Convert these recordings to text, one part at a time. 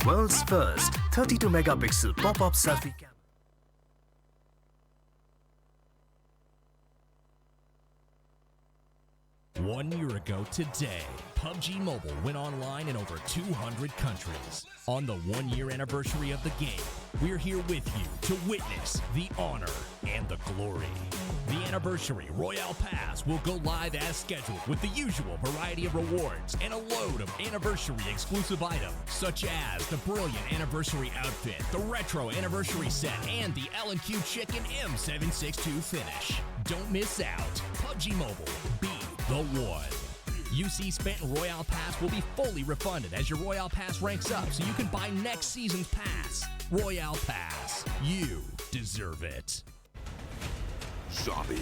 World's first 32-megapixel pop-up selfie camera. 1 year ago today, PUBG Mobile went online in over 200 countries. On the 1-year anniversary of the game, we're here with you to witness the honor and the glory. The Anniversary Royale Pass will go live as scheduled with the usual variety of rewards and a load of anniversary exclusive items, such as the brilliant anniversary outfit, the retro anniversary set, and the L&Q Chicken M762 finish. Don't miss out. PUBG Mobile, be the one. UC spent in Royale Pass will be fully refunded as your Royale Pass ranks up, so you can buy next season's pass. Royale Pass, you deserve it. Zombie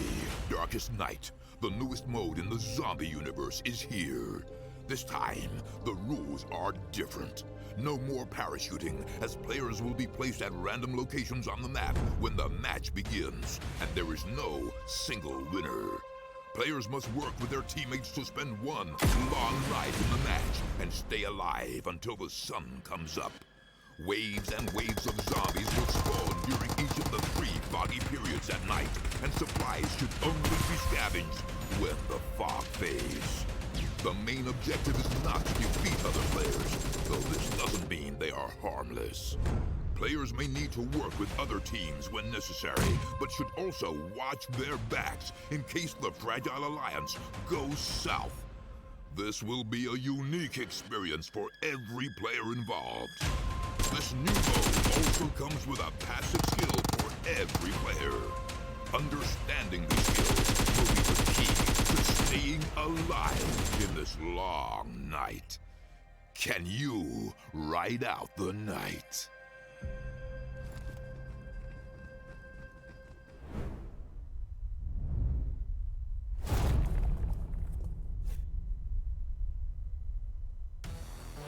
Darkest Night, the newest mode in the zombie universe, is here. This time, the rules are different. No more parachuting, as players will be placed at random locations on the map when the match begins, and there is no single winner. Players must work with their teammates to spend one long night in the match and stay alive until the sun comes up. Waves and waves of zombies will spawn during each of the 3 foggy periods at night, and supplies should only be scavenged when the fog fades. The main objective is not to defeat other players, though this doesn't mean they are harmless. Players may need to work with other teams when necessary, but should also watch their backs in case the Fragile Alliance goes south. This will be a unique experience for every player involved. This new mode also comes with a passive skill for every player. Understanding these skills will be the key to staying alive in this long night. Can you ride out the night?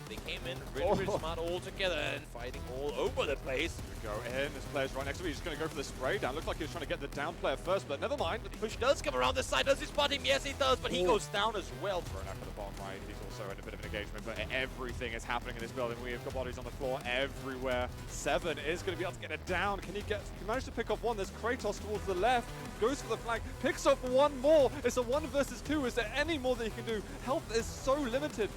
They came in really smart all together and fighting all over the place. Go in, this player's right next to me, he's just going to go for the spray down. Looked like he was trying to get the down player first, but never mind. The push does come around this side. Does he spot him? Yes, he does, but he goes down as well. Thrown out for the bomb, right? He's also in a bit of an engagement, but everything is happening in this building. We've got bodies on the floor everywhere. 7 is going to be able to get it down. Can he manage to pick up one? There's Kratos towards the left, goes for the flank, picks up one more. It's a 1 versus 2. Is there any more that he can do? Health is so limited.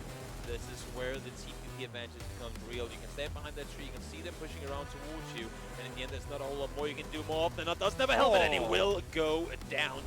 This is where the TPP advantage becomes real. You can stand behind that tree, you can see them pushing around towards you, and in the end there's not a whole lot more you can do more often. That does never help, and he will go down.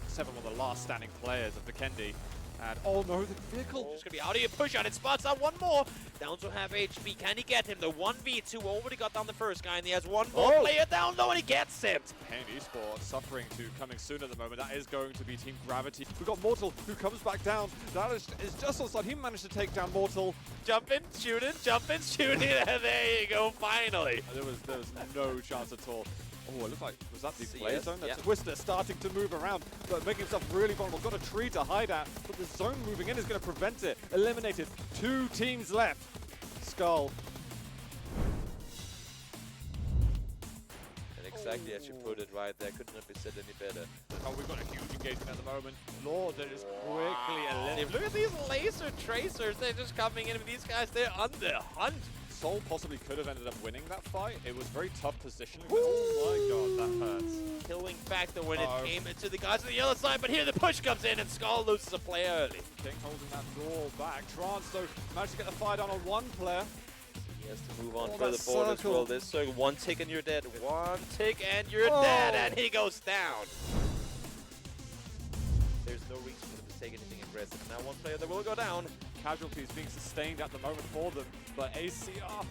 7, one of the last standing players of Vikendi. And oh no, the vehicle Just gonna be out of your push out. It spots out one more. Down to half HP. Can he get him? The 1v2 already got down the first guy, and he has one more player down low, and he gets him. Pain Esports suffering to coming soon at the moment. That is going to be Team Gravity. We've got Mortal who comes back down. That is just on side. He managed to take down Mortal. Jump in, shoot it, jump in, shoot it, and there you go, finally. There was no chance at all. Oh, it looked like, was that the play Yes, zone? That's yeah. Twister starting to move around, but making himself really vulnerable. Got a tree to hide at, but the zone moving in is going to prevent it. Eliminated. 2 teams left. Skull. And exactly as you put it right there, could not be said any better. Oh, we've got a huge engagement at the moment. Lord, that is quickly eliminated. Look at these laser tracers, they're just coming in with these guys, they're on the hunt. Soul possibly could have ended up winning that fight. It was very tough positioning. But oh my god, that hurts. Killing factor when it came into the guys on the other side, but here the push comes in and Skull loses a player early. King holding that door back. Trance, though, managed to get the fire down on 1 player. He has to move on Oh, further that forward as circle. well. This circle, 1 tick and you're dead. 1 tick and you're dead, and he goes down. There's no reason for them to take anything aggressive. Now 1 player that will go down. Casualties being sustained at the moment for them, but ACR.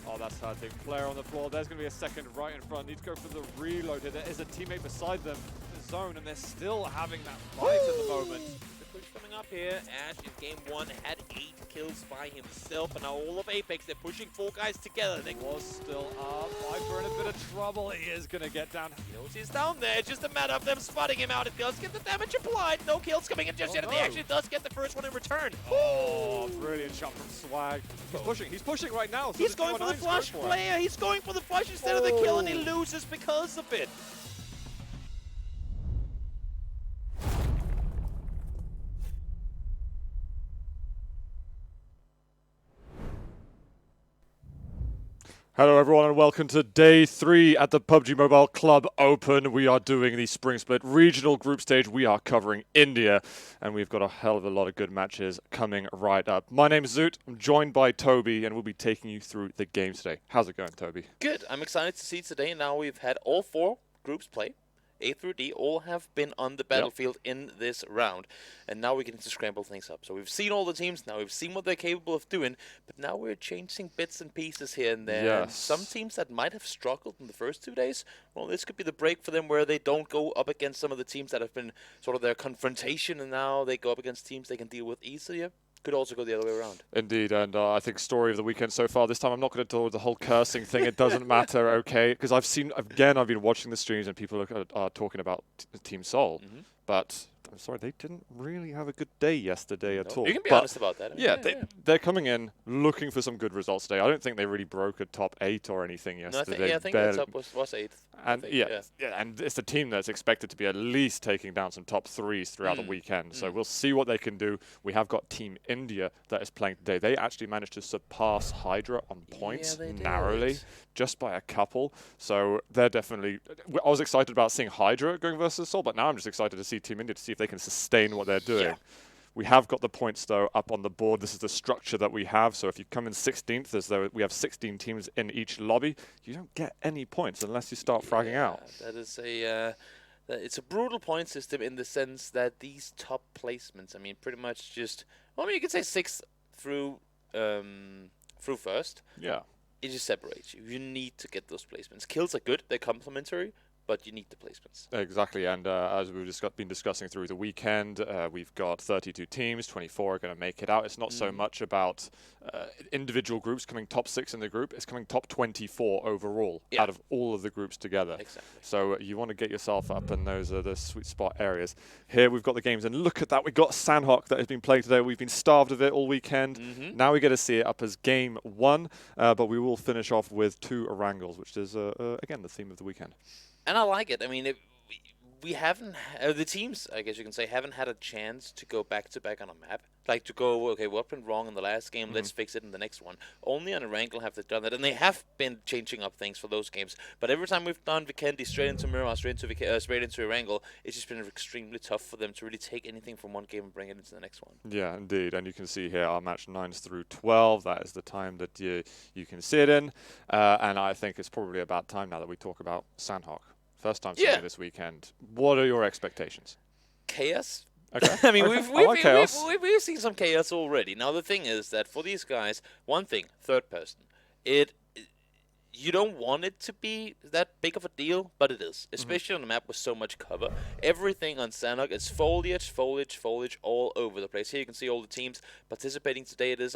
Oh, that's hurting. Player on the floor. There's going to be a second right in front. Need to go for the reload here. There is a teammate beside them in the zone, and they're still having that fight at the moment. The push coming up here. Ash in game 1 had 8 kills by himself, and now all of Apex, they're pushing 4 guys together. They Was still up. Viper in a bit of trouble. He is going to get down. knows he's down there. It's just a matter of them spotting him out. It does get the damage applied. No kills coming in just yet, and he actually does get the first one in return. Oh, brilliant shot from Swag. He's pushing. He's pushing right now. So He's going for the flush player. He's going for the flush instead of the kill, and he loses because of it. Hello everyone and welcome to day 3 at the PUBG Mobile Club Open. We are doing the Spring Split Regional Group Stage. We are covering India and we've got a hell of a lot of good matches coming right up. My name is Zoot, I'm joined by Toby and we'll be taking you through the game today. How's it going, Toby? Good. I'm excited to see today. Now we've had all 4 groups play. A through D all have been on the battlefield in this round. And now we get to scramble things up. So we've seen all the teams, now we've seen what they're capable of doing, but now we're changing bits and pieces here and there. Yes. And some teams that might have struggled in the first 2 days, well, this could be the break for them where they don't go up against some of the teams that have been sort of their confrontation, and now they go up against teams they can deal with easier. Could also go the other way around. Indeed, and I think story of the weekend so far. This time I'm not going to do the whole cursing thing. It doesn't matter, okay? Because I've been watching the streams and people are talking about Team Soul, but I'm sorry, they didn't really have a good day yesterday at all. You can be honest about that. I mean, They're coming in looking for some good results today. I don't think they really broke a top 8 or anything yesterday. No, I think the top was 8th. And and it's a team that's expected to be at least taking down some top 3s throughout the weekend. So we'll see what they can do. We have got Team India that is playing today. They actually managed to surpass Hydra on points narrowly, just by a couple. So they're definitely. I was excited about seeing Hydra going versus Soul, but now I'm just excited to see Team India to see if they can sustain what they're doing. Yeah. We have got the points, though, up on the board. This is the structure that we have. So if you come in 16th, as though we have 16 teams in each lobby, you don't get any points unless you start fragging out. That is it's a brutal point system in the sense that these top placements, I mean, pretty much just, well, I mean, you could say 6th through first. Yeah. It just separates you. You need to get those placements. Kills are good. They're complementary. But you need the placements. Exactly, and as we've been discussing through the weekend, we've got 32 teams, 24 are going to make it out. It's not so much about individual groups coming top 6 in the group, it's coming top 24 overall out of all of the groups together. Exactly. So you want to get yourself up in those are the sweet spot areas. Here we've got the games, and look at that, we've got Sanhok that has been played today. We've been starved of it all weekend. Now we get to see it up as game 1, but we will finish off with 2 Erangels, which is, again, the theme of the weekend. And I like it. I mean, we haven't, the teams, I guess you can say, haven't had a chance to go back-to-back on a map. Like to go, okay, what went wrong in the last game, let's fix it in the next one. Only on Erangel have they done that, and they have been changing up things for those games. But every time we've done Vikendi straight into Miramar, straight into Erangel, it's just been extremely tough for them to really take anything from one game and bring it into the next one. Yeah, indeed. And you can see here our match 9s through 12. That is the time that you can see it in. And I think it's probably about time now that we talk about Sanhok. First time seeing it this weekend. What are your expectations? Chaos. Okay. I mean, we've seen some chaos already. Now, the thing is that for these guys, one thing, third person, you don't want it to be that big of a deal, but it is, especially on a map with so much cover. Everything on Sanhok is foliage all over the place. Here you can see all the teams participating today. It is,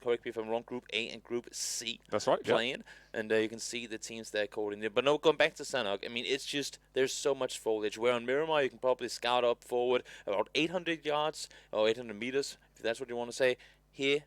correct me if I'm wrong, Group A and Group C. That's right, playing. And you can see the teams there coordinated. But no, going back to Sanhok, I mean, it's just, there's so much foliage. Where on Miramar, you can probably scout up forward about 800 yards, or 800 meters, if that's what you want to say. Here,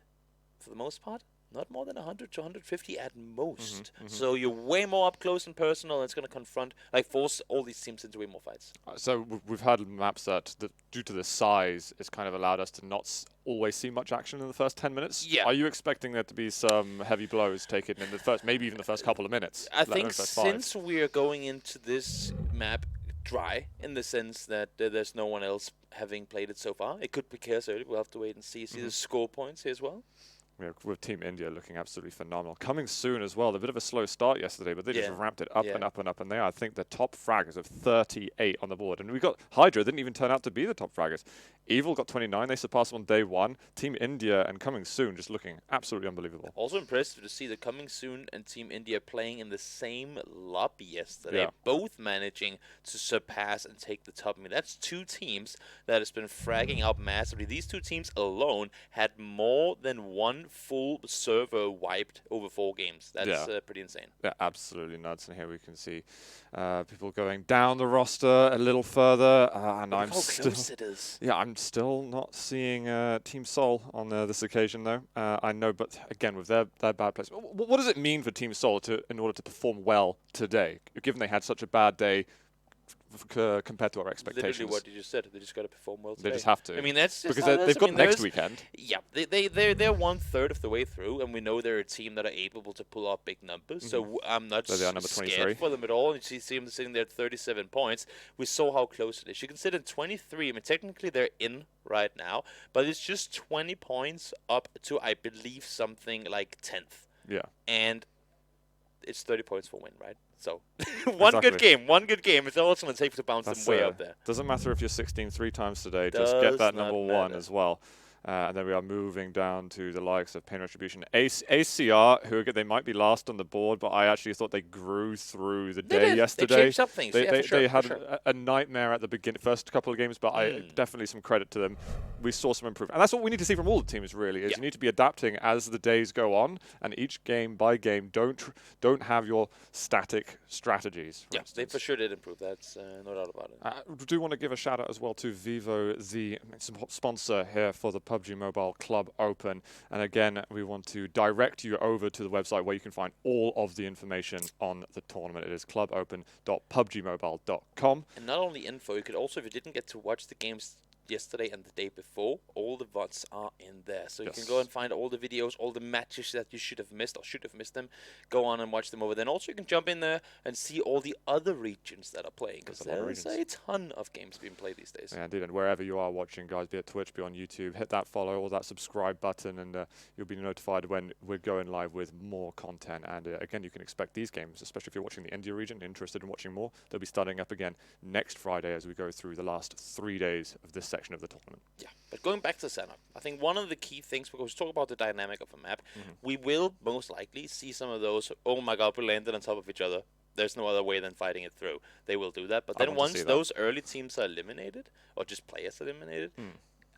for the most part, not more than 100 to 150 at most. So you're way more up close and personal, and it's going to force all these teams into way more fights. So we've had maps that, due to the size, it's kind of allowed us to not always see much action in the first 10 minutes. Yeah. Are you expecting there to be some heavy blows taken in the first, maybe even the first couple of minutes? I think since we are going into this map dry, in the sense that there's no one else having played it so far, it could be chaos early. We'll have to wait and see the score points here as well. With Team India looking absolutely phenomenal. Coming soon as well. A bit of a slow start yesterday, but they just ramped it up and up and up. And they are, I think, the top fraggers of 38 on the board. And we got Hydra didn't even turn out to be the top fraggers. Evil got 29. They surpassed them on day 1. Team India and Coming Soon just looking absolutely unbelievable. Also impressive to see the Coming Soon and Team India playing in the same lobby yesterday. Both managing to surpass and take the top. I mean, that's 2 teams that has been fragging out massively. These 2 teams alone had more than 1 full server wiped over 4 games. That's pretty insane. Yeah, absolutely nuts. And here we can see people going down the roster a little further. And I'm I'm still not seeing Team Soul on this occasion, though. I know, but again, with their bad plays, what does it mean for Team Soul in order to perform well today, given they had such a bad day compared to our expectations. Literally what you just said. They just got to perform well today. They just have to. I mean, that's just because they've got next weekend. Yeah, they're 1/3 of the way through, and we know they're a team that are able to pull off big numbers. So I'm not So they are number 23. scared for them at all. And you see them sitting there at 37 points. We saw how close it is. You can sit at 23. I mean, technically they're in right now, but it's just 20 points up to, I believe, something like 10th. Yeah. And it's 30 points for win, right? So one good game. It's also going to take to bounce them way up there. Doesn't matter if you're 16 3 times today. Just get that number 1 as well. And then we are moving down to the likes of Pain Retribution. ACR, who they might be last on the board, but I actually thought they grew through the day yesterday. They changed up things. They had a nightmare at the first couple of games, but definitely some credit to them. We saw some improvement. And that's what we need to see from all the teams, really, is you need to be adapting as the days go on, and each game by game, don't have your static strategies. Yeah, they for sure did improve. That's no doubt about it. I do want to give a shout out as well to Vivo, the sponsor here for the PUBG Mobile Club Open. And again, we want to direct you over to the website where you can find all of the information on the tournament. It is clubopen.pubgmobile.com. And not only info, you could also, if you didn't get to watch the games yesterday and the day before, all the VODs are in there. So you can go and find all the videos, all the matches that you should have missed or should have missed them. Go on and watch them over there. And also you can jump in there and see all the other regions that are playing, because there's a ton of games being played these days. Yeah, indeed. And wherever you are watching, guys, be it Twitch, be on YouTube, hit that follow or that subscribe button, and you'll be notified when we're going live with more content. And again, you can expect these games, especially if you're watching the India region, interested in watching more. They'll be starting up again next Friday as we go through the last 3 days of this section of the tournament. Yeah, but going back to Sanhok, I think one of the key things, because we talk about the dynamic of a map, we will most likely see some of those, oh my god, we landed on top of each other. There's no other way than fighting it through. They will do that. But then once those early teams are eliminated, or just players eliminated,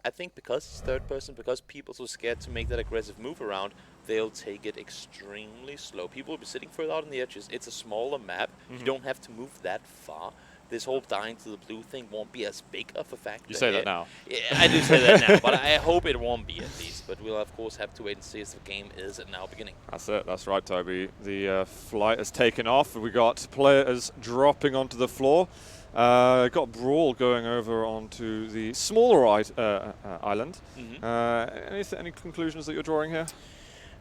I think because it's third person, because people are so scared to make that aggressive move around, they'll take it extremely slow. People will be sitting further out on the edges. It's a smaller map. You don't have to move that far. This whole dying to the blue thing won't be as big of a factor. You say that now. Yeah, I do say that now, but I hope it won't be at least. But we'll, of course, have to wait and see as the game is now beginning. That's it. That's right, Toby. The flight has taken off. We got players dropping onto the floor. Got Brawl going over onto the smaller island. Any conclusions that you're drawing here?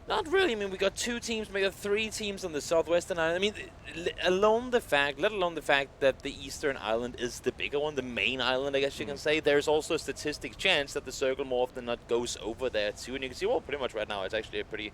Not really. I mean, we got 2 teams, we got 3 teams on the southwestern island. I mean, let alone the fact that the eastern island is the bigger one, the main island, I guess you can say. There's also a statistic chance that the circle more often than not goes over there too. And you can see, well, pretty much right now it's actually a pretty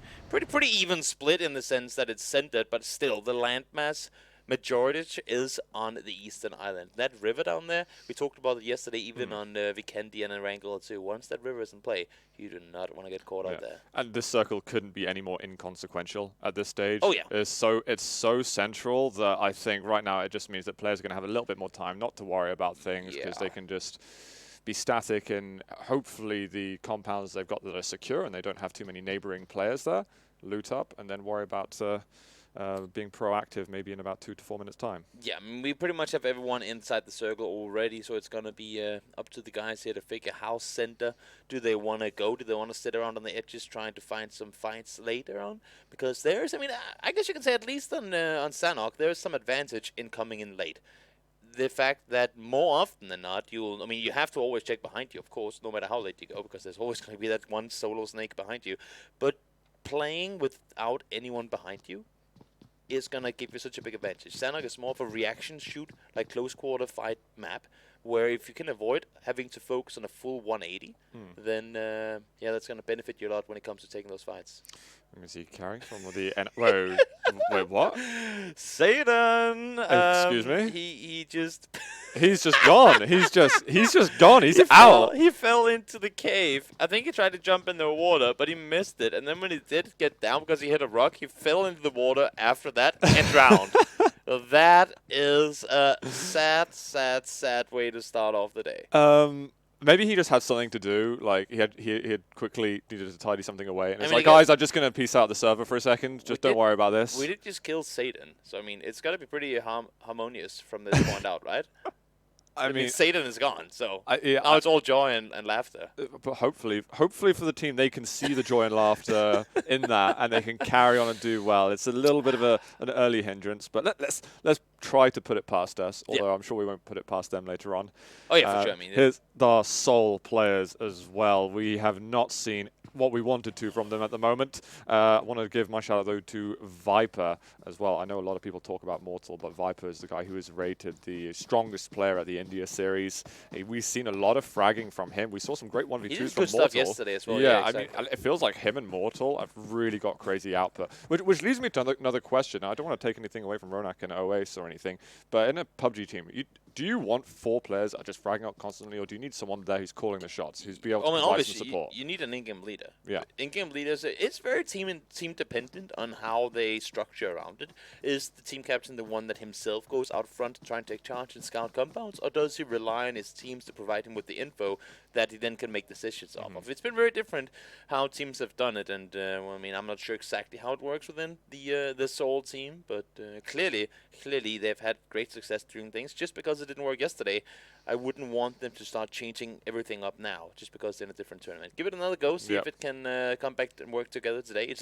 even split in the sense that it's centered, but still the landmass majority is on the eastern island. That river down there, we talked about it yesterday, even on Vikendi and Erangel too. Once that river is in play, you do not want to get caught out there. And this circle couldn't be any more inconsequential at this stage. Oh yeah. It's so central that I think right now it just means that players are going to have a little bit more time not to worry about things, because they can just be static in hopefully the compounds they've got that are secure and they don't have too many neighboring players there. Loot up and then worry about being proactive maybe in about 2 to 4 minutes time. Yeah, I mean, we pretty much have everyone inside the circle already, so it's going to be up to the guys here to figure how center do they want to go. Do they want to sit around on the edges trying to find some fights later on? Because there's, I mean, I guess you can say at least on Sanhok, there's some advantage in coming in late. The fact that more often than not, you have to always check behind you, of course, no matter how late you go, because there's always going to be that one solo snake behind you. But playing without anyone behind you is going to give you such a big advantage. Sanhok is more of a reaction shoot, like close quarter fight map, where if you can avoid having to focus on a full 180, then yeah, that's going to benefit you a lot when it comes to taking those fights. Let me see, carry from the whoa, wait, what? Satan! Excuse me? He just... He's just gone. He's just gone. He's out. He fell into the cave. I think he tried to jump in the water, but he missed it. And then when he did get down because he hit a rock, he fell into the water after that and drowned. That is a sad, sad, sad way to start off the day. Maybe he just had something to do. Like he had quickly needed to tidy something away, and it's like, again, guys, I'm just gonna peace out the server for a second. Just don't worry about this. We did just kill Satan, so I mean, it's got to be pretty harmonious from this point out, right? I mean, Satan is gone, so yeah, now it's all joy and laughter. But hopefully for the team, they can see the joy and laughter in that, and they can carry on and do well. It's a little bit of an early hindrance, but let's try to put it past us. Although I'm sure we won't put it past them later on. Oh yeah, for sure. I mean, here's the Seoul players as well. We have not seen what we wanted to from them at the moment. I want to give my shout out though to Viper as well. I know a lot of people talk about Mortal, but Viper is the guy who is rated the strongest player at the India series. We've seen a lot of fragging from him. We saw some great 1v2s from Mortal. Good stuff yesterday as well. Yeah, exactly. I mean, it feels like him and Mortal have really got crazy output. Which leads me to another question. I don't want to take anything away from Ronak and Oace or anything, but in a PUBG team, do you want 4 players that are just fragging out constantly, or do you need someone there who's calling the shots, who's be able to provide some support? You need an in-game leader. Yeah. In-game leaders, it's very team dependent on how they structure around it. Is the team captain the one that himself goes out front to try and take charge and scout compounds, or does he rely on his teams to provide him with the info that he then can make decisions off of? It's been very different how teams have done it, and well, I mean, I'm not sure exactly how it works within the Seoul team, but clearly they've had great success doing things. Just because it didn't work yesterday, I wouldn't want them to start changing everything up now just because they're in a different tournament. Give it another go, see if it can come back and work together today.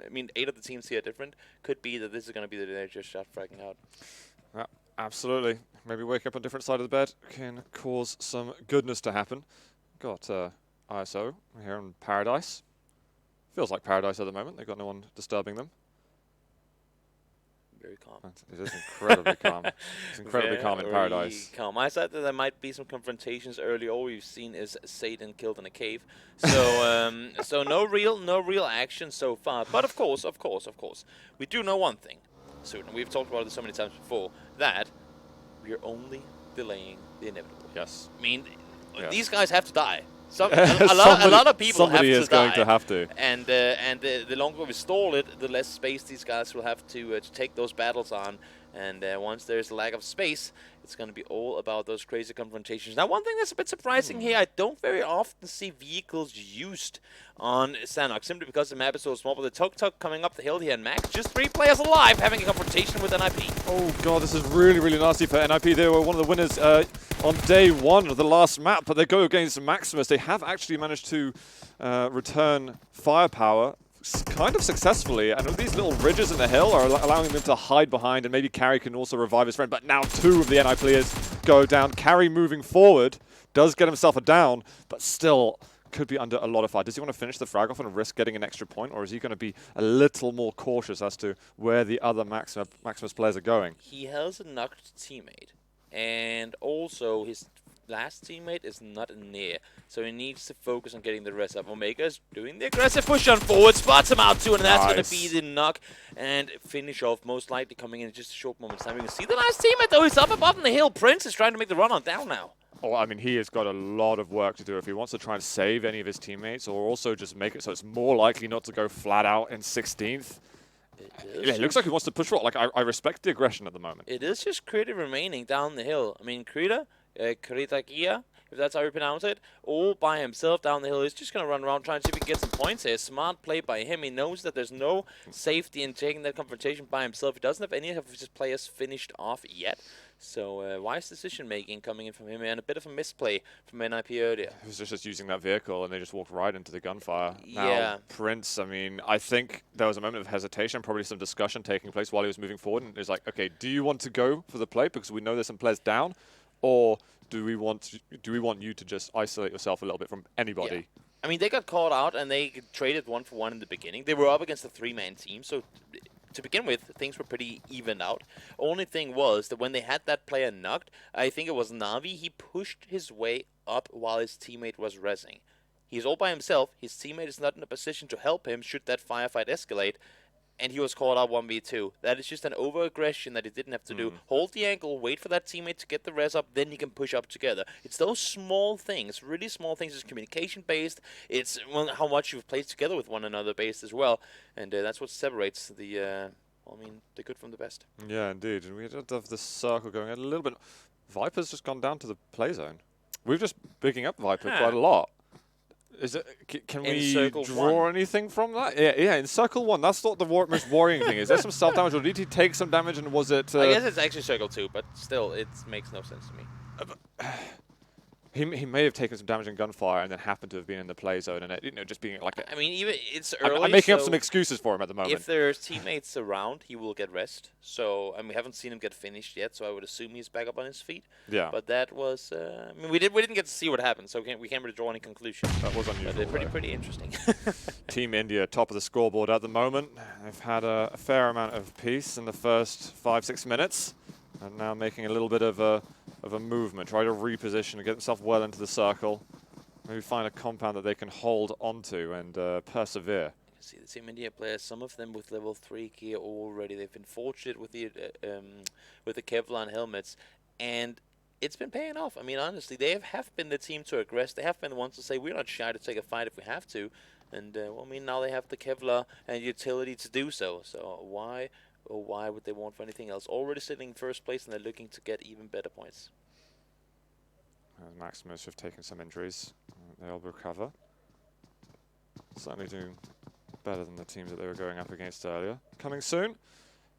I mean, 8 of the teams here are different. Could be that this is going to be the day they just start fragging out. Yeah, absolutely. Maybe wake up on a different side of the bed can cause some goodness to happen. Got ISO here in Paradise. Feels like Paradise at the moment. They've got no one disturbing them. Very calm. It is incredibly calm. It's incredibly calm in Paradise. Calm. I said that there might be some confrontations early. All we've seen is Satan killed in a cave. So so no real action so far. But of course, we do know one thing. So we've talked about it so many times before, that we are only delaying the inevitable. Yes. I mean, yes. These guys have to die. A lot of people have to die. Somebody is going to have to. And the longer we stall it, the less space these guys will have to take those battles on. And once there's a lack of space, it's going to be all about those crazy confrontations. Now, one thing that's a bit surprising here, I don't very often see vehicles used on Sanhok, simply because the map is so small. But the Tuk-Tuk coming up the hill here, and Max, just 3 players alive, having a confrontation with NIP. Oh god, this is really, really nasty for NIP. They were one of the winners on day 1 of the last map, but they go against Maximus. They have actually managed to return firepower kind of successfully, and these little ridges in the hill are allowing them to hide behind, and maybe Carry can also revive his friend. But now 2 of the NI players go down. Carry moving forward does get himself a down, but still could be under a lot of fire. Does he want to finish the frag off and risk getting an extra point, or is he going to be a little more cautious as to where the other Maximus players are going? He has a knocked teammate, and also his last teammate is not near, so he needs to focus on getting the rest up. Omega's doing the aggressive push on forward, spots him out too, and that's going to be the knock and finish off, most likely coming in just a short moment's time. You can see the last teammate though, he's up above on the hill. Prince is trying to make the run on down now. Oh, I mean, he has got a lot of work to do if he wants to try and save any of his teammates, or also just make it so it's more likely not to go flat out in 16th. Yeah, it looks like he wants to push forward. Like, I respect the aggression at the moment. It is just Krita remaining down the hill. I mean, Krita, Kritakia, if that's how you pronounce it, all by himself down the hill. He's just going to run around trying to see if he can get some points here. Smart play by him. He knows that there's no safety in taking that confrontation by himself. He doesn't have any of his players finished off yet. So wise decision-making coming in from him, and a bit of a misplay from NIP earlier. He was just using that vehicle, and they just walked right into the gunfire. Yeah. Now, Prince, I mean, I think there was a moment of hesitation, probably some discussion taking place while he was moving forward, and it was like, okay, do you want to go for the play because we know there's some players down, or do we want you to just isolate yourself a little bit from anybody? Yeah. I mean, they got caught out, and they traded 1-for-1 in the beginning. They were up against a 3-man team, so to begin with, things were pretty evened out. Only thing was that when they had that player knocked, I think it was Navi, he pushed his way up while his teammate was rezzing. He's all by himself. His teammate is not in a position to help him should that firefight escalate, and he was called out 1v2. That is just an over-aggression that he didn't have to do. Hold the angle, wait for that teammate to get the res up, then you can push up together. It's those small things, really small things. It's communication-based. It's how much you've played together with one another based as well. And that's what separates the good from the best. Yeah, indeed. And we have this circle going a little bit. Viper's just gone down to the play zone. We're just picking up Viper quite a lot. Is it? Can we draw anything from that? Yeah, in Circle 1. That's not the most worrying thing. Is there some self-damage, or did he take some damage, and was it... I guess it's actually Circle 2, but still, it makes no sense to me. He may have taken some damage in gunfire and then happened to have been in the play zone and just being like. I mean, even it's early. I'm making up so some excuses for him at the moment. if there's teammates around, he will get rest. So we haven't seen him get finished yet. So I would assume he's back up on his feet. Yeah. But that was. I mean, we didn't get to see what happened, so we can't really draw any conclusions. That was unusual. But pretty interesting. Team India top of the scoreboard at the moment. They've had a fair amount of peace in the first 5-6 minutes, and now making a little bit of a movement, try to reposition and get themselves well into the circle. Maybe find a compound that they can hold onto and persevere. You see the Team India players, some of them with level 3 gear already. They've been fortunate with the Kevlar helmets, and it's been paying off. I mean, honestly, they have been the team to aggress. They have been the ones to say we're not shy to take a fight if we have to. And well, I mean, now they have the Kevlar and utility to do so. So why would they want for anything else? Already sitting in first place, and they're looking to get even better points. Maximus have taken some injuries. They'll recover. Certainly doing better than the teams that they were going up against earlier. Coming soon.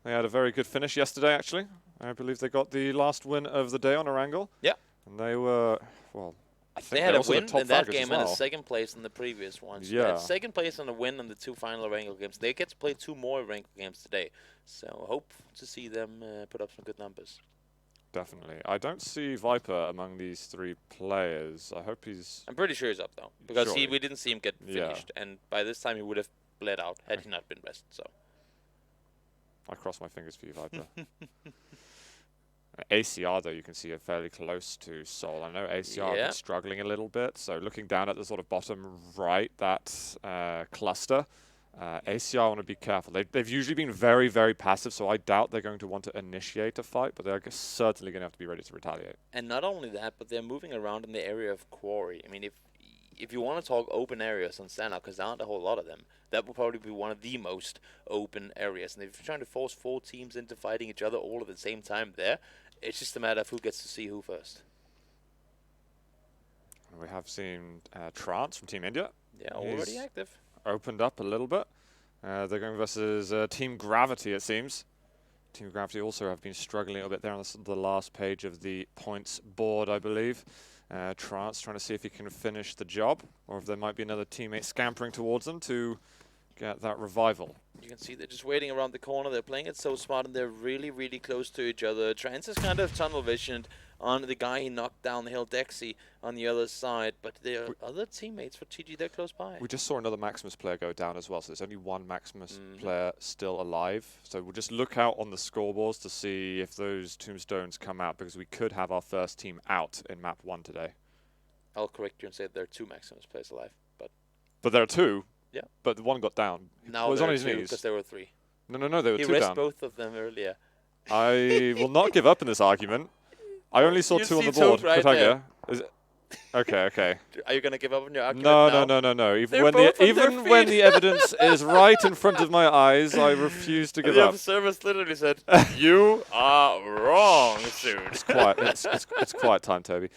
They had a very good finish yesterday, actually. I believe they got the last win of the day on Erangel. Yeah. And they were, well, I think they had a also win the top in that fraggers game as well. and a second place in the previous ones. Yeah. They had second place and a win in the 2 final Erangel games. They get to play 2 more Erangel games today. So hope to see them put up some good numbers. Definitely. I don't see Viper among these 3 players. I hope he's... I'm pretty sure he's up, though. Because Surely. we didn't see him get finished. Yeah. And by this time, he would have bled out had he not been rested. So I cross my fingers for you, Viper. ACR, though, you can see are fairly close to Seoul. I know ACR have been struggling a little bit. So looking down at the sort of bottom right, that cluster, ACR want to be careful. They've usually been very, very passive, so I doubt they're going to want to initiate a fight, but they're certainly going to have to be ready to retaliate. And not only that, but they're moving around in the area of Quarry. I mean, if you want to talk open areas on Sanhok, because there aren't a whole lot of them, that will probably be one of the most open areas. And if you're trying to force 4 teams into fighting each other all at the same time there, it's just a matter of who gets to see who first. We have seen Trance from Team India. Yeah, already active. Opened up a little bit. They're going versus Team Gravity, it seems. Team Gravity also have been struggling a little bit there on the last page of the points board, I believe. Trance trying to see if he can finish the job, or if there might be another teammate scampering towards them to get that revival. You can see they're just waiting around the corner. They're playing it so smart, and they're really, really close to each other. Trance is kind of tunnel-visioned on the guy he knocked down the hill, Dexy, on the other side. But there are other teammates for TG. They're close by. We just saw another Maximus player go down as well, so there's only one Maximus player still alive. So we'll just look out on the scoreboards to see if those tombstones come out, because we could have our first team out in map 1 today. I'll correct you and say there are 2 Maximus players alive. But there are 2. Yeah. But the one got down. Now was there on are his 2 knees. because there were 3. No, there were 2 He rested down. both of them earlier. I will not give up in this argument. I only saw You 2 on the see board. two right Katanga. Is it? Okay. Are you going to give up on your argument now? No. Even They're when both on their even when feet. the evidence is right in front of my eyes, I refuse to give The up. observers literally said, "You are wrong, dude." It's quiet. It's quiet time, Toby.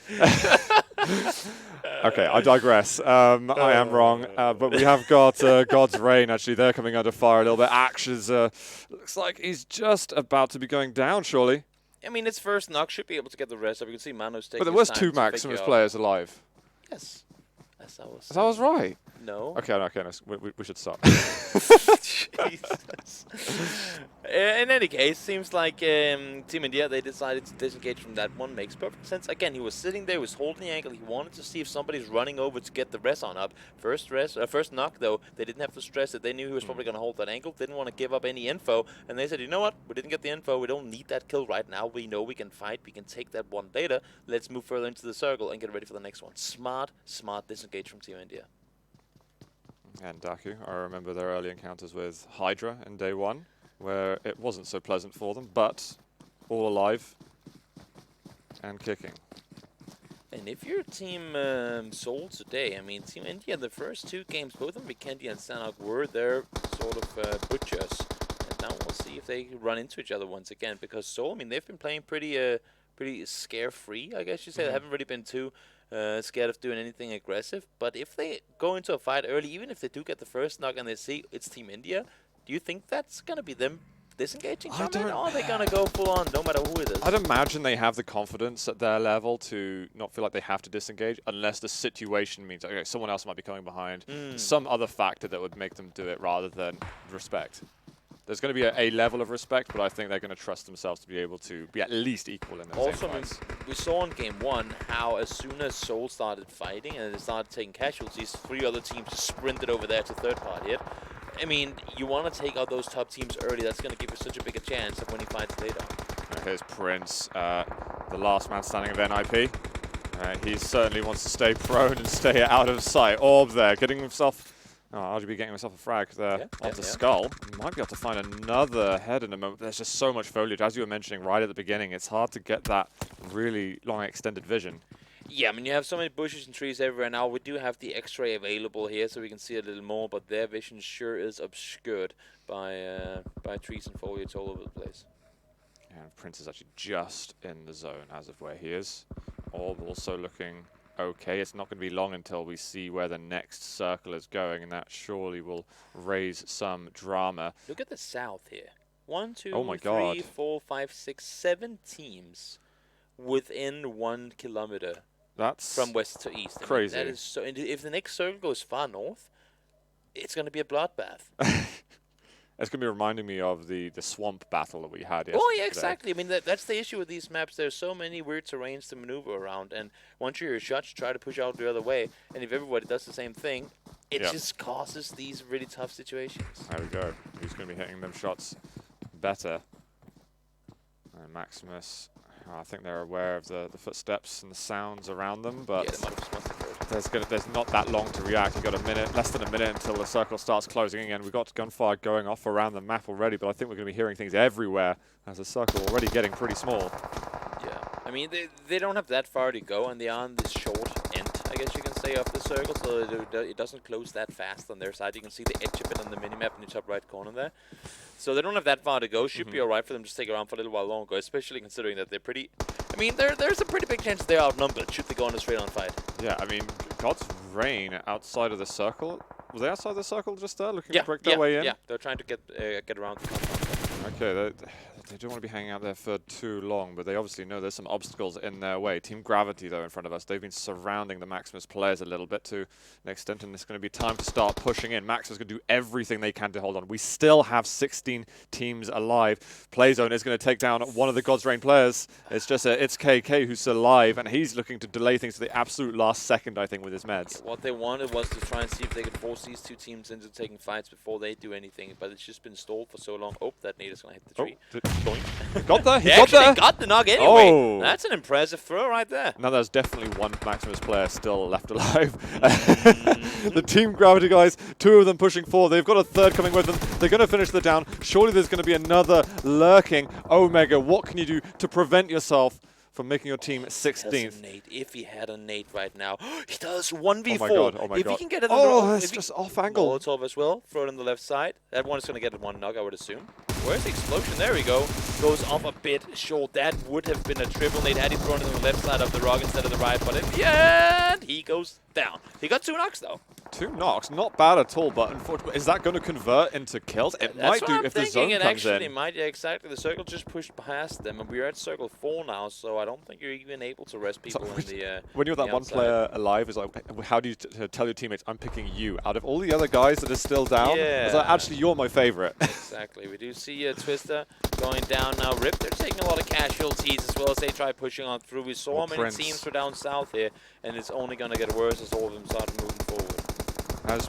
Okay, I digress. I am wrong, but we have got God's Reign. Actually, they're coming under fire a little bit. Axe is looks like he's just about to be going down. Surely. I mean, it's first knock. Should be able to get the rest. You can see Manos taking But there his was time 2 to figure Maximus out- players alive. Yes. As I was. So I was right. No. Okay, no, we should stop. Jesus. In any case, seems like Team India, they decided to disengage from that one. Makes perfect sense. Again, he was sitting there, he was holding the angle. He wanted to see if somebody's running over to get the res on up. First knock, though, they didn't have to stress it. They knew he was probably going to hold that angle. Didn't want to give up any info. And they said, you know what? We didn't get the info. We don't need that kill right now. We know we can fight. We can take that one later. Let's move further into the circle and get ready for the next one. Smart disengage from Team India. And Daku, I remember their early encounters with Hydra in day 1, where it wasn't so pleasant for them, but all alive and kicking. And if you're Team Seoul today, I mean, Team India, the first 2 games, both on Vikendi and Sanhok were their sort of butchers. And now we'll see if they run into each other once again, because Seoul, I mean, they've been playing pretty scare-free, I guess you say. They haven't really been too scared of doing anything aggressive. But if they go into a fight early, even if they do get the first knock and they see it's Team India, do you think that's going to be them disengaging from it, or are they going to go full on no matter who it is? I'd imagine they have the confidence at their level to not feel like they have to disengage unless the situation means, okay, someone else might be coming behind. Some other factor that would make them do it rather than respect. There's going to be a level of respect, but I think they're going to trust themselves to be able to be at least equal in those Also, same fights. we saw in game 1 how as soon as Seoul started fighting and they started taking casualties, 3 other teams sprinted over there to third party it. I mean, you want to take out those top teams early. That's going to give you such a bigger chance of winning fights later. Here's Prince, the last man standing of NIP. He certainly wants to stay prone and stay out of sight. Orb there, getting himself... Oh, RGB getting himself a frag there onto Skull. He might be able to find another head in a moment. There's just so much foliage. As you were mentioning right at the beginning, it's hard to get that really long extended vision. Yeah, I mean, you have so many bushes and trees everywhere now. We do have the X-ray available here, so we can see a little more, but their vision sure is obscured by trees and foliage all over the place. Yeah, Prince is actually just in the zone as of where he is. Orb also looking okay. It's not going to be long until we see where the next circle is going, and that surely will raise some drama. Look at the south here. 1, 2, Oh my 3, God. 4, 5, 6, 7 teams within 1 kilometer. That's from west to east. crazy. I mean, that is so. And if the next circle goes far north, it's going to be a bloodbath. It's going to be reminding me of the swamp battle that we had yesterday. Oh yeah, exactly. I mean, that's the issue with these maps. There's so many weird terrains to maneuver around, and once you're shot, you try to push out the other way. And if everybody does the same thing, it just causes these really tough situations. There we go. Who's going to be hitting them shots better? And Maximus. I think they're aware of the footsteps and the sounds around them, but there's not that long to react. You've got a minute, less than a minute until the circle starts closing again. We've got gunfire going off around the map already, but I think we're going to be hearing things everywhere as the circle already getting pretty small. Yeah, I mean, they don't have that far to go, and they are on this short end, I guess you can say, of the circle, so it doesn't close that fast on their side. You can see the edge of it on the minimap in the top right corner there. So they don't have that far to go. Should be alright for them to stick around for a little while longer, especially considering that they're pretty... I mean, there's a pretty big chance they're outnumbered should they go on a straight-on fight. Yeah, I mean, God's Reign outside of the circle. Was they outside the circle just there, looking to break their way in? Yeah, they're trying to get around the compound. Okay, they don't want to be hanging out there for too long, but they obviously know there's some obstacles in their way. Team Gravity, though, in front of us, they've been surrounding the Maximus players a little bit to an extent, and it's going to be time to start pushing in. Maximus is going to do everything they can to hold on. We still have 16 teams alive. Playzone is going to take down one of the God's Reign players. It's just it's KK who's alive, and he's looking to delay things to the absolute last second, I think, with his meds. What they wanted was to try and see if they could force these two teams into taking fights before they do anything, but it's just been stalled for so long. Oh, that nade is going to hit the tree. He got there. He actually got the knock anyway. Oh. That's an impressive throw right there. Now there's definitely one Maximus player still left alive. The Team Gravity guys, 2 of them pushing forward. They've got a third coming with them. They're going to finish the down. Surely there's going to be another lurking. Omega, what can you do to prevent yourself from making your team 16th? If he had a nade right now, he does 1v4. Oh my god! Oh my if god! He can get it it's just off angle. Molotov as well. Throw it on the left side. That one is going to get one knock, I would assume. Where's the explosion? There we go. Goes off a bit short. That would have been a triple nade had he thrown it on the left side of the rock instead of the right. But in the end, he goes down. He got 2 knocks though. 2 knocks, not bad at all, but unfortunately, is that going to convert into kills? It might do if the zone comes in. It might, yeah, exactly. The circle just pushed past them, and we're at circle 4 now, so I don't think you're even able to rest people in the when you're that one player alive, is like, how do you tell your teammates, I'm picking you out of all the other guys that are still down? Yeah. It's like, actually, you're my favorite. Exactly. We do see Twister going down now. Rip, they're taking a lot of casualties as well as they try pushing on through. We saw how many teams were down south here, and it's only going to get worse as all of them start moving forward. Has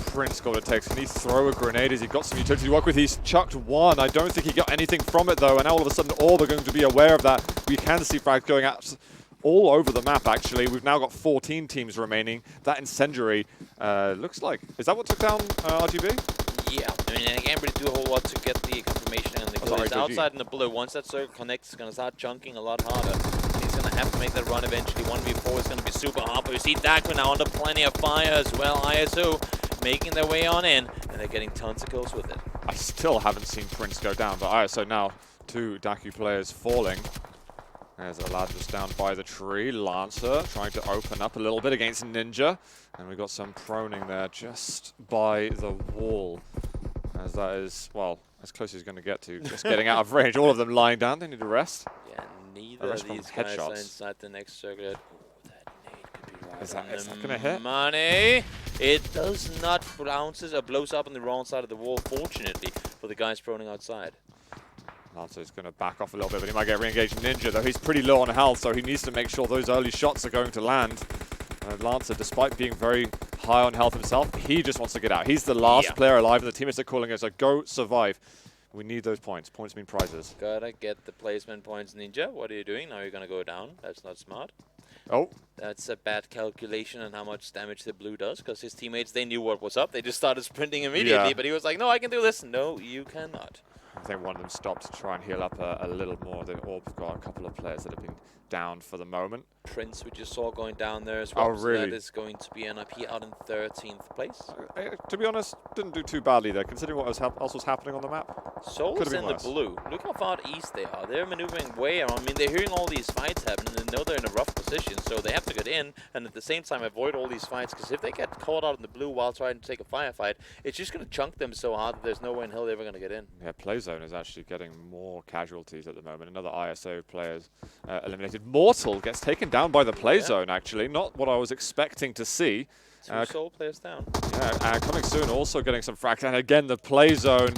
Prince got what it takes? Can he throw a grenade? Has he got some utility to work with? He's chucked 1. I don't think he got anything from it, though, and now all of a sudden Orb are going to be aware of that. We can see frags going out all over the map, actually. We've now got 14 teams remaining. That incendiary looks like... Is that what took down RGB? Yeah. I mean, and again, we didn't do a whole lot to get the confirmation and the kill. It's outside in the blue. Once that circle connects, it's going to start chunking a lot harder. He's going to have to make that run eventually. 1v4 is going to be super hard, but you see Daku now under plenty of fire as well. ISO making their way on in, and they're getting tons of kills with it. I still haven't seen Prince go down, but ISO now 2 Daku players falling. There's a lad just down by the tree. Lancer trying to open up a little bit against Ninja. And we've got some proning there just by the wall. As that is, well, as close as he's going to get to just getting out of range. All of them lying down. They need a rest. Yeah, neither of these guys are inside the next circle. That nade could be right. Is that going to hit? Money. It does not bounces or blows up on the wrong side of the wall, fortunately, for the guys proning outside. Lancer's going to back off a little bit, but he might get re-engaged Ninja, though he's pretty low on health, so he needs to make sure those early shots are going to land. Lancer, despite being very high on health himself, he just wants to get out. He's the last player alive, and the teammates are calling us, go survive. We need those points. Points mean prizes. Gotta get the placement points, Ninja. What are you doing? Now you're gonna go down. That's not smart. Oh. That's a bad calculation on how much damage the blue does, because his teammates, they knew what was up. They just started sprinting immediately, but he was like, no, I can do this. No, you cannot. I think one of them stopped to try and heal up a little more. They've all got a couple of players that have been down for the moment. Prince, we just saw going down there as well. Oh, really? So that is going to be NIP out in 13th place. To be honest, didn't do too badly there, considering what else was happening on the map. Soul's in the blue. Look how far east they are. They're maneuvering way around. I mean, they're hearing all these fights happening and know they're in a rough position, so they have to get in and at the same time avoid all these fights, because if they get caught out in the blue while trying to take a firefight, it's just going to chunk them so hard that there's no way in hell they're ever going to get in. Yeah, Playzone is actually getting more casualties at the moment. Another ISO player's eliminated. Mortal gets taken down by the Playzone, actually. Not what I was expecting to see. Two Soul players down. Yeah, coming soon, also getting some frags. And again, the Playzone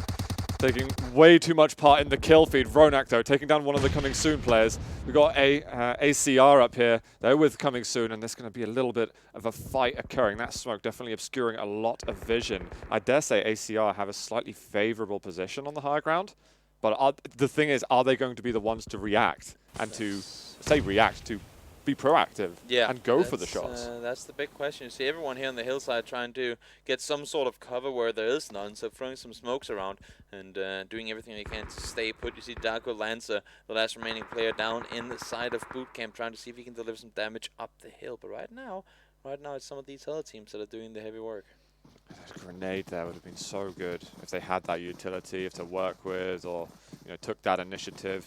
taking way too much part in the kill feed. Ronak, though, taking down one of the Coming Soon players. We've got a ACR up here. They're with Coming Soon, and there's going to be a little bit of a fight occurring. That smoke definitely obscuring a lot of vision. I dare say ACR have a slightly favorable position on the high ground. But the thing is, are they going to be the ones to react? And to, say react, to be proactive and go for the shots? That's the big question. You see everyone here on the hillside trying to get some sort of cover where there is none, so throwing some smokes around and doing everything they can to stay put. You see Darko Lancer, the last remaining player, down in the side of boot camp, trying to see if he can deliver some damage up the hill. But right now it's some of these other teams that are doing the heavy work. A grenade there would have been so good if they had that utility to work with, or took that initiative.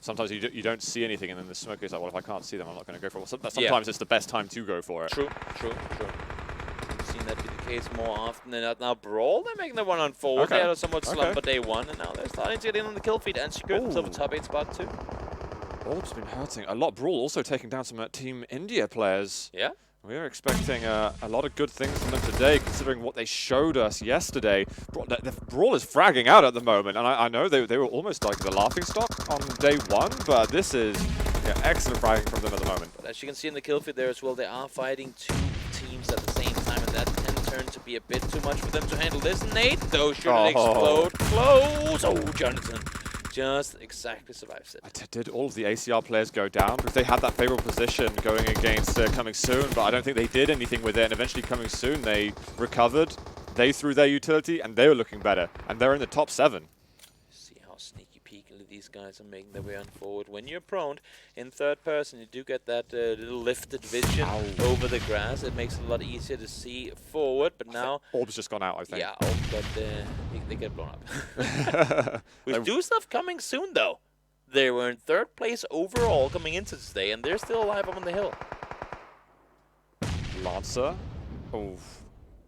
Sometimes you don't see anything, and then the smoke is like, well, if I can't see them, I'm not going to go for it. Well, sometimes it's the best time to go for it. True. We've seen that be the case more often than not. Now Brawl, they're making the run on forward. They are somewhat slump, but they won, and now they're starting to get in on the kill feed and secure themselves a top 8 spot too. Orb's been hurting a lot. Brawl also taking down some Team India players. Yeah. We are expecting a lot of good things from them today, considering what they showed us yesterday. The Brawl is fragging out at the moment, and I know they were almost like the laughingstock on day one, but this is excellent fragging from them at the moment. But as you can see in the kill feed there as well, they are fighting two teams at the same time, and that can turn to be a bit too much for them to handle. This Nate, though, should it explode? Close! Oh, Jonathan just exactly survives it. Did all of the ACR players go down? Because they had that favorable position going against Coming Soon, but I don't think they did anything with it. And eventually Coming Soon, they recovered, they threw their utility, and they were looking better. And they're in the top 7. See how sneaky peekily these guys are making their way on forward. When you're prone in third person, you do get that little lifted vision over the grass. It makes it a lot easier to see forward, but now... Orb's just gone out, I think. Yeah, but they get blown up. We do stuff Coming Soon, though. They were in third place overall coming into this day, and they're still alive up on the hill. Lancer. Oh,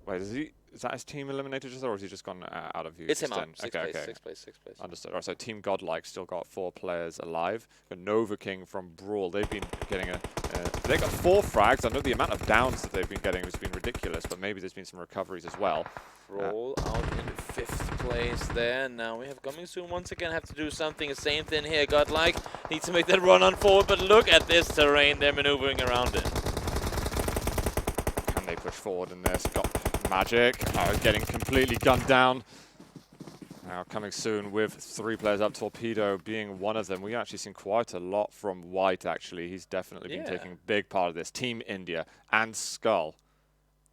wait, is that his team eliminated just, or has he just gone out of view? It's him out. Sixth place. Understood. All right, so Team Godlike still got 4 players alive. Got Nova King from Brawl. They've been getting they got 4 frags. I know the amount of downs that they've been getting has been ridiculous, but maybe there's been some recoveries as well. Brawl out in 5th place there. Now we have Coming Soon once again have to do something. Same thing here. Godlike needs to make that run on forward, but look at this terrain they're maneuvering around in. Can they push forward in this? Got Magic getting completely gunned down. Now Coming Soon with 3 players up, Torpedo being one of them. We've actually seen quite a lot from White, actually. He's definitely been taking a big part of this. Team India and Skull.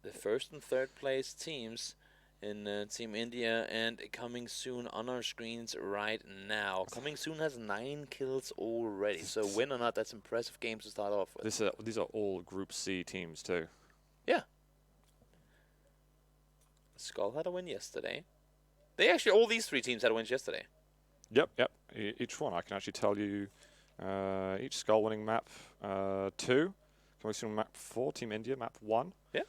The 1st and 3rd place teams in Team India and Coming Soon on our screens right now. Coming Soon has 9 kills already, so win or not, that's impressive games to start off with. These are all Group C teams too. Yeah. Skull had a win yesterday. They actually, all these 3 teams had wins yesterday. Yep. Each one, I can actually tell you each Skull winning map 2. Coming Soon map 4, Team India map 1. Yeah.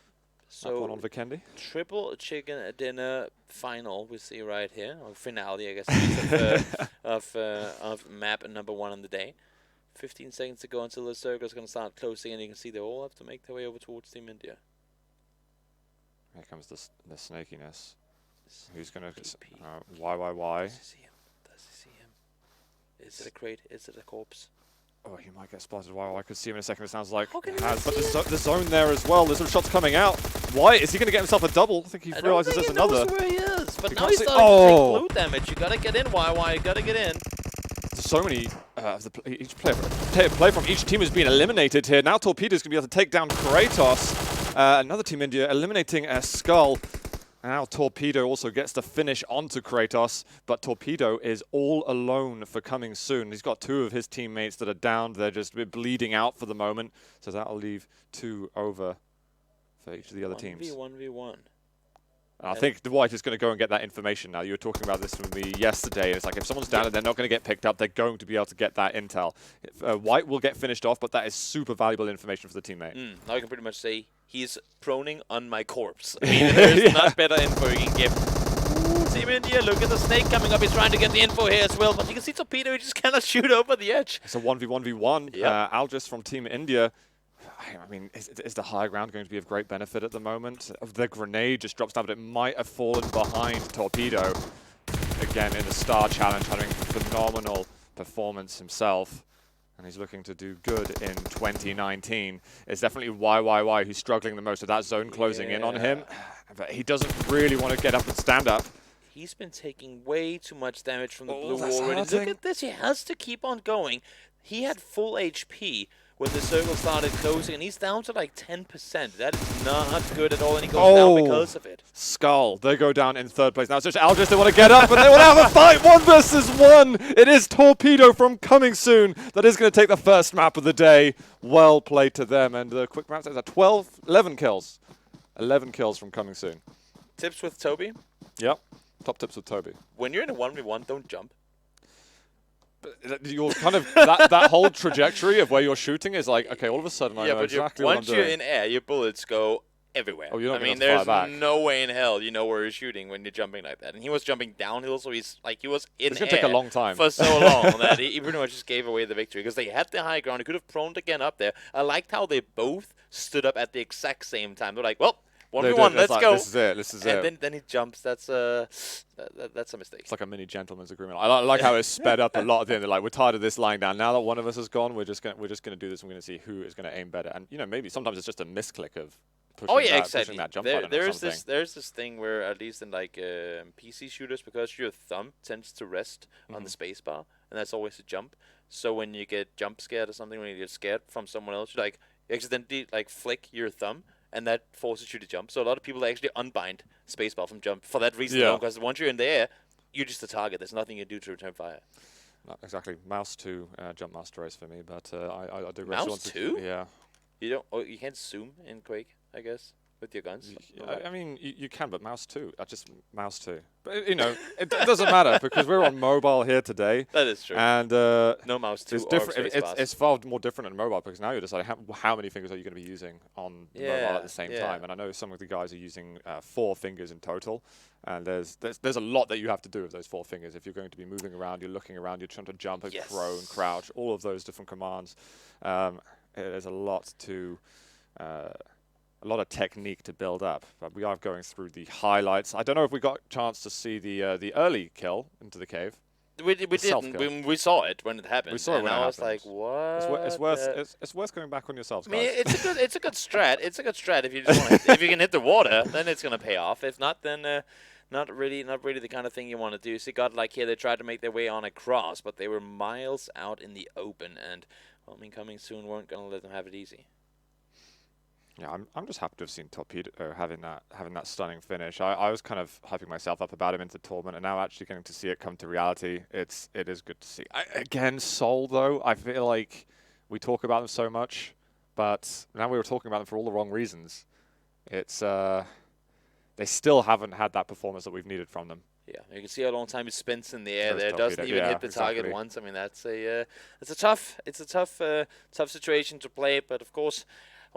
So one on Vikendi. triple chicken dinner final we see right here, or finale, I guess, of map number 1 on the day. 15 seconds to go until the circle is going to start closing, and you can see they all have to make their way over towards Team India. Here comes the snakiness. Who's going to... why? Does he see him? Does he see him? Is it a crate? Is it a corpse? Oh, he might get spotted. Wow, I could see him in a second. It sounds like How can he he has. But see the zone there as well. There's some shots coming out. Why? Is he going to get himself a double? I think he realizes there's another. I don't think he knows where he is, but You now can't he's see- starting Oh! to take blue damage. You gotta get in, YY. You gotta get in. So many each player from each team has been eliminated here. Now Torpedo's going to be able to take down Kratos. Another Team India eliminating Skull. Now Torpedo also gets to finish onto Kratos, but Torpedo is all alone for coming soon. He's got 2 of his teammates that are down. They're just bleeding out for the moment, so that'll leave 2 over for each of the other teams. 1v1v1. I think the White is going to go and get that information now. You were talking about this with me yesterday. It's like if someone's down and they're not going to get picked up, they're going to be able to get that intel. White will get finished off, but that is super valuable information for the teammate. Now I can pretty much say he's proning on my corpse. I mean, there's not better info you can give. Ooh, Team India, look at the snake coming up. He's trying to get the info here as well, but you can see Torpedo, he just cannot shoot over the edge. It's a 1v1v1. Yep. Algis from Team India. I mean, is the high ground going to be of great benefit at the moment? The grenade just drops down, but it might have fallen behind Torpedo. Again, in the Star Challenge, having phenomenal performance himself. And he's looking to do good in 2019. It's definitely YYY who's struggling the most with that zone closing in on him. But he doesn't really want to get up and stand up. He's been taking way too much damage from the blue that's already. hurting. Look at this, he has to keep on going. He had full HP when the circle started closing, and he's down to like 10%. That is not good at all, and he goes down because of it. Skull, they go down in 3rd place. Now it's just Algis, they want to get up, and they want to have a fight. 1 versus 1. It is Torpedo from Coming Soon that is going to take the first map of the day. Well played to them, and the quick map says 11 kills. 11 kills from Coming Soon. Tips with Toby. Yep, top tips with Toby. When you're in a 1v1, don't jump. You're kind of that whole trajectory of where you're shooting is like, okay, all of a sudden I know exactly what I'm once doing. you're in air, your bullets go everywhere. Oh, you're not I mean, gonna fire there's back. no way in hell you know where you're shooting when you're jumping like that. And he was jumping downhill, so he was in It's air gonna take a long time for so long that he pretty much just gave away the victory because they had the high ground. He could have proned again up there. I liked how they both stood up at the exact same time. They're like, well, 1v1, let's like, go. This is it. This is it. And then he jumps. That's a mistake. It's like a mini gentleman's agreement. I like how it's sped up a lot at the end. They're like, we're tired of this lying down. Now that one of us is gone, we're just gonna do this. We're gonna see who is gonna aim better. And maybe sometimes it's just a misclick of pushing Exactly. pushing that jump button or something. There's this thing where at least in like PC shooters, because your thumb tends to rest on the space bar, and that's always a jump. So when you get jump scared or something, when you get scared from someone else, you like accidentally like flick your thumb, and that forces you to jump. So a lot of people actually unbind spacebar from jump for that reason alone, because once you're in the air, you're just a target. There's nothing you do to return fire. Not exactly. Mouse 2, jump master race for me, but I do Mouse 2? Yeah. You don't. Oh, you can't zoom in Quake, I guess, with your guns. I mean, you can, but mouse 2. Just mouse 2. But it doesn't matter because we're on mobile here today. That is true. And no mouse 2 it's or different. space bars. It's far more different on mobile because now you're deciding how many fingers are you going to be using on mobile at the same time. And I know some of the guys are using 4 fingers in total. And there's a lot that you have to do with those 4 fingers. If you're going to be moving around, you're looking around, you're trying to jump, prone, crouch, all of those different commands. There's a lot to. A lot of technique to build up, but we are going through the highlights. I don't know if we got a chance to see the early kill into the cave. We didn't. We saw it when it happened. We saw it when it happened. I was like, what? It's worth going back on yourselves, I guys. mean, it's a good strat. It's a good strat if you just want if you can hit the water, then it's gonna pay off. If not, then not really the kind of thing you want to do. So you got like here, they tried to make their way on across, but they were miles out in the open, and well, I mean, coming soon weren't gonna let them have it easy. Yeah, I'm just happy to have seen Torpedo having that stunning finish. I was kind of hyping myself up about him into the tournament, and now actually getting to see it come to reality, it is good to see. Again, Seoul though, I feel like we talk about them so much, but now we were talking about them for all the wrong reasons. It's they still haven't had that performance that we've needed from them. Yeah, you can see how long time he spends in the air First there. Doesn't even hit the target once. I mean, that's a tough situation to play. But of course,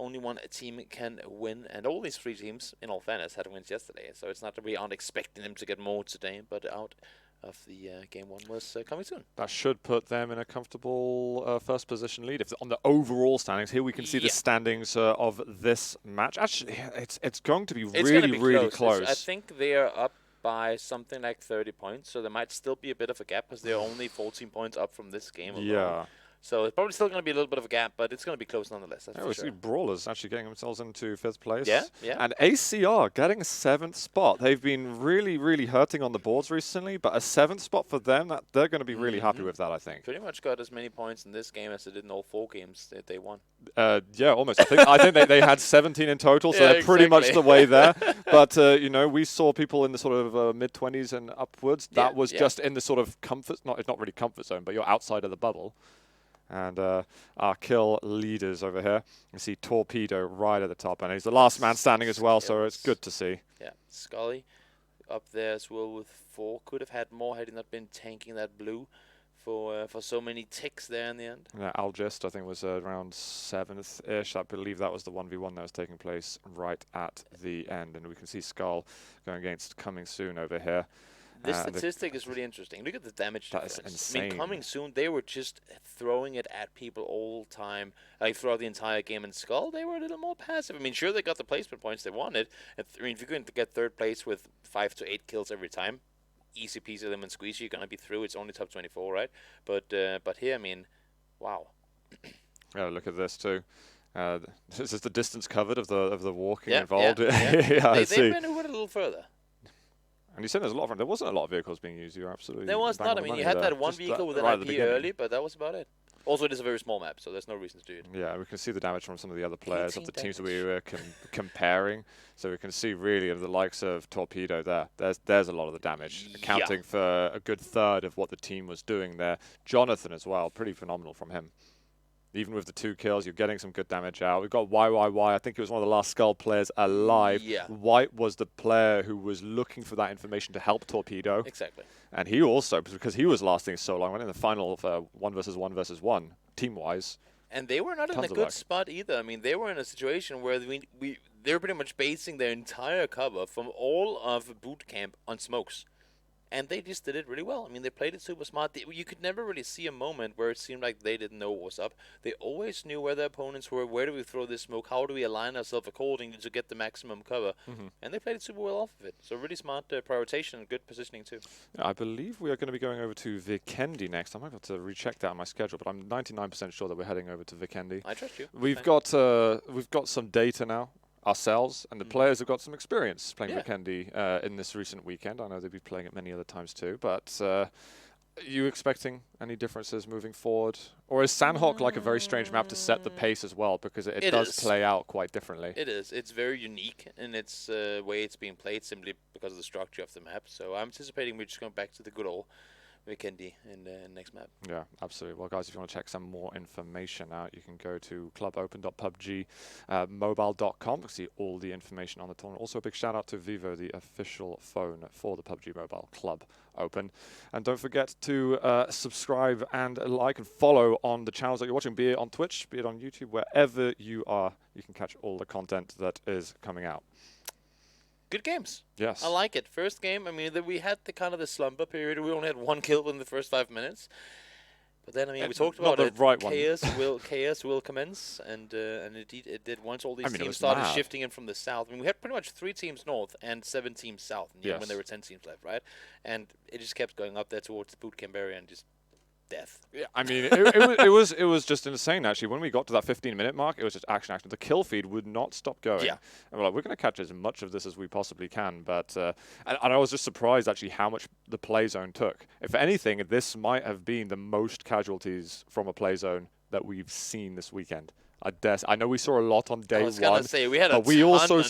only one team can win, and all these 3 teams, in all fairness, had wins yesterday. So it's not that we aren't expecting them to get more today, but out of the game 1 was coming soon. That should put them in a comfortable first position lead. If on the overall standings, here we can see the standings of this match. Actually, it's going to be really close. I think they are up by something like 30 points, so there might still be a bit of a gap because they're only 14 points up from this game alone. Yeah. So it's probably still going to be a little bit of a gap, but it's going to be close nonetheless. That's we see Brawlers actually getting themselves into 5th place. Yeah. And ACR getting a 7th spot. They've been really hurting on the boards recently, but a 7th spot for them, they're going to be really happy with that, I think. Pretty much got as many points in this game as they did in all 4 games that they won. Yeah, almost. I think they had 17 in total, so they're pretty much the way there. But, you know, we saw people in the sort of mid-20s and upwards. That was just in the sort of comfort, it's not really comfort zone, but you're outside of the bubble. And our kill leaders over here. You see Torpedo right at the top, and he's the last man standing as well, so it's good to see. Yeah, Scully up there as well with 4. Could have had more had he not been tanking that blue for so many ticks there in the end. Yeah, Algist, I think, was around 7th-ish. I believe that was the 1v1 that was taking place right at the end. And we can see Skull going against Coming Soon over here. This statistic is really interesting. Look at the damage difference. That is insane. I mean, Coming Soon, they were just throwing it at people all the time, like throughout the entire game. And Skull, they were a little more passive. I mean, sure, they got the placement points they wanted. I mean, if you're going to get 3rd place with 5 to 8 kills every time, easy peasy lemon squeezy, you're going to be through. It's only top 24, right? But here, I mean, wow. Yeah, look at this too. This is the distance covered of the walking involved. Yeah, I see. They maneuvered a little further. And you said there wasn't a lot of vehicles being used. You're absolutely. There was not. I mean, you had that one vehicle with an IP early, but that was about it. Also, it is a very small map, so there's no reason to do it. Yeah, we can see the damage from some of the other players of the teams that we were comparing. So we can see really of the likes of Torpedo there. There's a lot of the damage, accounting for a good 1/3 of what the team was doing there. Jonathan as well, pretty phenomenal from him. Even with the 2 kills, you're getting some good damage out. We've got YYY. I think he was one of the last Skull players alive. Yeah. White was the player who was looking for that information to help Torpedo. Exactly. And he also, because he was lasting so long, went in the final of 1 versus 1 versus 1, team-wise. And they were not in a good spot either. I mean, they were in a situation where they were pretty much basing their entire cover from all of boot camp on smokes. And they just did it really well. I mean, they played it super smart. You could never really see a moment where it seemed like they didn't know what was up. They always knew where their opponents were. Where do we throw this smoke? How do we align ourselves accordingly to get the maximum cover? And they played it super well off of it. So really smart prioritization and good positioning too. Yeah, I believe we are going to be going over to Vikendi next. I might have to recheck that on my schedule, but I'm 99% sure that we're heading over to Vikendi. I trust you. We've got some data now ourselves, and the players have got some experience playing Vikendi in this recent weekend. I know they've been playing it many other times too, but are you expecting any differences moving forward? Or is Sanhok like a very strange map to set the pace as well, because it does play out quite differently? It is. It's very unique in its way it's being played, simply because of the structure of the map. So I'm anticipating we're just going back to the good old Vikendi in the next map. Yeah, absolutely. Well, guys, if you want to check some more information out, you can go to clubopen.pubgmobile.com to see all the information on the tournament. Also, a big shout out to Vivo, the official phone for the PUBG Mobile Club Open. And don't forget to subscribe and like and follow on the channels that you're watching, be it on Twitch, be it on YouTube, wherever you are, you can catch all the content that is coming out. Good games. Yes. I like it. First game, I mean, we had the kind of the slumber period. We only had 1 kill in the first 5 minutes. But then, I mean, we talked about it. Chaos will commence, and indeed it did once all these teams started shifting in from the south. I mean, we had pretty much 3 teams north and 7 teams south when there were 10 teams left, right? And it just kept going up there towards the boot camp area and just death. Yeah, I mean, it was just insane, actually. When we got to that 15-minute mark, it was just action. The kill feed would not stop going. Yeah. And we're like, we're going to catch as much of this as we possibly can. But and I was just surprised, actually, how much the play zone took. If anything, this might have been the most casualties from a play zone that we've seen this weekend. I know we saw a lot on day 1. I was going to say, we had a ton on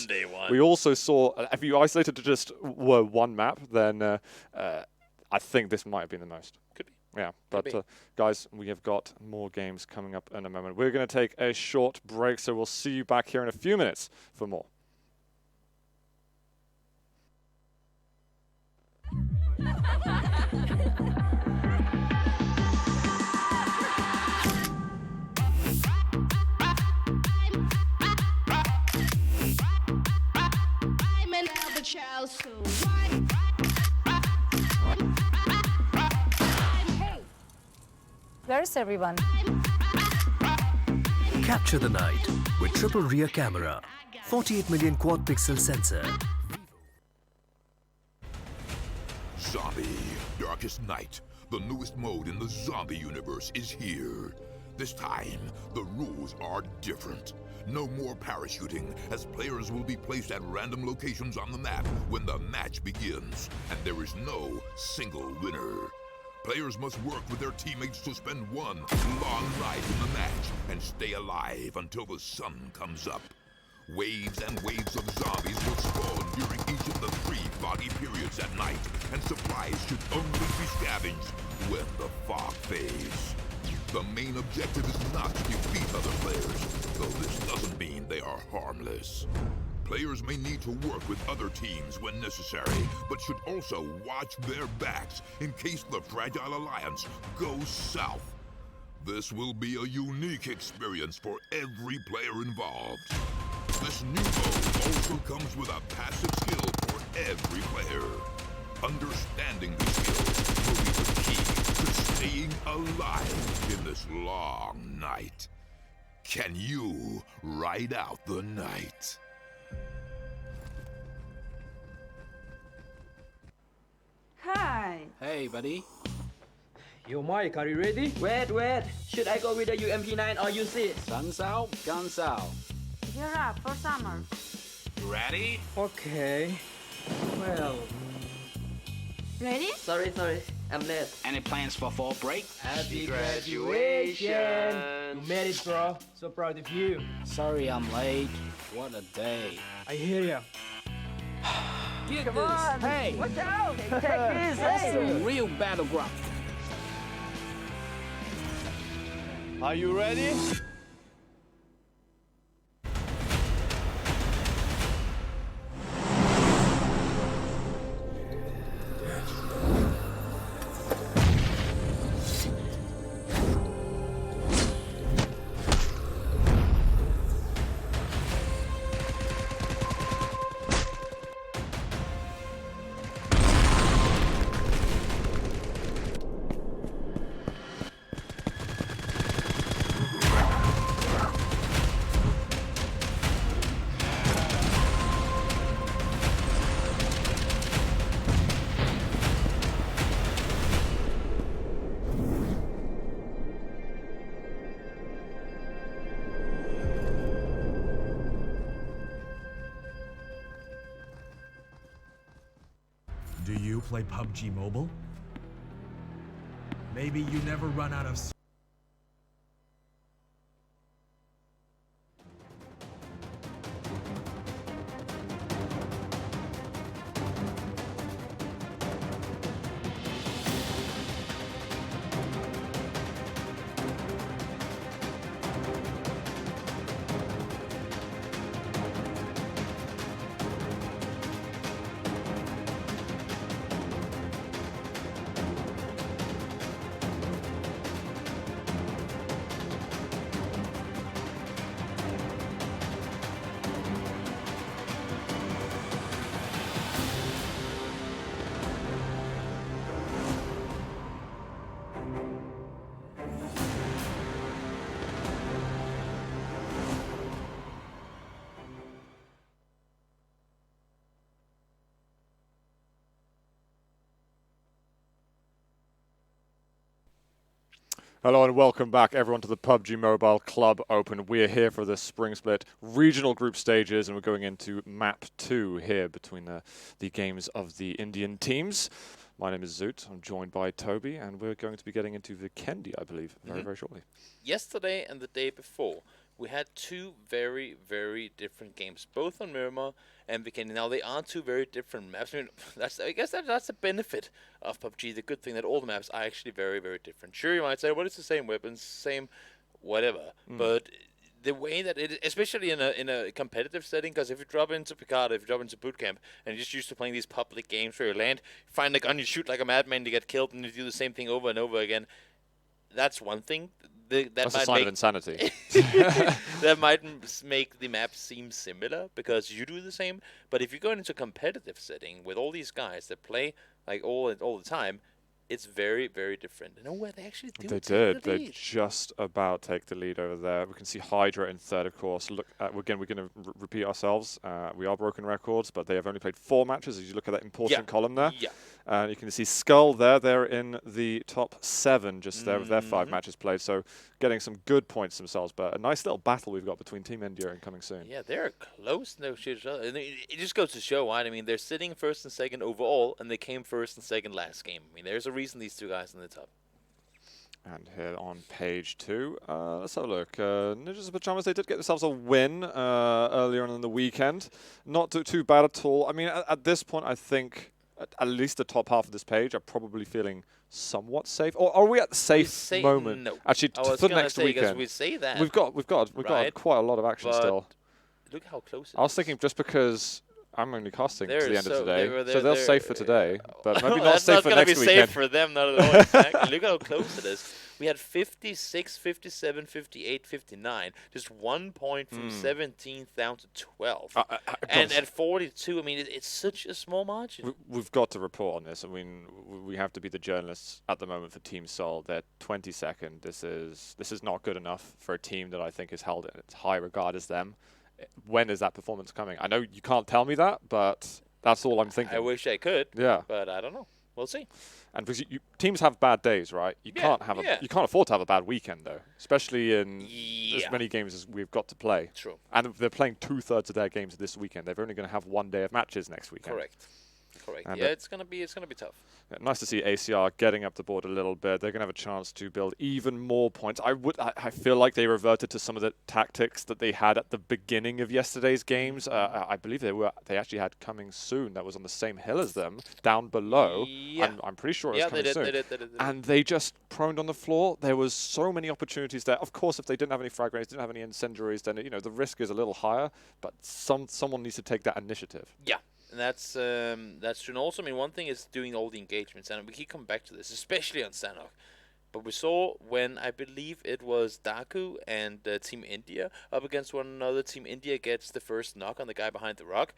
day 1. We also saw, if you isolated to just one map, then I think this might have been the most. Could be. Yeah, but guys, we have got more games coming up in a moment. We're going to take a short break, so we'll see you back here in a few minutes for more. an elder child soon. Where's everyone? Capture the night with triple rear camera, 48 million quad pixel sensor. Zombie, Darkest Night. The newest mode in the zombie universe is here. This time, the rules are different. No more parachuting, as players will be placed at random locations on the map when the match begins, and there is no single winner. Players must work with their teammates to spend one long night in the match and stay alive until the sun comes up. Waves and waves of zombies will spawn during each of the 3 foggy periods at night, and supplies should only be scavenged when the fog fades. The main objective is not to defeat other players, though this doesn't mean they are harmless. Players may need to work with other teams when necessary, but should also watch their backs in case the Fragile Alliance goes south. This will be a unique experience for every player involved. This new mode also comes with a passive skill for every player. Understanding the skills will be the key to staying alive in this long night. Can you ride out the night? Hi. Hey, buddy. Yo, Mike, are you ready? Wait. Should I go with the UMP9 or use it? Sun's out, guns out. Gear up for summer. Ready? Okay. Well, Ready? Sorry. I'm late. Any plans for fall break? happy graduation! You made it, bro. So proud of you. Sorry I'm late. What a day. I hear ya. Get Come this. on. Hey, Watch out! Take this, that's hey! a real battleground. Are you ready? Do you play PUBG Mobile? Maybe you never run out of Hello and welcome back everyone to the PUBG Mobile Club Open. We're here for the spring split regional group stages and we're going into map 2 here between the games of the Indian teams. My name is Zoot, I'm joined by Toby and we're going to be getting into Vikendi, I believe, very shortly. Yesterday and the day before, we had 2 very, very different games, both on Miramar and Vikendi. Now, they are 2 very different maps. I mean, I guess that's the benefit of PUBG, the good thing that all the maps are actually very, very different. Sure, you might say, well, it's the same weapons, same whatever, but the way that it, especially in a competitive setting, because if you drop into Picard, if you drop into boot camp, and you're just used to playing these public games where you land, find a gun, you shoot like a madman, you get killed, and you do the same thing over and over again, that's one thing. That's a sign of insanity. That might make the map seem similar because you do the same. But if you go into a competitive setting with all these guys that play like all the time, it's very, very different. And where they actually do take the lead. They just about take the lead over there. We can see Hydra in third, of course. Look, again, we're going to repeat ourselves. We are broken records, but they have only played 4 matches. As you look at that important column there, you can see Skull there. They're in the top 7, just there with their 5 matches played. So getting some good points themselves. But a nice little battle we've got between Team India and coming soon. Yeah, they're close. No shit. It just goes to show, right? I mean, they're sitting first and second overall, and they came first and second last game. I mean, there's a reason these 2 guys in the top. And here on page 2, let's have a look. Ninjas and Pajamas, they did get themselves a win earlier on in the weekend. Not too bad at all. I mean, at this point, I think at least the top half of this page are probably feeling somewhat safe. Or are we at the safe moment? No. Actually, for next weekend. We say that. We've got quite a lot of action still. Look how close it I was thinking just because I'm only casting to the end of today, so they're safe for today, but maybe not safe for next weekend. That's not going to be safe for them, not at all. Exactly. Look how close it is. We had 56, 57, 58, 59. Just 1 point from 17th down to 12. And at 42, I mean, it's such a small margin. We've got to report on this. I mean, we have to be the journalists at the moment for Team Seoul. They're 22nd. This is not good enough for a team that I think is held in its high regard as them. When is that performance coming? I know you can't tell me that, but that's all I'm thinking. I wish I could. Yeah. But I don't know. We'll see. And because teams have bad days, right? You can't afford to have a bad weekend though, especially in as many games as we've got to play. True. And they're playing 2/3 of their games this weekend. They're only going to have 1 day of matches next weekend. Correct. And it's gonna be tough. Yeah, nice to see ACR getting up the board a little bit. They're gonna have a chance to build even more points. I feel like they reverted to some of the tactics that they had at the beginning of yesterday's games. I believe they actually had coming soon. That was on the same hill as them, down below. Yeah. I'm pretty sure it was coming soon. They did. And they just proned on the floor. There was so many opportunities there. Of course, if they didn't have any frag grenades, didn't have any incendiaries, then the risk is a little higher. But someone needs to take that initiative. Yeah. And that's true. And also, I mean, one thing is doing all the engagements, and we keep coming back to this, especially on Sanhok. But we saw when I believe it was Daku and Team India up against one another. Team India gets the first knock on the guy behind the rock.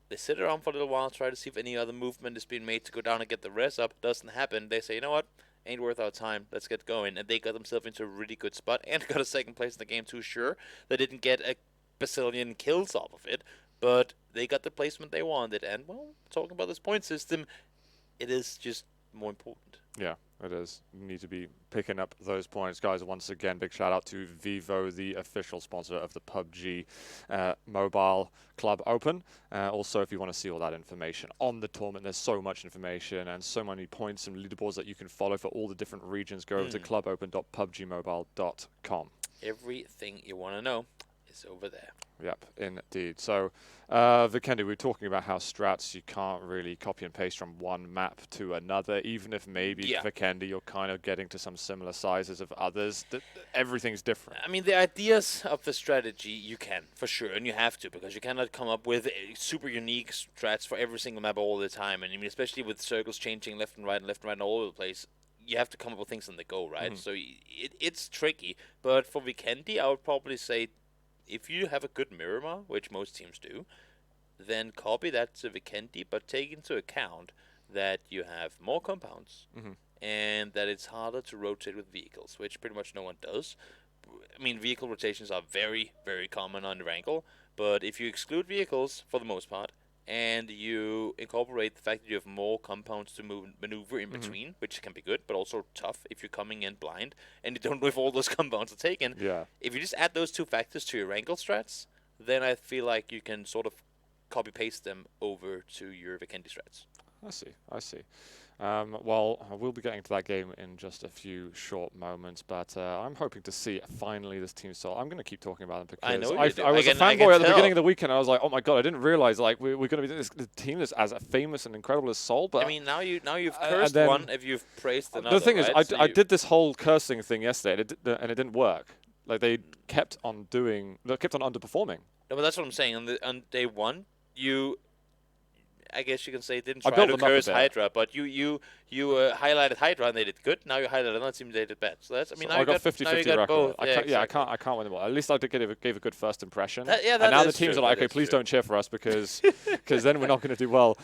They sit around for a little while, try to see if any other movement is being made to go down and get the res up. Doesn't happen. They say, you know what? Ain't worth our time. Let's get going. And they got themselves into a really good spot and got a second place in the game too. Sure, they didn't get a bazillion kills off of it, but they got the placement they wanted. And, well, talking about this point system, it is just more important. Yeah, it is. You need to be picking up those points. Guys, once again, big shout out to Vivo, the official sponsor of the PUBG Mobile Club Open. Also, if you want to see all that information on the tournament, there's so much information and so many points and leaderboards that you can follow for all the different regions. Go over to clubopen.pubgmobile.com. Everything you want to know is over there. Yep, indeed. So, Vikendi, we were talking about how strats, you can't really copy and paste from one map to another, even if maybe Vikendi, you're kind of getting to some similar sizes of others. Everything's different. I mean, the ideas of the strategy, you can, for sure, and you have to, because you cannot come up with super unique strats for every single map all the time. And I mean, especially with circles changing left and right and all over the place, you have to come up with things on the go, right? So it's tricky. But for Vikendi, I would probably say, if you have a good Miramar, which most teams do, then copy that to Vikendi, but take into account that you have more compounds and that it's harder to rotate with vehicles, which pretty much no one does. I mean, vehicle rotations are very, very common on Erangel, but if you exclude vehicles, for the most part, and you incorporate the fact that you have more compounds to maneuver in between, which can be good, but also tough if you're coming in blind and you don't know if all those compounds are taken. Yeah. If you just add those 2 factors to your Erangel strats, then I feel like you can sort of copy-paste them over to your Vikendi strats. I see. Well, we'll be getting to that game in just a few short moments, but I'm hoping to see finally this Team Seoul. I'm going to keep talking about them because I know I was a fanboy at the beginning of the weekend. I was like, oh my god, I didn't realize like we're going to be this team that's as famous and incredible as Seoul. But I mean, now you've cursed one if you've praised another. The thing is, right? I did this whole cursing thing yesterday, and it didn't work. Like they kept on underperforming. No, but that's what I'm saying. On day one, I guess you can say, didn't I try built to them up a curse bit. Hydra, but you highlighted Hydra and they did good. Now you highlighted another team, they did bad. So that's, I mean, So now I got 50-50 now you got record. both. I can't win them all. At least I gave a good first impression. That and now the is teams true, are like, that okay, is please true. don't cheer for us because then we're not going to do well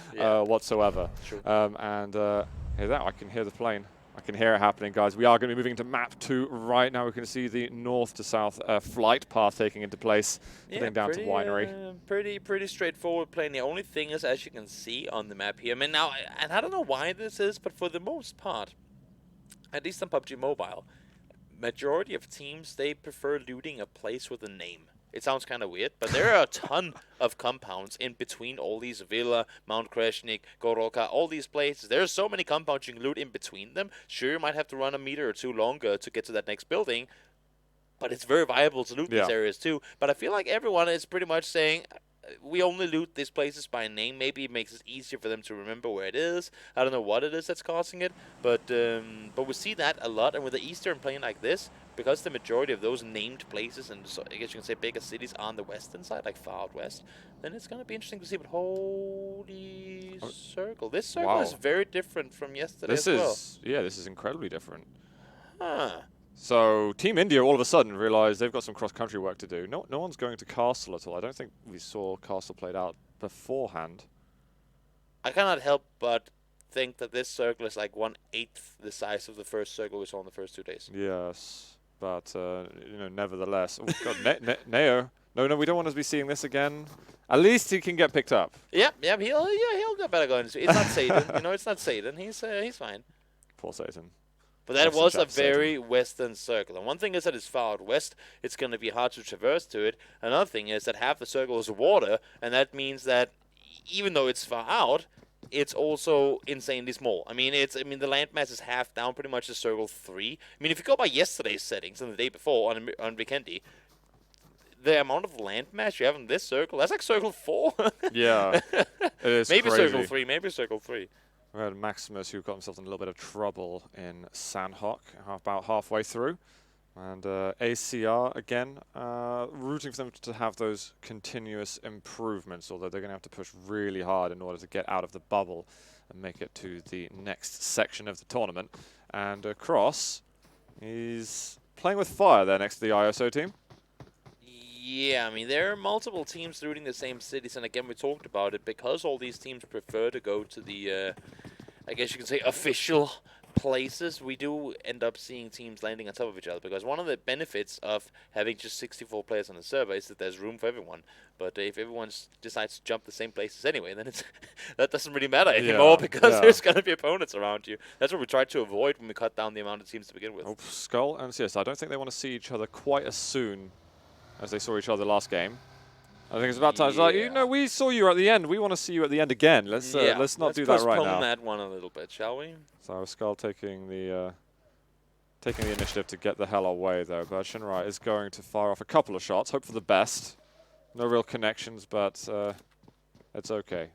whatsoever. True. Hear that? I can hear the plane. I can hear it happening, guys. We are going to be moving to map 2 right now. We can see the north to south flight path taking into place, heading down to Winery. Pretty straightforward playing. The only thing is, as you can see on the map here, I mean, now, and I don't know why this is, but for the most part, at least on PUBG Mobile, majority of teams, they prefer looting a place with a name. It sounds kind of weird, but there are a ton of compounds in between all these Villa, Mount Kreshnik, Goroka, all these places. There's so many compounds you can loot in between them. Sure, you might have to run a meter or two longer to get to that next building, but it's very viable to loot these areas too. But I feel like everyone is pretty much saying, we only loot these places by name. Maybe it makes it easier for them to remember where it is. I don't know what it is that's causing it, but we see that a lot. And with the Eastern playing like this, because the majority of those named places, and so I guess you can say bigger cities, are on the western side, like far out west, then it's going to be interesting to see. But holy circle. This circle is very different from yesterday as well. This is incredibly different. Huh. So Team India all of a sudden realized they've got some cross-country work to do. No one's going to Castle at all. I don't think we saw Castle played out beforehand. I cannot help but think that this circle is like 1/8 the size of the first circle we saw in the first 2 days. Yes, but nevertheless, oh God, Neo. No, we don't want to be seeing this again. At least he can get picked up. Yeah, he'll get better going. It's not Satan, it's not Satan. He's fine. Poor Satan. But that was a very western circle. And one thing is that it's far out west. It's going to be hard to traverse to it. Another thing is that half the circle is water, and that means that even though it's far out, it's also insanely small. I mean, the landmass is half down, pretty much to Circle 3. I mean, if you go by yesterday's settings and the day before on Vikendi, the amount of landmass you have in this circle, that's like Circle 4. Yeah, it is maybe crazy. Circle 3. We had Maximus, who got himself in a little bit of trouble in Sanhok, about halfway through. And ACR, again, rooting for them to have those continuous improvements, although they're going to have to push really hard in order to get out of the bubble and make it to the next section of the tournament. And Cross, he's playing with fire there next to the ISO team. Yeah, I mean, there are multiple teams looting the same cities, and again, we talked about it, because all these teams prefer to go to the, I guess you can say, official places. We do end up seeing teams landing on top of each other, because one of the benefits of having just 64 players on the server is that there's room for everyone. But if everyone decides to jump the same places anyway, then that doesn't really matter anymore, because there's going to be opponents around you. That's what we tried to avoid when we cut down the amount of teams to begin with. Oh, Skull and CS, I don't think they want to see each other quite as soon as they saw each other last game. I think it's about time. It's like, we saw you at the end. We want to see you at the end again. Let's not do that right now. Let's postpone that one a little bit, shall we? So Skull taking the initiative to get the hell away, though. But Shinrai is going to fire off a couple of shots. Hope for the best. No real connections, but it's okay.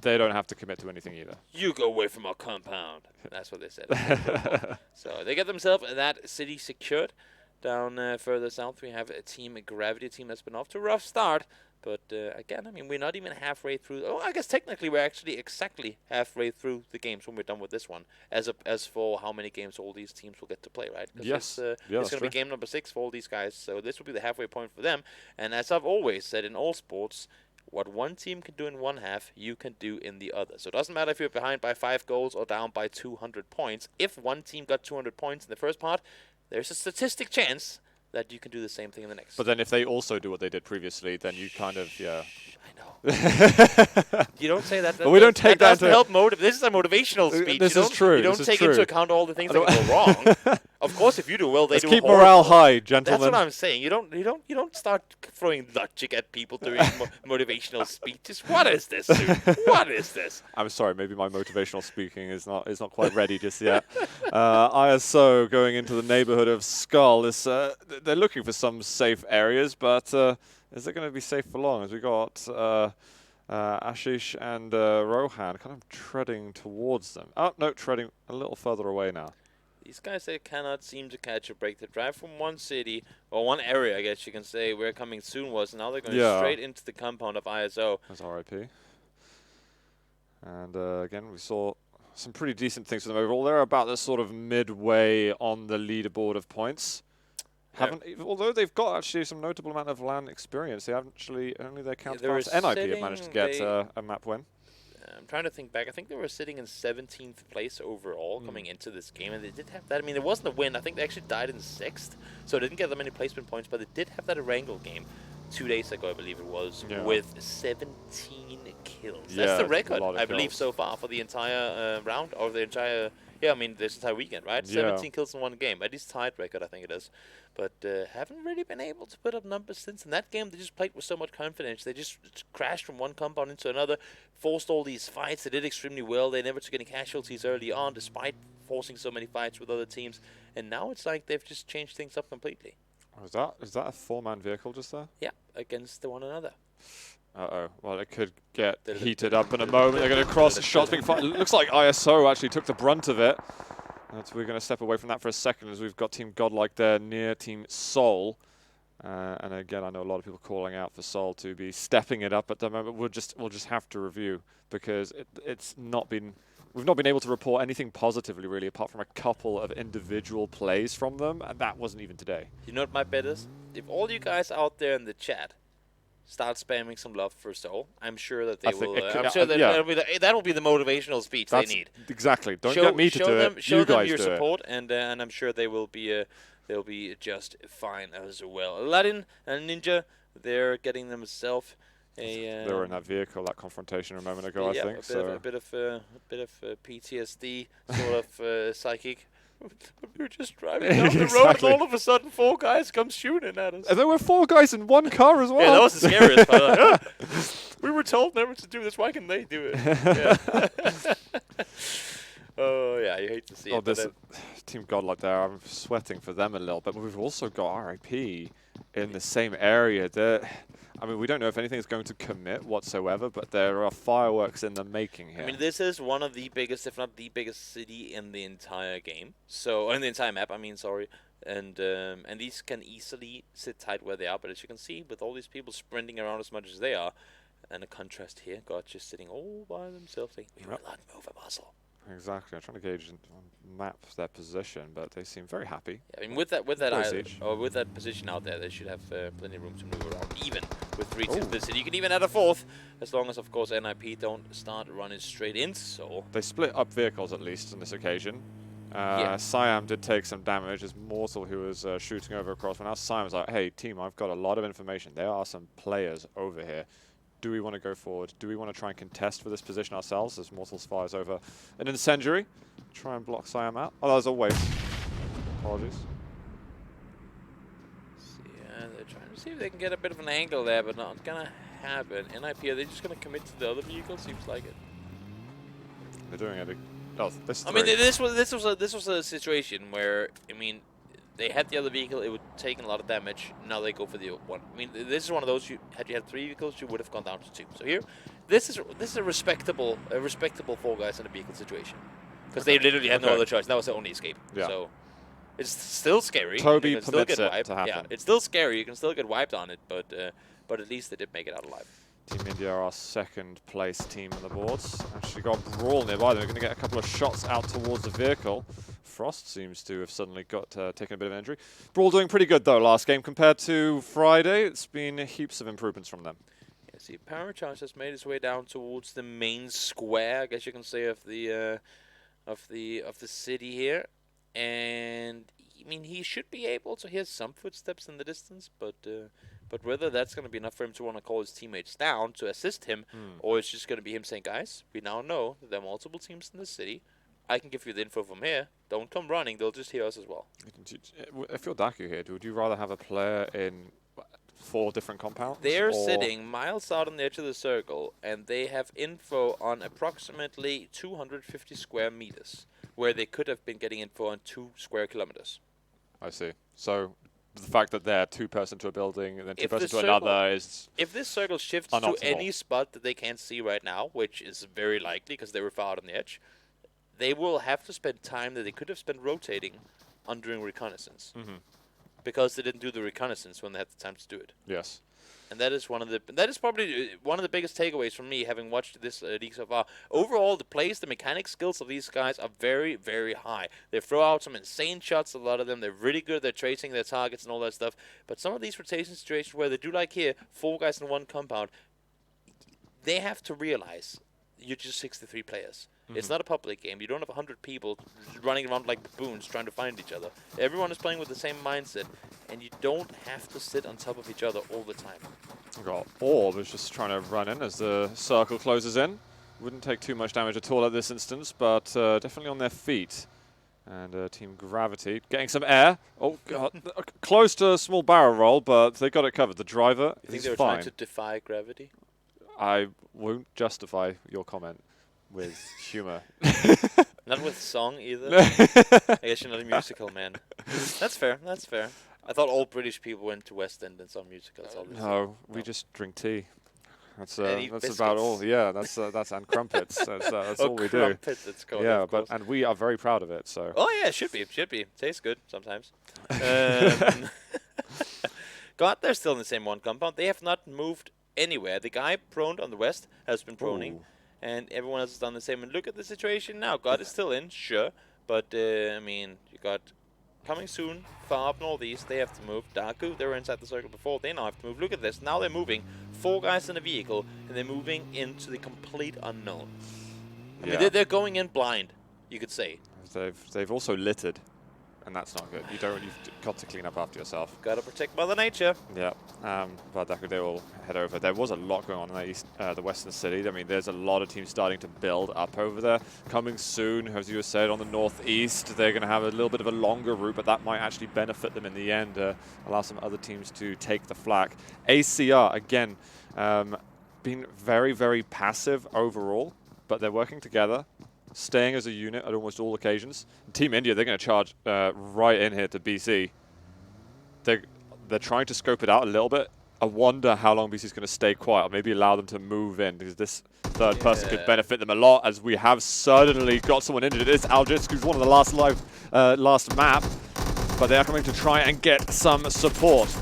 They don't have to commit to anything either. You go away from our compound. That's what they said. So they get themselves that city secured. Down further south, we have a team, a Gravity team that's been off to a rough start. But again, I mean, we're not even halfway through. Oh, I guess technically we're actually exactly halfway through the games when we're done with this one. As for how many games all these teams will get to play, right? Yes. It's going to be game number 6 for all these guys. So this will be the halfway point for them. And as I've always said in all sports, what one team can do in one half, you can do in the other. So it doesn't matter if you're behind by 5 goals or down by 200 points. If one team got 200 points in the first part, there's a statistic chance that you can do the same thing in the next. But then if they also do what they did previously, then you kind of, I know. You don't say that. But we don't take that to help motivate. This is a motivational speech. This is true. You don't take into account all the things that can go wrong. Of course, if you do well, Let's keep morale high, gentlemen. That's what I'm saying. You don't start throwing logic at people during motivational speeches. What is this, dude? What is this? I'm sorry. Maybe my motivational speaking is not quite ready just yet. ISO going into the neighborhood of Skull. They're looking for some safe areas, but is it going to be safe for long? As we got Ashish and Rohan kind of treading towards them. Oh no, treading a little further away now. These guys, they cannot seem to catch a break. They drive from one city, or one area, I guess you can say, where Coming Soon was, and now they're going straight into the compound of ISO. That's RIP. And again, we saw some pretty decent things for them overall. They're about the sort of midway on the leaderboard of points. Although they've got actually some notable amount of LAN experience, they actually only their counterparts NIP have managed to get a map win. I'm trying to think back. I think they were sitting in 17th place overall coming into this game, and they did have that. I mean, it wasn't a win. I think they actually died in 6th, so they didn't get that many placement points, but they did have that Erangel game 2 days ago, I believe it was, with 17 kills. That's the record, I believe, so far for the entire round, or the entire, I mean, this entire weekend, right? 17 kills in one game. At least tied record, I think it is. But haven't really been able to put up numbers since. In that game, they just played with so much confidence. They just crashed from one compound into another, forced all these fights. They did extremely well. They never took any casualties early on, despite forcing so many fights with other teams. And now it's like they've just changed things up completely. Oh, is that a 4-man vehicle just there? Yeah, against one another. Uh-oh. Well, it could get heated up in a moment. They're going to cross. Shots being fired. It looks like ISO actually took the brunt of it. So we're going to step away from that for a second as we've got Team Godlike there near Team Seoul. And again, I know a lot of people calling out for Seoul to be stepping it up at the moment. We'll just have to review because it's not been. We've not been able to report anything positively, really, apart from a couple of individual plays from them, and that wasn't even today. You know what my bet is? If all you guys out there in the chat start spamming some love for Seoul, I'm sure that they will. I'm sure that that'll be the motivational speech they need. Exactly. Don't get me to do it. Show them your support, and I'm sure they will be. They'll be just fine as well. Aladdin and Ninja, they're getting themselves a. They were in that vehicle, that confrontation a moment ago, I think. A bit of PTSD, sort of psychic. We were just driving down the road, and all of a sudden, 4 guys come shooting at us. And there were 4 guys in one car as well. Yeah, that was the scariest part. Like, we were told never to do this. Why can they do it? Oh, yeah, you hate to see it. This Team Godlike there, I'm sweating for them a little bit. But we've also got RIP in the same area. I mean, we don't know if anything is going to commit whatsoever, but there are fireworks in the making here. I mean, this is one of the biggest, if not the biggest city in the entire game. So, in the entire map, I mean, sorry. And these can easily sit tight where they are. But as you can see, with all these people sprinting around as much as they are, and a contrast here, God just sitting all by themselves, like, we will not move a muscle. Exactly. I'm trying to gauge on map their position, but they seem very happy. Yeah, I mean, with that island, or with that position out there, they should have plenty of room to move around. Even with 3 teams in the city, you can even add a 4th, as long as, of course, NIP don't start running straight into Seoul. They split up vehicles at least on this occasion. Siam did take some damage as Mortal, who was shooting over across. When now Siam was like, "Hey, team, I've got a lot of information. There are some players over here. Do we want to go forward? Do we want to try and contest for this position ourselves?" As Mortals fires over an incendiary. Try and block Siam out. Oh, as always. Apologies. So, yeah, they're trying to see if they can get a bit of an angle there, but not going to happen. NIP, are they just going to commit to the other vehicle? Seems like it. They're doing it. Oh, this I mean, this was a situation where, I mean, they had the other vehicle, it would take a lot of damage. Now they go for the one. I mean, this is one of those. Had you had 3 vehicles, you would have gone down to 2. So here, this is a respectable 4 guys in a vehicle situation, because they literally had no other choice. That was the only escape. Yeah. So it's still scary. Toby permits still get it to happen. Yeah, it's still scary. You can still get wiped on it, but at least they did make it out alive. Team India are our 2nd place team on the boards. Actually got Brawl nearby. They're going to get a couple of shots out towards the vehicle. Frost seems to have suddenly got taken a bit of an injury. Brawl doing pretty good though last game compared to Friday. It's been heaps of improvements from them. Yeah, see, Paracharge has made his way down towards the main square, I guess you can say, of the city here, and I mean, he should be able to hear some footsteps in the distance, but whether that's going to be enough for him to want to call his teammates down to assist him, or it's just going to be him saying, "Guys, we now know that there are multiple teams in the city. I can give you the info from here. Don't come running. They'll just hear us as well." If you're Daku here, would you rather have a player in 4 different compounds? They're sitting miles out on the edge of the circle, and they have info on approximately 250 square meters, where they could have been getting info on 2 square kilometers. I see. So the fact that they're 2 person to a building and then 2 person to another is... If this circle shifts to any spot that they can't see right now, which is very likely because they were far out on the edge, they will have to spend time that they could have spent rotating on doing reconnaissance. Because they didn't do the reconnaissance when they had the time to do it. Yes. And that is probably one of the biggest takeaways from me, having watched this league so far. Overall, the plays, the mechanic skills of these guys are very, very high. They throw out some insane shots, a lot of them. They're really good. They're tracing their targets and all that stuff. But some of these rotation situations where they do like here, 4 guys in one compound, they have to realize you're just 63 players. It's not a public game. You don't have 100 people running around like baboons trying to find each other. Everyone is playing with the same mindset, and you don't have to sit on top of each other all the time. We've got Orb is just trying to run in as the circle closes in. Wouldn't take too much damage at all at this instance, but definitely on their feet. And Team Gravity getting some air. Oh, God. Close to a small barrel roll, but they got it covered. The driver You think is they were fine. trying to defy gravity? I won't justify your comment with humor. Not with song either. I guess you're not a musical man. That's fair. That's fair. I thought all British people went to West End and saw musicals. Obviously. No, we just drink tea. That's eat that's about all. biscuits. Yeah, that's and crumpets. That's Oh, all we do. crumpets, it's called, Yeah, of course. and we are very proud of it. So. Oh yeah, it should be. Should be. Tastes good sometimes. God, they're still in the same one compound. They have not moved anywhere. The guy prone on the west has been proning, and everyone else has done the same. And look at the situation now. God is still in, sure, but I mean, you got coming soon, far up northeast. They have to move. Daku, they were inside the circle before. They now have to move. Look at this. Now they're moving. 4 guys in a vehicle, and they're moving into the complete unknown. I mean, they're going in blind, you could say. They've also littered, and that's not good. You've got to clean up after yourself. Got to protect Mother Nature. Yeah, but they will head over. There was a lot going on in the western city. I mean, there's a lot of teams starting to build up over there. Coming soon, as you said, on the northeast, they're going to have a little bit of a longer route, but that might actually benefit them in the end, allow some other teams to take the flak. ACR, again, being very, very passive overall, but they're working together, staying as a unit at almost all occasions. Team India, they're going to charge right in here to BC. They're trying to scope it out a little bit. I wonder how long BC's going to stay quiet, or maybe allow them to move in, because this third person could benefit them a lot, as we have suddenly got someone injured. It is Algisk, who's one of the last map, but they are coming to try and get some support.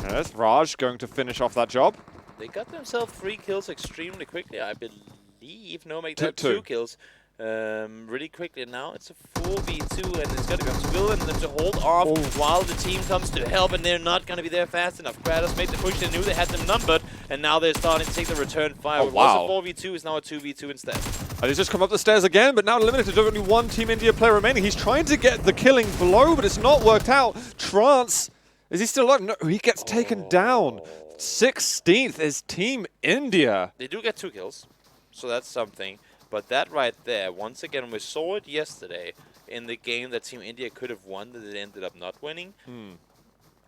And there's Raj going to finish off that job. They got themselves 3 kills extremely quickly, I believe. No, make that Two. 2 kills. Really quickly now. It's a 4v2, and it's going to be up to Will and them to hold off while the team comes to help, and they're not going to be there fast enough. Kratos made the push. They knew they had them numbered, and now they're starting to take the return fire. Oh, wow. It was a 4v2, it's now a 2v2 instead. And he's just come up the stairs again, but now limited to only 1 Team India player remaining. He's trying to get the killing blow, but it's not worked out. Trance, is he still alive? No, he gets taken down. 16th is Team India. They do get 2 kills, so that's something. But that right there, once again, we saw it yesterday in the game that Team India could have won, that they ended up not winning.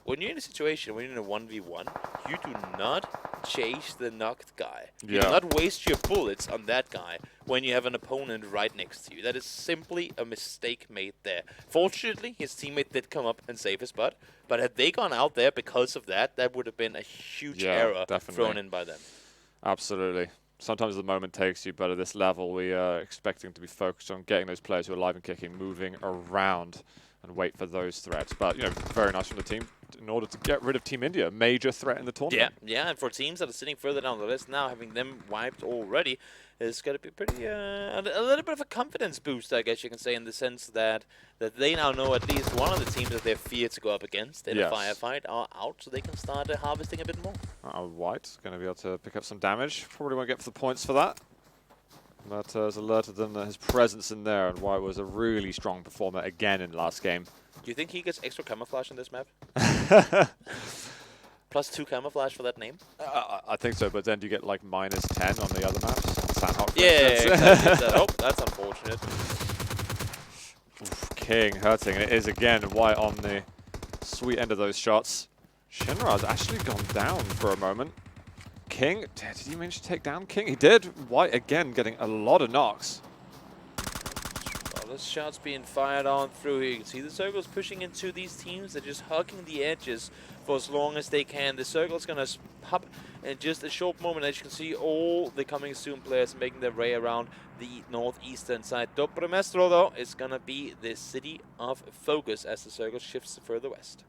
When you're in a situation, when you're in a 1v1, you do not chase the knocked guy. You do not waste your bullets on that guy when you have an opponent right next to you. That is simply a mistake made there. Fortunately, his teammate did come up and save his butt. But had they gone out there because of that, that would have been a huge error thrown in by them. Absolutely. Sometimes the moment takes you, but at this level, we are expecting to be focused on getting those players who are alive and kicking, moving around, and wait for those threats. But, you know, very nice from the team in order to get rid of Team India, a major threat in the tournament. Yeah, and for teams that are sitting further down the list now, having them wiped already, is going to be pretty a little bit of a confidence boost, I guess you can say, in the sense that they now know at least one of the teams that they fear to go up against in a firefight are out, so they can start harvesting a bit more. White going to be able to pick up some damage. Probably won't get the points for that. But has alerted them that his presence in there, and White was a really strong performer again in last game. Do you think he gets extra camouflage in this map? Plus 2 camouflage for that name? I think so, but then do you get like -10 on the other maps? On Sanhok, exactly. Oh, that's unfortunate. Oof, King hurting, and it is again White on the sweet end of those shots. Shinra's actually gone down for a moment. King, did he manage to take down King? He did. White again getting a lot of knocks. Well, this shot's being fired on through here. You can see the circles pushing into these teams. They're just hugging the edges for as long as they can. The circle's going to pop in just a short moment. As you can see, all the coming soon players making their way around the northeastern side. Dobre Mestro, though, is going to be the city of focus as the circle shifts further west.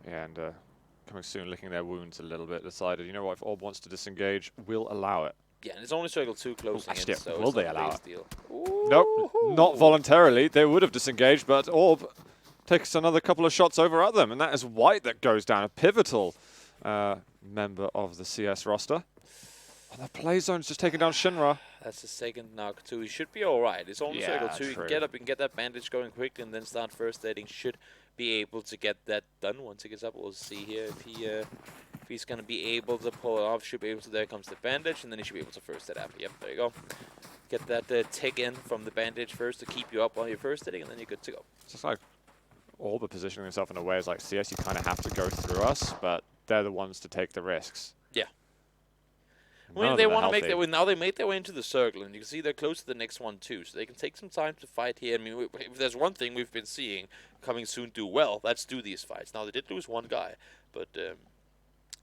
And coming soon, licking their wounds a little bit, decided, you know what, if Orb wants to disengage, we'll allow it. Yeah, and it's only Circle 2 closing in, so will it's they not a allow big it? deal. Nope, not voluntarily. They would have disengaged, but Orb takes another couple of shots over at them, and that is White that goes down, a pivotal member of the CS roster. Oh, the play zone's just taking down Shinra. That's the second knock too. He should be alright. It's only Circle 2. You can get up, you can get that bandage going quickly, and then start first aiding. Should be able to get that done once he gets up. We'll see here if he's going to be able to pull it off. Should be able to. There comes the bandage, and then he should be able to first aid after. Yep, there you go. Get that tick in from the bandage first to keep you up while you're first aiding, and then you're good to go. It's just like Orb positioning himself in a way is like CS, you kind of have to go through us, but they're the ones to take the risks. Yeah. I mean, they want to make their way. Now they made their way into the circle, and you can see they're close to the next one too, so they can take some time to fight here. I mean, if there's one thing we've been seeing coming soon do well, that's do these fights. Now they did lose one guy, but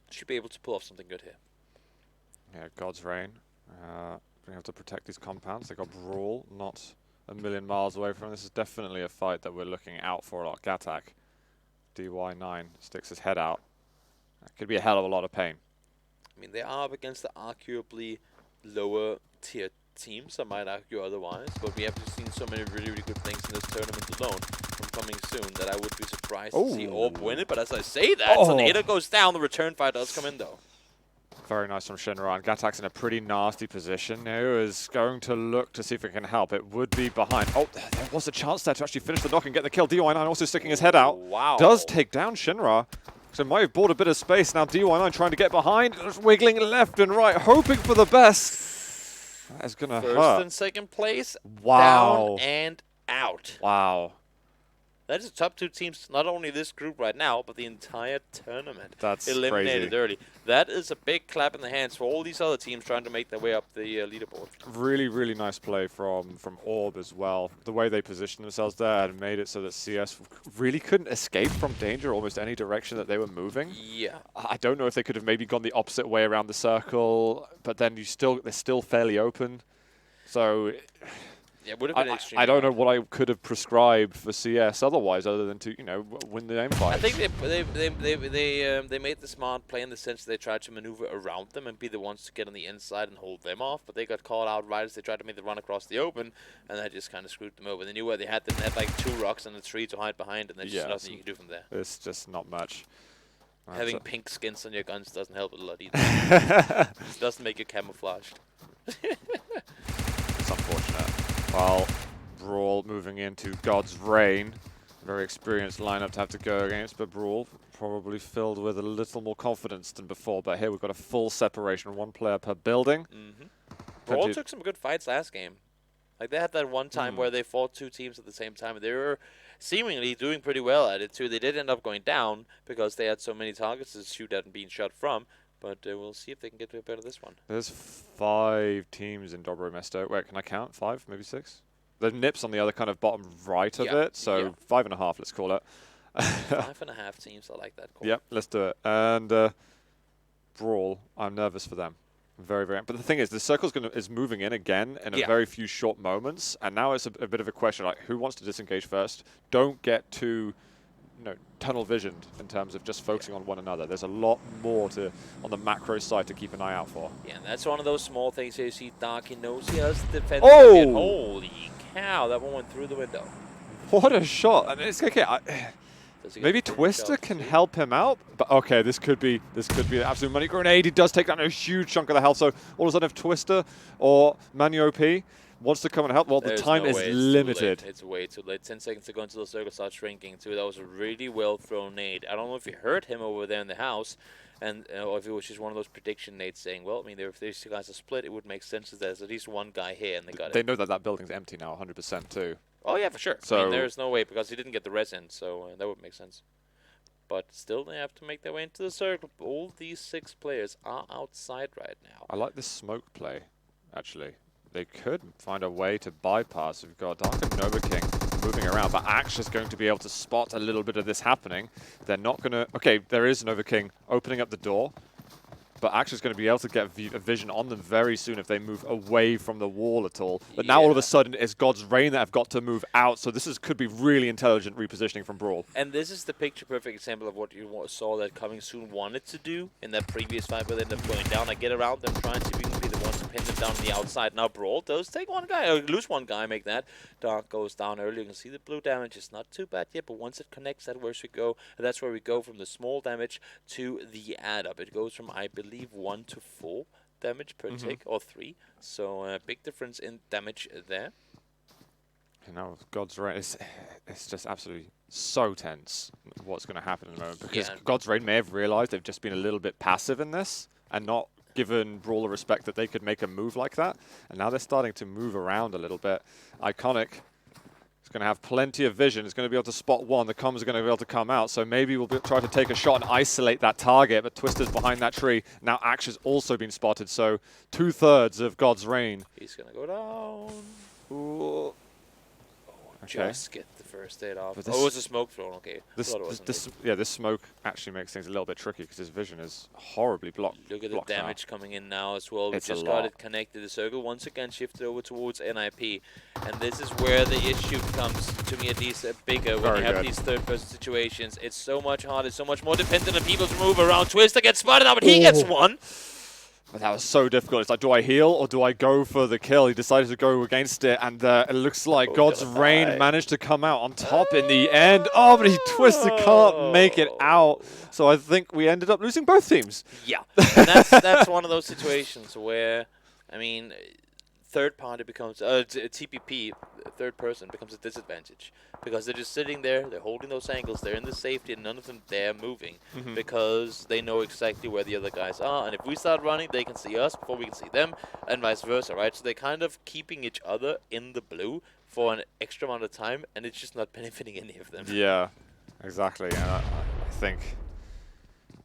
should be able to pull off something good here. Yeah, God's Reign. Being able to protect these compounds. They got Brawl, not a million miles away from. This is definitely a fight that we're looking out for a lot. Gatak, DY9 sticks his head out. That could be a hell of a lot of pain. I mean, they are up against the arguably lower tier teams. I might argue otherwise, but we have just seen so many really, really good things in this tournament alone from coming soon that I would be surprised to see Orb win it. But as I say that, Tornado goes down. The return fire does come in though. Very nice from Shinra. And Gatak's in a pretty nasty position now. Is going to look to see if it can help. It would be behind. Oh, there was a chance there to actually finish the knock and get the kill. DY9 also sticking his head out. Wow. Does take down Shinra. So might have bought a bit of space. Now DY9 trying to get behind. Just wiggling left and right, hoping for the best. That is going to hurt. First and second place. Wow. Down and out. Wow. That is the top two teams, not only this group right now, but the entire tournament. That's eliminated crazy. early. That is a big clap in the hands for all these other teams trying to make their way up the leaderboard. Really, really nice play from Orb as well. The way they positioned themselves there and made it so that CS really couldn't escape from danger almost any direction that they were moving. Yeah. I don't know if they could have maybe gone the opposite way around the circle, but then they're still fairly open. So Yeah, it would have been extreme. I don't know what I could have prescribed for CS otherwise, other than to win the aim fight. I think they made the smart play in the sense that they tried to maneuver around them and be the ones to get on the inside and hold them off. But they got caught out right as they tried to make the run across the open, and that just kind of screwed them over. They knew where they had them. They had like 2 rocks and a tree to hide behind, and there's just nothing you can do from there. It's just not much. Having pink skins on your guns doesn't help it a lot either. It doesn't make you camouflaged. It's unfortunate. Well, Brawl moving into God's Reign. Very experienced lineup to have to go against, but Brawl probably filled with a little more confidence than before. But here we've got a full separation, 1 player per building. Brawl took some good fights last game. Like, they had that one time where they fought 2 teams at the same time, and they were seemingly doing pretty well at it, too. They did end up going down because they had so many targets to shoot at and being shot from. But we'll see if they can get to better this one. There's 5 teams in Dobro Mesto. Wait, can I count? 5, maybe 6? The Nips on the other kind of bottom right of it, so 5.5, let's call it. 5.5 teams, I like that call. Yep, let's do it. And Brawl, I'm nervous for them. Very, very. But the thing is, the circle's is moving in again in a very few short moments, and now it's a bit of a question, like, who wants to disengage first? Don't get too tunnel visioned in terms of just focusing on one another. There's a lot more on the macro side to keep an eye out for. Yeah, and that's one of those small things here. You see Dark, he knows he has the defense. Oh! Holy cow, that one went through the window. What a shot. And it's okay. Maybe Twister can help him out, but okay, this could be an absolute money grenade. He does take down a huge chunk of the health, so all of a sudden if Twister or Manu P wants to come and help, well, the time is limited. It's way too late. 10 seconds to go until the circle starts shrinking, too. That was a really well thrown nade. I don't know if you heard him over there in the house, and or if it was just one of those prediction nades saying, well, I mean, if these 2 guys are split, it would make sense that there's at least 1 guy here, and they got it. They know that building's empty now, 100% too. Oh, yeah, for sure. So I mean, there's no way, because he didn't get the res in, so that would make sense. But still, they have to make their way into the circle. All these 6 players are outside right now. I like this smoke play, actually. They could find a way to bypass. We've got Dark and Nova King moving around, but Axe is going to be able to spot a little bit of this happening. They're not going to... Okay, there is Nova King opening up the door. but Actual's going to be able to get a vision on them very soon if they move away from the wall at all. But now all of a sudden it's God's Reign that have got to move out, so this could be really intelligent repositioning from Brawl. And this is the picture-perfect example of what you saw that Coming Soon wanted to do in that previous fight, but they ended up going down. I get around them, trying to be the ones to pin them down on the outside. Now Brawl does take one guy, or lose one guy, make that. Dark goes down early. You can see the blue damage is not too bad yet, but once it connects, that's where we go from the small damage to the add-up. It goes from, I believe, 1 to 4 damage per tick, or 3. So big difference in damage there. You know, God's Reign, it's just absolutely so tense what's going to happen in the moment, because God's Reign may have realized they've just been a little bit passive in this and not given Brawl the respect that they could make a move like that. And now they're starting to move around a little bit. Iconic is going to have plenty of vision. It's going to be able to spot one. The comms are going to be able to come out. So maybe we'll try to take a shot and isolate that target. But Twister's behind that tree. Now Axe has also been spotted. So 2/3 of God's Reign. He's going to go down. Ooh. Just get the first aid off. But Oh, it was a smoke thrown, okay. This smoke actually makes things a little bit tricky because his vision is horribly blocked. Look at the damage coming in now as well. We It's just a got lot. it connected. The circle once again shifted over towards NIP. And this is where the issue becomes, to me at least, bigger when you have these third-person situations. It's so much harder, so much more dependent on people to move around. Twister gets spotted now, but he gets one. But that was so difficult. It's like, do I heal or do I go for the kill? He decided to go against it, and it looks like God's Reign managed to come out on top in the end. Oh, but Twister can't make it out. So I think we ended up losing both teams. Yeah, and that's one of those situations where, I mean, third party becomes TPP, third person becomes a disadvantage because they're just sitting there, they're holding those angles, they're in the safety, and none of them dare moving because they know exactly where the other guys are. And if we start running, they can see us before we can see them, and vice versa, right? So they're kind of keeping each other in the blue for an extra amount of time, and it's just not benefiting any of them. Yeah, exactly. And I think,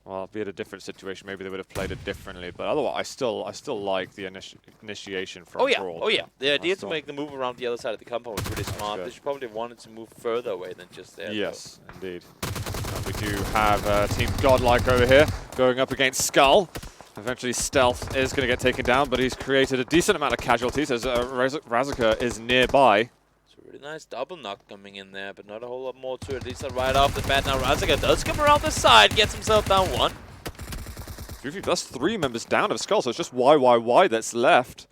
well, be it a different situation, maybe they would have played it differently. But otherwise, I still like the initiation from Brawl. Oh yeah. The idea to make the move around the other side of the compound was really smart. They should probably have wanted to move further away than just there. Yes, indeed. And we do have Team Godlike over here going up against Skull. Eventually, Stealth is going to get taken down, but he's created a decent amount of casualties as Razaka is nearby. Really nice double knock coming in there, but not a whole lot more to it. At least right off the bat now, Razaka does come around the side, gets himself down one. That's 3 members down of Skull, so it's just YYY that's left.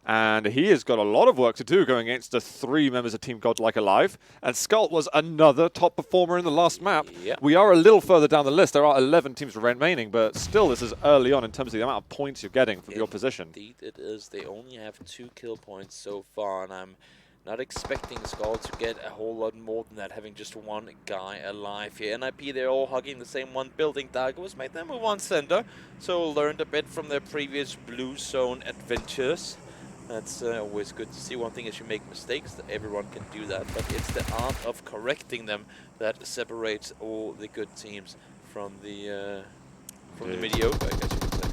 And he has got a lot of work to do going against the 3 members of Team Godlike alive. And Skull was another top performer in the last map. Yep. We are a little further down the list. There are 11 teams remaining, but still this is early on in terms of the amount of points you're getting from your position. Indeed it is. They only have 2 kill points so far, and I'm not expecting Skull to get a whole lot more than that, having just 1 guy alive here. NIP, they're all hugging the same one building. Darkos made them move on center, so learned a bit from their previous blue zone adventures. That's always good to see. One thing is you make mistakes, that everyone can do that, but it's the art of correcting them that separates all the good teams from the mediocre, I guess you could say.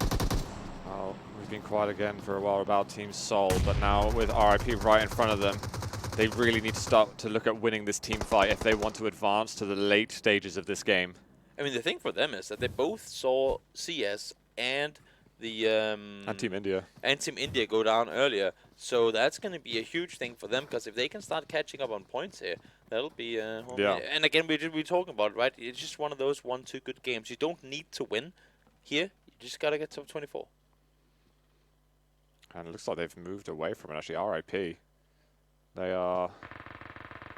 Well, we've been quiet again for a while about Team Soul, but now with RIP right in front of them, they really need to start to look at winning this team fight if they want to advance to the late stages of this game. I mean, the thing for them is that they both saw CS and the and Team India go down earlier, so that's going to be a huge thing for them, because if they can start catching up on points here, that'll be and again, we're talking about it, right? It's just one of those 1-2 good games. You don't need to win here, you just gotta get top 24. And it looks like they've moved away from it, actually. RIP, they are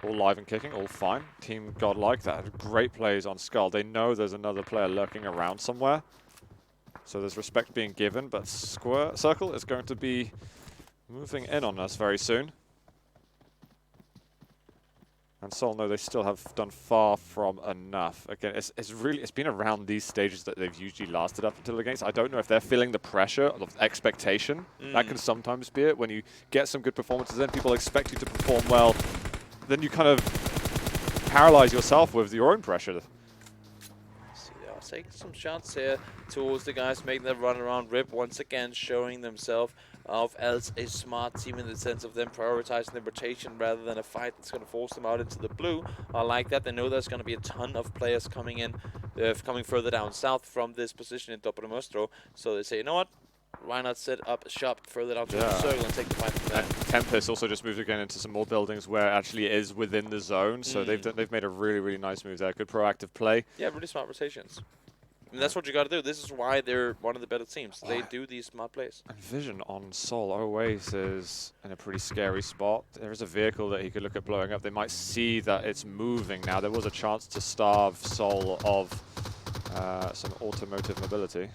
all live and kicking, all fine. Team Godlike, that had great plays on Skull. They know there's another player lurking around somewhere, so there's respect being given, but Circle is going to be moving in on us very soon. And Seoul know they still have done far from enough. Again, it's been around these stages that they've usually lasted up until the games. I don't know if they're feeling the pressure of expectation. That can sometimes be it. When you get some good performances, then people expect you to perform well. Then you kind of paralyze yourself with your own pressure. Taking some shots here towards the guys, making them run around. Rip once again showing themselves off as a smart team in the sense of them prioritizing the rotation rather than a fight that's going to force them out into the blue. I like that. They know there's going to be a ton of players coming in. coming further down south from this position in Doppler Mostro. So they say, you know what? Why not set up shop further down to the circle and take the fight from there? And Tempest also just moved again into some more buildings where it actually is within the zone. So they've made a really, really nice move there. Good proactive play. Yeah, really smart rotations. I mean, that's what you got to do. This is why they're one of the better teams. They do these smart plays. And Vision on Sol. Always is in a pretty scary spot. There is a vehicle that he could look at blowing up. They might see that it's moving now. There was a chance to starve Sol of some automotive mobility.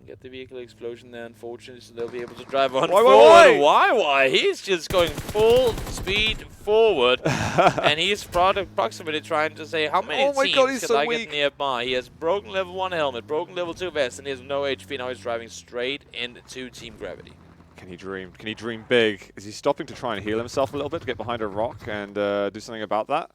Get the vehicle explosion there, unfortunately, so they'll be able to drive on forward. Why? He's just going full speed forward, and he's approximately trying to say, how many teams can I get nearby? He has broken level 1 helmet, broken level 2 vest, and he has no HP. Now he's driving straight into Team Gravity. Can he dream? Can he dream big? Is he stopping to try and heal himself a little bit to get behind a rock and do something about that?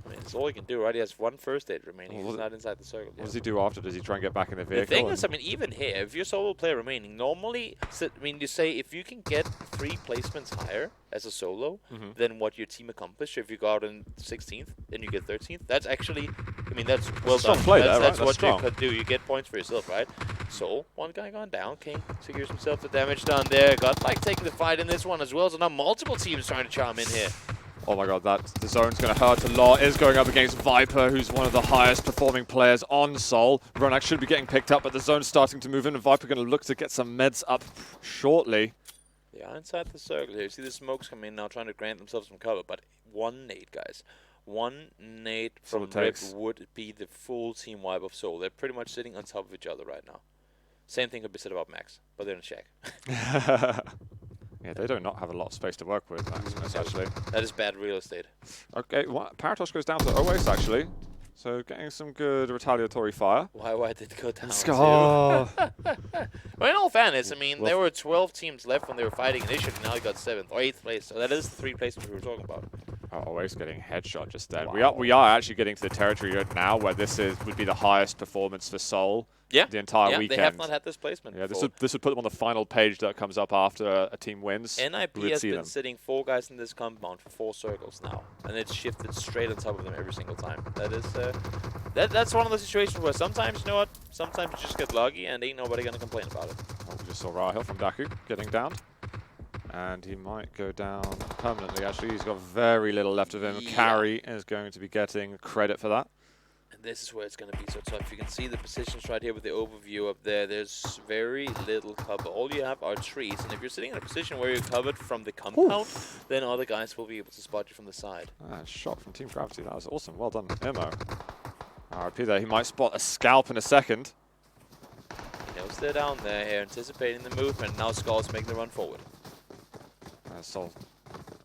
I mean, it's all he can do, right? He has 1 first aid remaining. He's not inside the circle. What does he do after? Does he try and get back in the vehicle? The thing is, I mean, even here, if you're solo player remaining, normally, I mean, you say if you can get 3 placements higher as a solo than what your team accomplished, if you go out in 16th and you get 13th, that's actually, I mean, that's well done. That's what you could do. You get points for yourself, right? So, one guy gone down. King secures himself the damage done there. Got like taking the fight in this one as well. So now multiple teams trying to charm in here. Oh my god, the zone's going to hurt a lot. Is going up against Viper, who's one of the highest performing players on Sol. Ronak should be getting picked up, but the zone's starting to move in, and Viper going to look to get some meds up shortly. They are inside the circle here. You see the smokes come in now, trying to grant themselves some cover, but 1 nade, guys. 1 nade from Rip would be the full team wipe of Sol. They're pretty much sitting on top of each other right now. Same thing could be said about Max, but they're in a shack. Yeah, they do not have a lot of space to work with, Maximus, actually. That is bad real estate. Okay, Paratosh goes down to Oasis, actually. So getting some good retaliatory fire. Why did it go down Well, in all fairness, I mean, there were 12 teams left when they were fighting initially. Now he got 7th or 8th place. So that is the 3 placements we were talking about. Always getting headshot just then. Wow. We are actually getting to the territory now where this would be the highest performance for Sol. Yeah, the entire weekend. They have not had this placement. Yeah, this would put them on the final page that comes up after a team wins. NIP has been sitting 4 guys in this compound for 4 circles now, and it's shifted straight on top of them every single time. That is that's one of the situations where sometimes, you know what, sometimes you just get lucky and ain't nobody gonna complain about it. Oh, we just saw Rahil from Daku getting downed. And he might go down permanently, actually. He's got very little left of him. Yeah. Carry is going to be getting credit for that. And this is where it's going to be so tough. You can see the positions right here with the overview up there. There's very little cover. All you have are trees. And if you're sitting in a position where you're covered from the compound, then other guys will be able to spot you from the side. Shot from Team Gravity. That was awesome. Well done, Imo. RP there. He might spot a scalp in a second. He knows they're down there here, anticipating the movement. Now Skull's making the run forward. So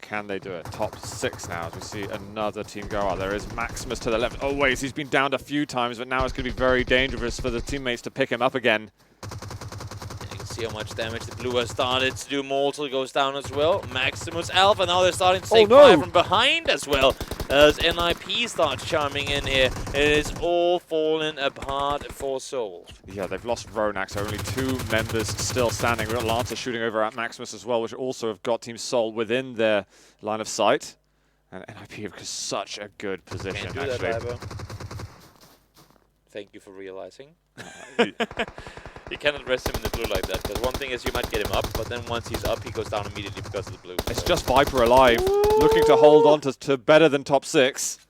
can they do it? Top 6 now as we see another team go out. There is Maximus to the left. Oh, wait, he's been downed a few times, but now it's going to be very dangerous for the teammates to pick him up again. And you can see how much damage the blue has started to do. Mortal goes down as well. Maximus Alpha, now they're starting to take fire from behind as well. As NIP starts charming in here, it is all falling apart for Sol. Yeah, they've lost Ronak, so only 2 members still standing. We've got Lancer shooting over at Maximus as well, which also have got Team Sol within their line of sight. And NIP have such a good position, Can't do actually. That, Ivo. Thank you for realizing. You cannot rest him in the blue like that, because one thing is you might get him up, but then once he's up, he goes down immediately because of the blue. It's just Viper alive, looking to hold on to better than top 6.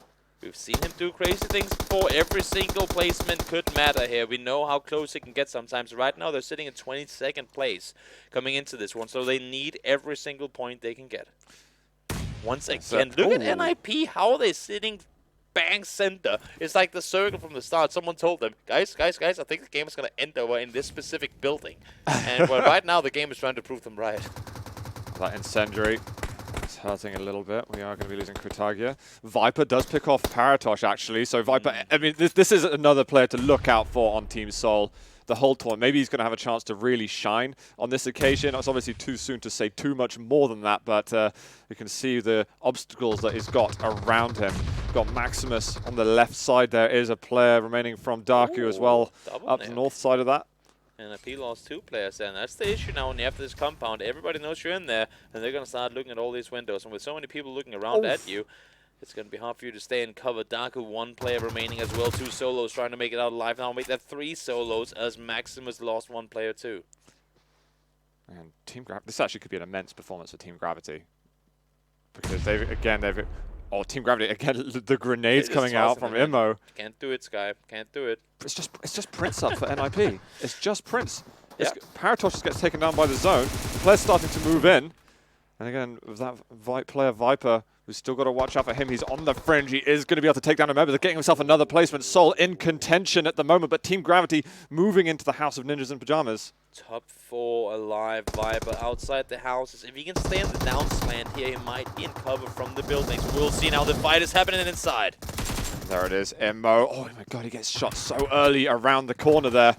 We've seen him do crazy things before. Every single placement could matter here. We know how close he can get sometimes. Right now, they're sitting in 22nd place coming into this one, so they need every single point they can get. Once again, look at NIP, how are they sitting bang center. It's like the circle from the start. Someone told them, guys, I think the game is going to end over in this specific building. And well, right now, the game is trying to prove them right. That incendiary is hurting a little bit. We are going to be losing Krutagia. Viper does pick off Paratosh, actually. So Viper, I mean, this is another player to look out for on Team Sol the whole tournament. Maybe he's going to have a chance to really shine on this occasion. It's obviously too soon to say too much more than that, but you can see the obstacles that he's got around him. Got Maximus on the left side. There is a player remaining from Daku as well, up the north side of that. And NIP lost 2 players there, and that's the issue now when you have this compound. Everybody knows you're in there, and they're going to start looking at all these windows. And with so many people looking around at you, It's going to be hard for you to stay in cover. Daku, 1 player remaining as well. 2 solos trying to make it out alive. Now make that 3 solos as Maximus lost 1 player too. And this actually could be an immense performance for Team Gravity. Because they've Team Gravity, again, the grenades coming out from Immo. Can't do it, Sky. Can't do it. It's just Prince up for NIP. It's just Prince. Paratosh just gets taken down by the zone. The player's starting to move in. And again, with that player Viper, we've still got to watch out for him. He's on the fringe. He is going to be able to take down a member. They're getting himself another placement. Soul in contention at the moment, but Team Gravity moving into the House of Ninjas in Pajamas. Top 4 alive. Viper outside the houses. If he can stay in the down slant here, he might be in cover from the buildings. We'll see now the fight is happening inside. There it is, Immo. Oh my god, he gets shot so early around the corner there.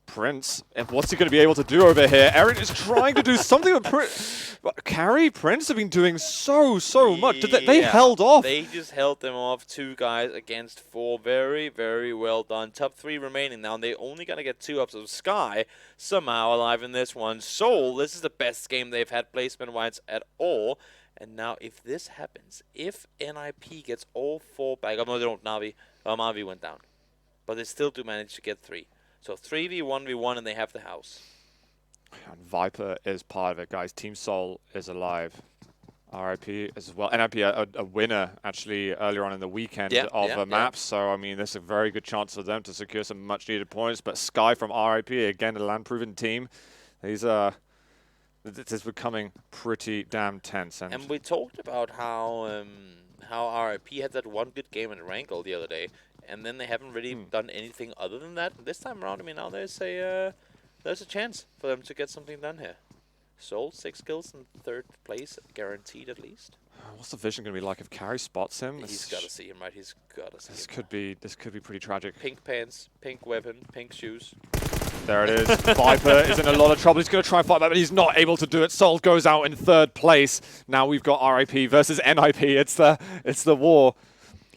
Prince, and what's he going to be able to do over here? Eren is trying to do something with Prince. Carry, Prince have been doing so much. They held off. They just held them off. 2 guys against 4. Very, very well done. Top 3 remaining now, and they only going to get 2 up. So Sky somehow alive in this one. Soul, this is the best game they've had placement-wise at all. And now if this happens, if NIP gets all 4 back up, no, they don't, Navi. Mavi went down. But they still do manage to get 3. So 3v1v1, and they have the house. And Viper is part of it, guys. Team Soul is alive. RIP as well. NIP a winner, actually, earlier on in the weekend of a map. So, I mean, this is a very good chance for them to secure some much-needed points. But Sky from RIP, again, a land-proven team. These are... This is becoming pretty damn tense. And we talked about how RIP had that 1 good game in Erangel the other day. And then they haven't really done anything other than that. This time around, I mean, now there's a chance for them to get something done here. Soul, 6 kills in 3rd place, guaranteed at least. What's the vision going to be like if Carry spots him? He's got to see him, right? He's got to see him. This could be pretty tragic. Pink pants, pink weapon, pink shoes. There it is. Viper is in a lot of trouble. He's going to try and fight back, but he's not able to do it. Soul goes out in 3rd place. Now we've got RIP versus NIP. It's the war.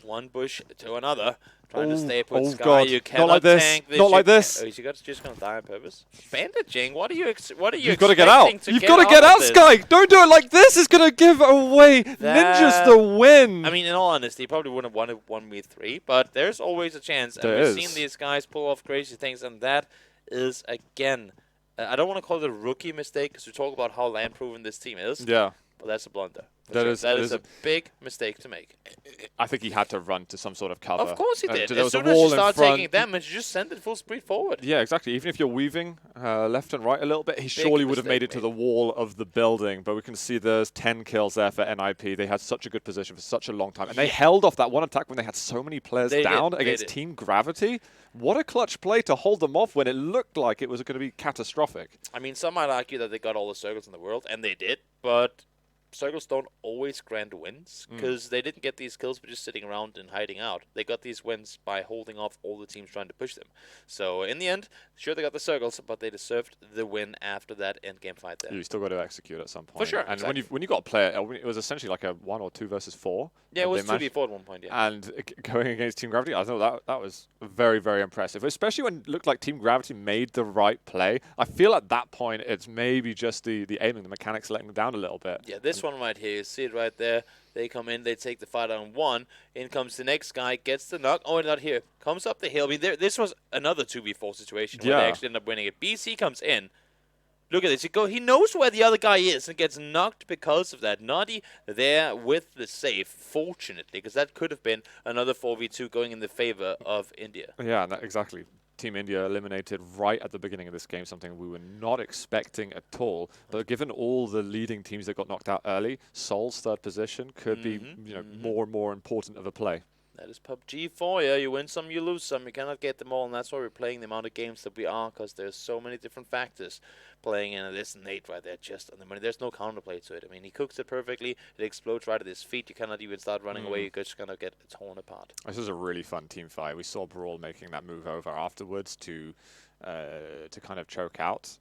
One bush to another. Trying to stay put. Sky, God. you cannot not like this. tank this. Not like this. Oh, you just going to die on purpose? Bandaging? What are you You've got to get out. You've got to get out, Sky. Don't do it like this. It's going to give away Ninjas the win. I mean, in all honesty, he probably wouldn't have won it 1v3, but there's always a chance. And we've seen these guys pull off crazy things, and that is, again, I don't want to call it a rookie mistake, because we talk about how land-proven this team is. Yeah. But that's a blunder. That is a big mistake to make. I think he had to run to some sort of cover. Of course he did. There was as soon a as wall you start in front. taking damage, you just send it full speed forward. Yeah, exactly. Even if you're weaving left and right a little bit, he surely would have made it to the wall of the building. But we can see there's 10 kills there for NIP. They had such a good position for such a long time. And they held off that one attack when they had so many players down against Team Gravity. What a clutch play to hold them off when it looked like it was going to be catastrophic. I mean, some might argue that they got all the circles in the world, and they did, but circles don't always grant wins, because they didn't get these kills by just sitting around and hiding out. They got these wins by holding off all the teams trying to push them. So in the end, sure, they got the circles, but they deserved the win after that endgame fight there. You still got to execute at some point. For sure. And when you got a player, it was essentially like a 1 or 2 versus 4. Yeah, it was 2v4 at one point, yeah. And going against Team Gravity, I thought that was very, very impressive, especially when it looked like Team Gravity made the right play. I feel at that point it's maybe just the aiming, the mechanics letting them down a little bit. Yeah, this one right here, you see it right there. They come in, they take the fight on 1. In comes the next guy, gets the knock. Oh, not here. Comes up the hill. I mean, this was another 2v4 situation where they actually end up winning it. BC comes in. Look at this. He knows where the other guy is and gets knocked because of that. Naughty there with the save, fortunately, because that could have been another 4v2 going in the favor of India. Yeah, exactly. Team India eliminated right at the beginning of this game, something we were not expecting at all. But given all the leading teams that got knocked out early, Soul's 3rd position could be more and more important of a play. That is PUBG for you. You win some, you lose some. You cannot get them all, and that's why we're playing the amount of games that we are, because there's so many different factors playing in. This Nate right there, just on the money. There's no counterplay to it. I mean, he cooks it perfectly. It explodes right at his feet. You cannot even start running away. You're just going to get torn apart. This is a really fun team fight. We saw Brawl making that move over afterwards to kind of choke out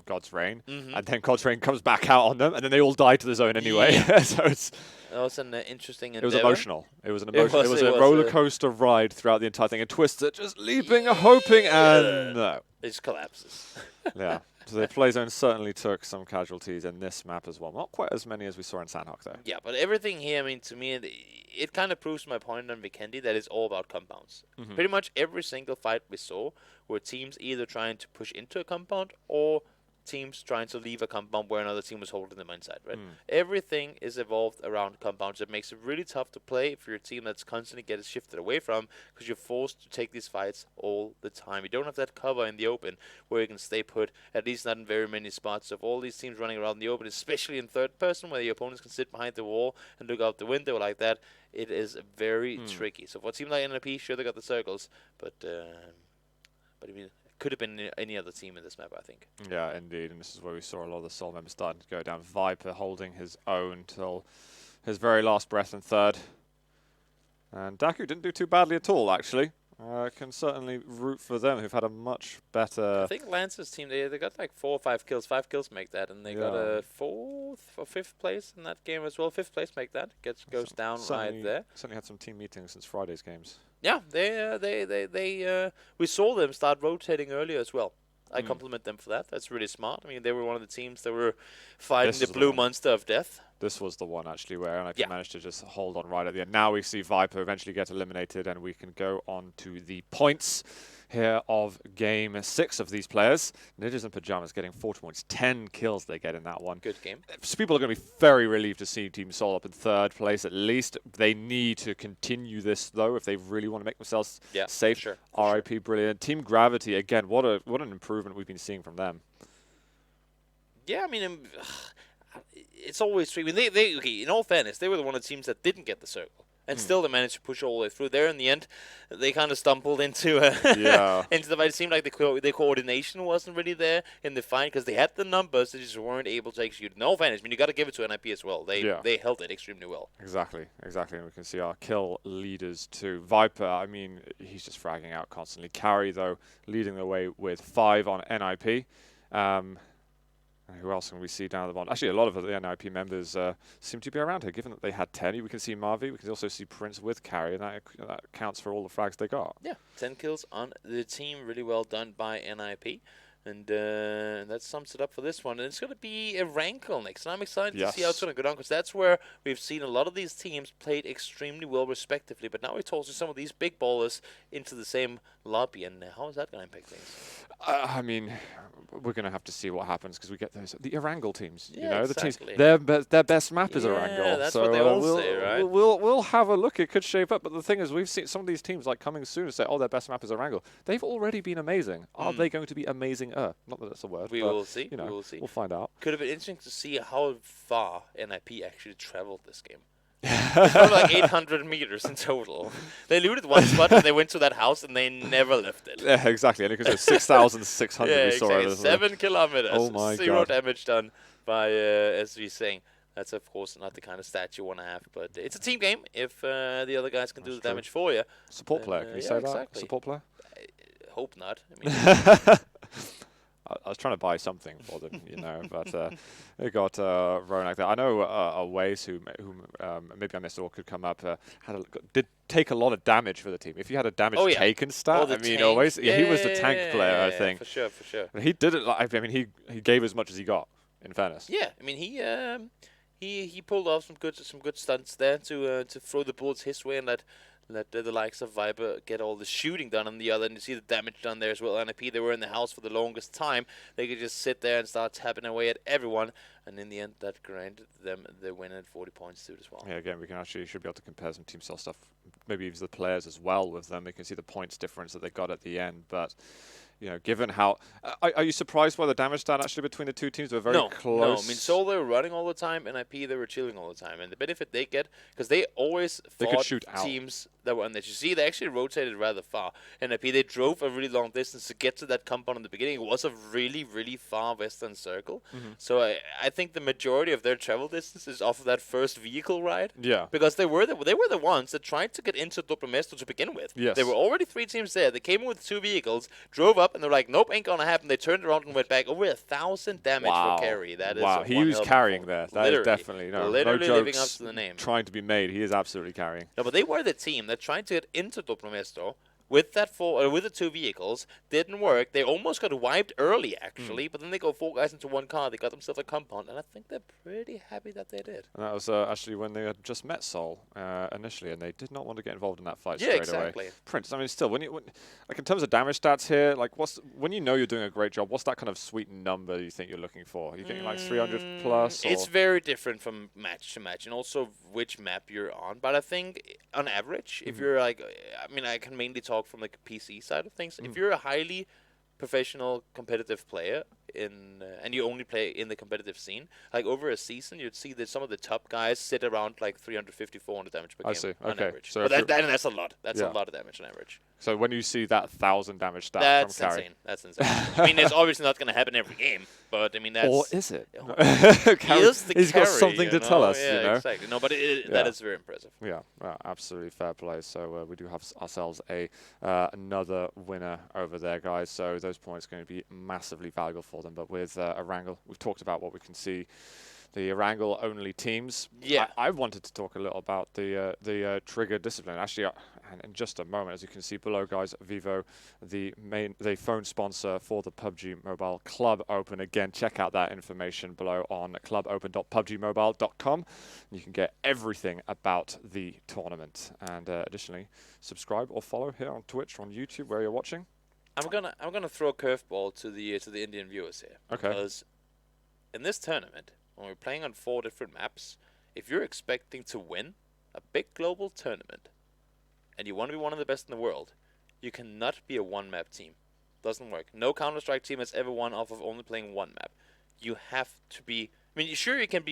God's Reign, and then God's Reign comes back out on them, and then they all die to the zone anyway. So that was an interesting endeavor. It was emotional. It was a roller coaster ride throughout the entire thing. And Twister just leaping, hoping, and no. It just collapses. Yeah. So the play zone certainly took some casualties in this map as well. Not quite as many as we saw in Sanhok, though. Yeah, but everything here, I mean, to me, it kind of proves my point on Vikendi that it's all about compounds. Pretty much every single fight we saw were teams either trying to push into a compound or teams trying to leave a compound where another team was holding them inside, right? Everything is evolved around compounds. It makes it really tough to play for your team that's constantly getting shifted away from, because you're forced to take these fights all the time. You don't have that cover in the open where you can stay put, at least not in very many spots. So if all these teams running around the open, especially in third person, where the opponents can sit behind the wall and look out the window like that, it is very tricky. So for a team like NIP, sure, they got the circles, but I mean, could have been any other team in this map, I think. Yeah, indeed, and this is where we saw a lot of the Seoul members starting to go down. Viper holding his own till his very last breath in third. And Daku didn't do too badly at all, actually. Can certainly root for them, who've had a much better... I think Lance's team, they got like 4 or 5 kills. 5 kills make that, and they got a 4th or 5th place in that game as well. 5th place make that. Goes down right there. Certainly had some team meetings since Friday's games. Yeah, we saw them start rotating earlier as well. I compliment them for that. That's really smart. I mean, they were one of the teams that were fighting the blue monster of death. This was the one, actually, where NIP managed to just hold on right at the end. Now we see Viper eventually get eliminated, and we can go on to the points here of Game 6 of these players. Ninjas and Pajamas getting 40 points. 10 kills they get in that one. Good game. So people are going to be very relieved to see Team Seoul up in third place at least. They need to continue this, though, if they really want to make themselves safe. Sure. RIP, brilliant. Team Gravity, again, what an improvement we've been seeing from them. Yeah, I mean, it's always tricky. I mean, okay, in all fairness, they were one of the teams that didn't get the circle. And still they managed to push all the way through. There in the end, they kind of stumbled into into the fight. It seemed like the coordination wasn't really there in the fight, because they had the numbers, they just weren't able to execute. In all fairness, I mean, you got to give it to NIP as well. They held it extremely well. Exactly. And we can see our kill leaders too. Viper, I mean, he's just fragging out constantly. Carry, though, leading the way with 5 on NIP. Who else can we see down at the bottom? Actually, a lot of the NIP members seem to be around here, given that they had 10. We can see Marvi. We can also see Prince with carry, and that counts for all the frags they got. Yeah, 10 kills on the team. Really well done by NIP. And that sums it up for this one. And it's going to be Erangel next. And I'm excited to see how it's going to go down, because that's where we've seen a lot of these teams played extremely well respectively. But now we toss some of these big ballers into the same lobby. And how is that going to impact things? I mean, we're going to have to see what happens, because we get the Erangel teams. Yeah, you know, exactly. the teams. Their best map is Erangel. Yeah, that's so what they all say, right? We'll have a look. It could shape up. But the thing is, we've seen some of these teams like coming soon and say, "Oh, their best map is Erangel." They've already been amazing. Are they going to be amazing? Not that that's a word. We will see. You know, we will see. We'll find out. Could have been interesting to see how far NIP actually traveled this game. It's probably like 800 meters in total. They looted one spot and they went to that house and they never left it. Yeah, exactly. And because it's 6,600 yeah, we saw exactly. 7 kilometers. Oh my Zero God. damage done by SV saying. That's, of course, not the kind of stat you want to have. But it's a team game if the other guys can do the damage for you. Support player, can you say that? Exactly. Support player? I hope not. I mean, I was trying to buy something for them, you know, but they got Ronak there. I know Aways, who maybe I missed or could come up, did take a lot of damage for the team. If you had a damage taken stat, I mean, Aways, he was the tank player, I think. For sure, for sure. And he did it like, I mean, he gave as much as he got, in fairness. Yeah, I mean, he pulled off some good stunts there to throw the bullets his way and let the likes of Viper get all the shooting done on the other, and you see the damage done there as well. NIP, they were in the house for the longest time. They could just sit there and start tapping away at everyone, and in the end, that granted them the win at 40 points too as well. Yeah, again, we can should be able to compare some Team Cell stuff, maybe even the players as well with them. We can see the points difference that they got at the end, but you know, given how... Are you surprised by the damage stat actually between the two teams? They were very close. No, I mean, Seoul, they were running all the time, and NIP, they were chilling all the time. And the benefit they get, because they always fought teams that were on that. You see, they actually rotated rather far. NIP, they drove a really long distance to get to that compound in the beginning. It was a really, really far western circle. So I think the majority of their travel distance is off of that first vehicle ride. Yeah. Because they were the ones that tried to get into Dobromesto to begin with. Yes. There were already 3 teams there. They came in with 2 vehicles, drove up, and they're like, nope, ain't gonna happen. They turned around and went back. Over 1,000 damage for carry. That is he was carrying there. That is definitely literally no living up jokes to the name. trying to be made. He is absolutely carrying. No, but they were the team that tried to get into Dobromesto, with with the 2 vehicles, didn't work. They almost got wiped early, actually, but then they go 4 guys into 1 car. They got themselves a compound, and I think they're pretty happy that they did. And that was actually when they had just met Seoul initially, and they did not want to get involved in that fight Yeah, straight exactly. away. Prince, I mean, still, like in terms of damage stats here, like when you know you're doing a great job, what's that kind of sweet number you think you're looking for? Are you getting like 300 plus? Or? It's very different from match to match, and also which map you're on. But I think on average, if you're like, I mean, I can mainly talk from like a PC side of things. If you're a highly professional competitive player and you only play in the competitive scene, like over a season, you'd see that some of the top guys sit around like 350, 400 damage per game. I see. On Okay. average. So but that's a lot. That's a lot of damage on average. So when you see that 1,000 damage stat That's from Carry, insane. That's insane. I mean, it's obviously not going to happen every game, but I mean that's. Or is it? He's got something to tell us. Yeah, you know? exactly. No, but that is very impressive. Yeah, absolutely fair play. So we do have ourselves another winner over there, guys. So those points are going to be massively valuable for them. But with Erangel, we've talked about what we can see. The Erangel only teams. Yeah. I wanted to talk a little about the trigger discipline. Actually, and in just a moment, as you can see below, guys, Vivo, the phone sponsor for the PUBG Mobile Club Open. Again, check out that information below on clubopen.pubgmobile.com. You can get everything about the tournament. And additionally, subscribe or follow here on Twitch or on YouTube where you're watching. I'm gonna throw a curveball to the Indian viewers here. Okay. Because in this tournament, when we're playing on 4 different maps, if you're expecting to win a big global tournament and you want to be one of the best in the world, you cannot be a 1-map team. Doesn't work. No Counter-Strike team has ever won off of only playing 1 map. You have to be. I mean, sure you can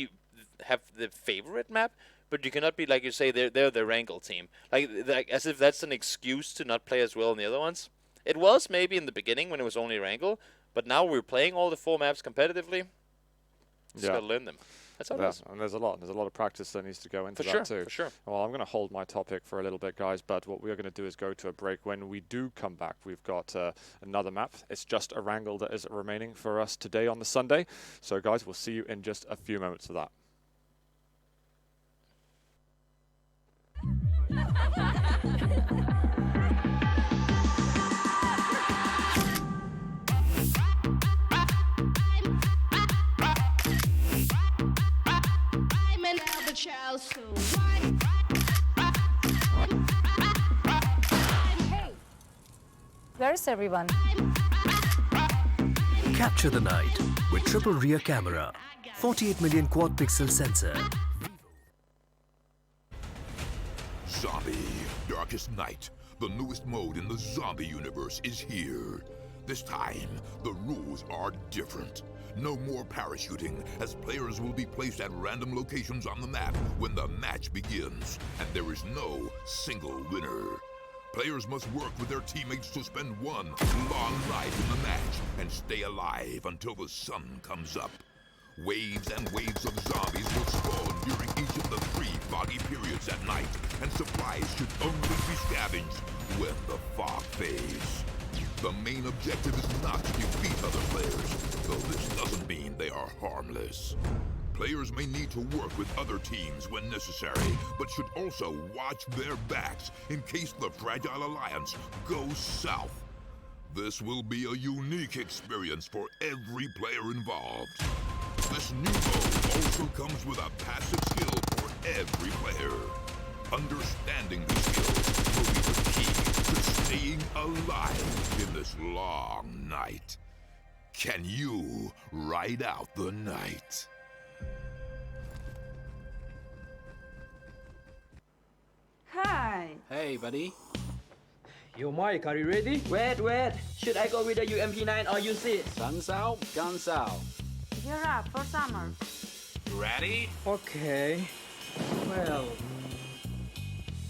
have the favorite map, but you cannot be like you say they're the Erangel team. Like as if that's an excuse to not play as well in the other ones. It was maybe in the beginning when it was only Erangel, but now we're playing all the 4 maps competitively. Just gotta learn them. That's how it is. And there's a lot of practice that needs to go into that too. For sure. Well, I'm going to hold my topic for a little bit, guys, but what we're going to do is go to a break. When we do come back, we've got another map. It's just Erangel that is remaining for us today on the Sunday. So, guys, we'll see you in just a few moments of that. Where's everyone? Capture the night with triple rear camera, 48 million quad pixel sensor. Zombie, Darkest Night, the newest mode in the zombie universe, is here. This time, the rules are different. No more parachuting, as players will be placed at random locations on the map when the match begins, and there is no single winner. Players must work with their teammates to spend one long night in the match and stay alive until the sun comes up. Waves and waves of zombies will spawn during each of the 3 foggy periods at night, and supplies should only be scavenged when the fog fades. The main objective is not to defeat other players, though this doesn't mean they are harmless. Players may need to work with other teams when necessary, but should also watch their backs in case the Fragile Alliance goes south. This will be a unique experience for every player involved. This new mode also comes with a passive skill for every player. Understanding the skills will be the key to staying alive in this long night. Can you ride out the night? Hi. Hey, buddy. Yo, Mike, are you ready? Wait. Should I go with the UMP9 or use it? Sun's out, guns out. Gear up for summer. Ready? Okay. Well,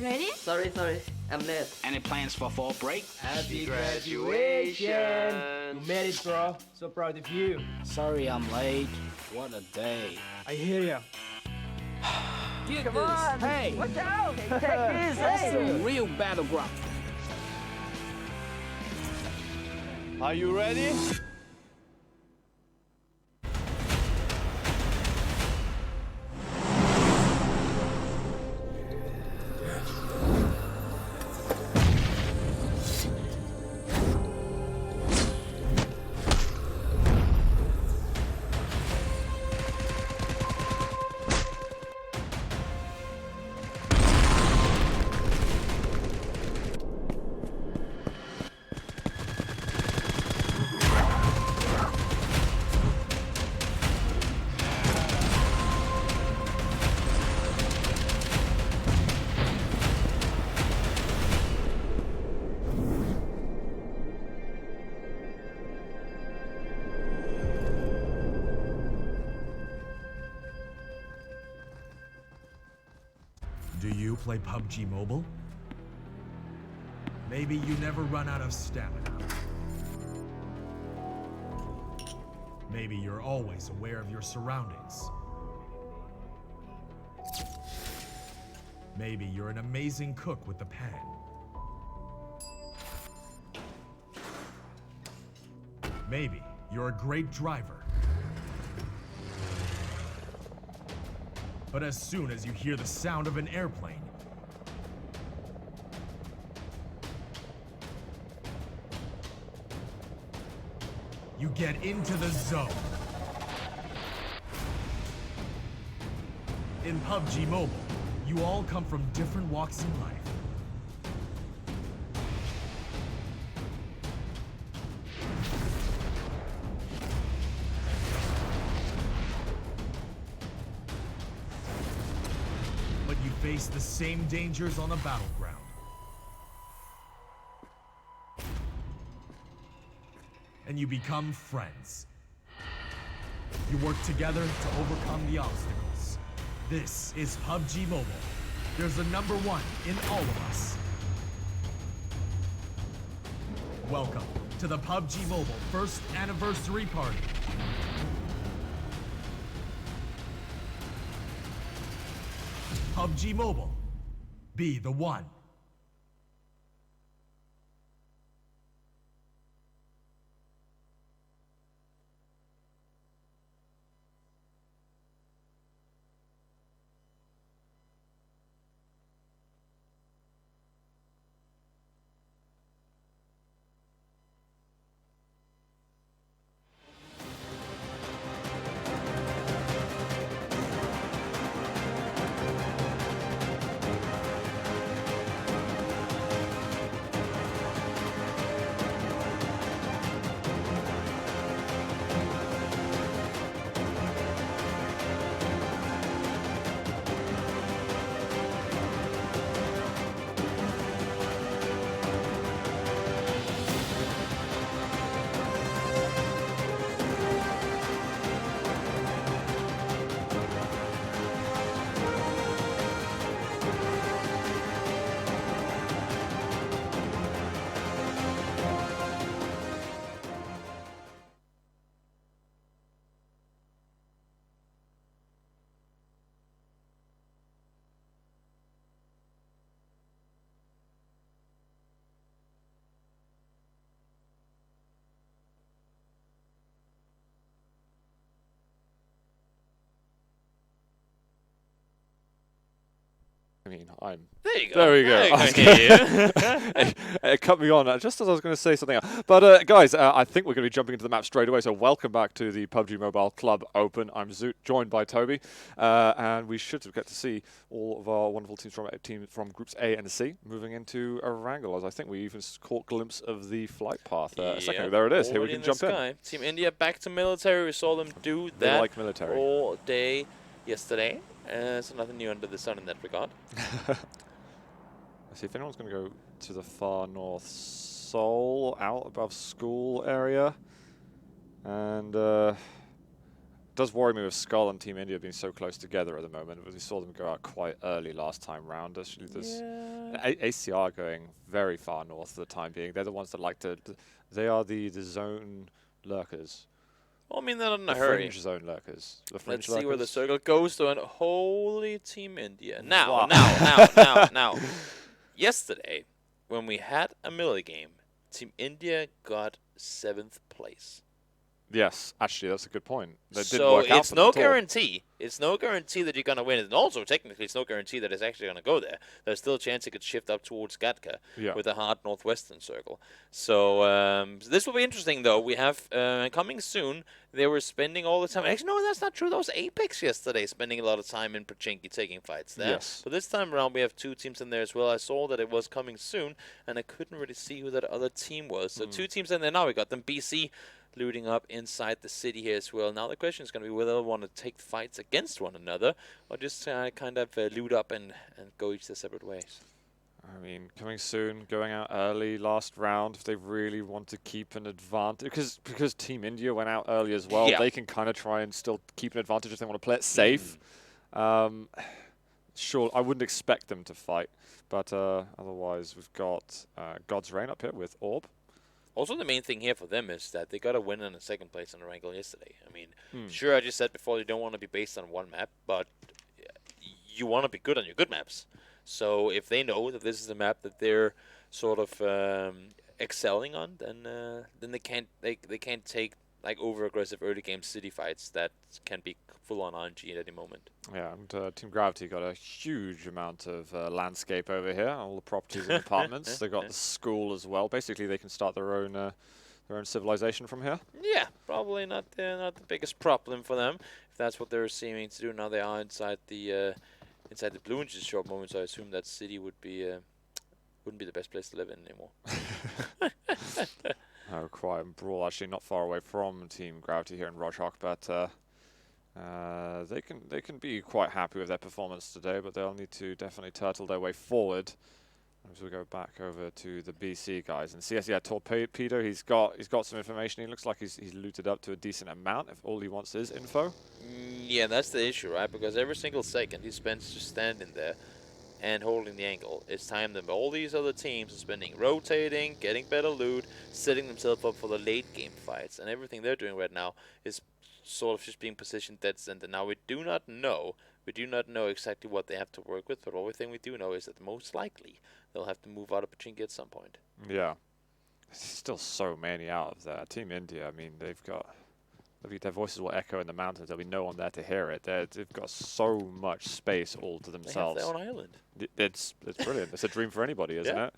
Ready? Sorry. I'm late. Any plans for fall break? happy graduation! You made it, bro. So proud of you. Sorry I'm late. What a day. I hear ya. Get Come this. on! Hey, Watch out! Take this! that's Hey! a real battleground. Are you ready? Do you play PUBG Mobile? Maybe you never run out of stamina. Maybe you're always aware of your surroundings. Maybe you're an amazing cook with the pan. Maybe you're a great driver. But as soon as you hear the sound of an airplane, you get into the zone. In PUBG Mobile, you all come from different walks in life. But you face the same dangers on the battleground. And you become friends. You work together to overcome the obstacles. This is PUBG Mobile. There's a number one in all of us. Welcome to the PUBG Mobile first anniversary party. PUBG Mobile. Be the one. I mean, I'm... There you go. There we go. I can hear you. It cut me on just as I was going to say something else. But guys, I think we're going to be jumping into the map straight away. So welcome back to the PUBG Mobile Club Open. I'm Zoot, joined by Toby. And we should get to see all of our wonderful teams from Groups A and C moving into Erangel, as I think we even caught a glimpse of the flight path a second ago. There it is. Here we can jump in. Team India back to military. We saw them do They that like military. all day yesterday. So nothing new under the sun in that regard. Let's see if anyone's going to go to the far north Seoul, out above school area. And it does worry me with Skull and Team India being so close together at the moment. We saw them go out quite early last time round. Actually, there's ACR going very far north for the time being. They're the ones that like to... They are the zone lurkers. Well, I mean, they're not in a The hurry. fringe zone lurkers. The fringe Let's see where the lurkers. circle goes to, and holy Team India. Wow. Now. Yesterday, when we had a Millie game, Team India got 7th place. Yes, actually, that's a good point. That didn't So work out it's for them no at all. guarantee. It's no guarantee that you're going to win. And also, technically, it's no guarantee that it's actually going to go there. There's still a chance it could shift up towards Gatka with a hard northwestern circle. So this will be interesting, though. We have coming soon. They were spending all the time. Actually, no, that's not true. That was Apex yesterday, spending a lot of time in Pochinki taking fights there. Yes. But this time around, we have 2 teams in there as well. I saw that it was coming soon, and I couldn't really see who that other team was. So 2 teams in there now. We got them BC looting up inside the city here as well. Now the question is going to be whether they want to take fights against one another or just kind of loot up and go each their separate ways. I mean, coming soon, going out early last round if they really want to keep an advantage. Because Team India went out early as well, they can kind of try and still keep an advantage if they want to play it safe. sure. I wouldn't expect them to fight, but otherwise we've got God's Reign up here with Orb. Also, the main thing here for them is that they got a win in the second place on Erangel yesterday. I mean, sure, I just said before you don't want to be based on one map, but you want to be good on your good maps. So if they know that this is a map that they're sort of excelling on, then they can't take like over aggressive early game city fights that can be full on RNG at any moment. Yeah, and Team Gravity got a huge amount of landscape over here, all the properties and apartments. They got the school as well. Basically, they can start their own civilization from here. Yeah, probably not the biggest problem for them if that's what they're seeming to do. Now they are inside the blue in just a short moment, so I assume that city wouldn't be the best place to live in anymore. Quiet Brawl actually not far away from Team Gravity here in Rojhok, but they can be quite happy with their performance today, but they'll need to definitely turtle their way forward as we go back over to the BC guys. And CS, yeah, Torpedo, he's got some information. He looks like he's looted up to a decent amount if all he wants is info. Yeah, that's the issue, right? Because every single second he spends just standing there and holding the angle, it's time that all these other teams are spending rotating, getting better loot, setting themselves up for the late game fights, and everything they're doing right now is sort of just being positioned dead center. Now we do not know exactly what they have to work with, but everything we do know is that most likely they'll have to move out of Pachinki at some point. Yeah, there's still so many out of there. Team India, I mean, their voices will echo in the mountains. There'll be no one there to hear it. They've got so much space all to themselves. They have their own island. It's brilliant. It's a dream for anybody, isn't it?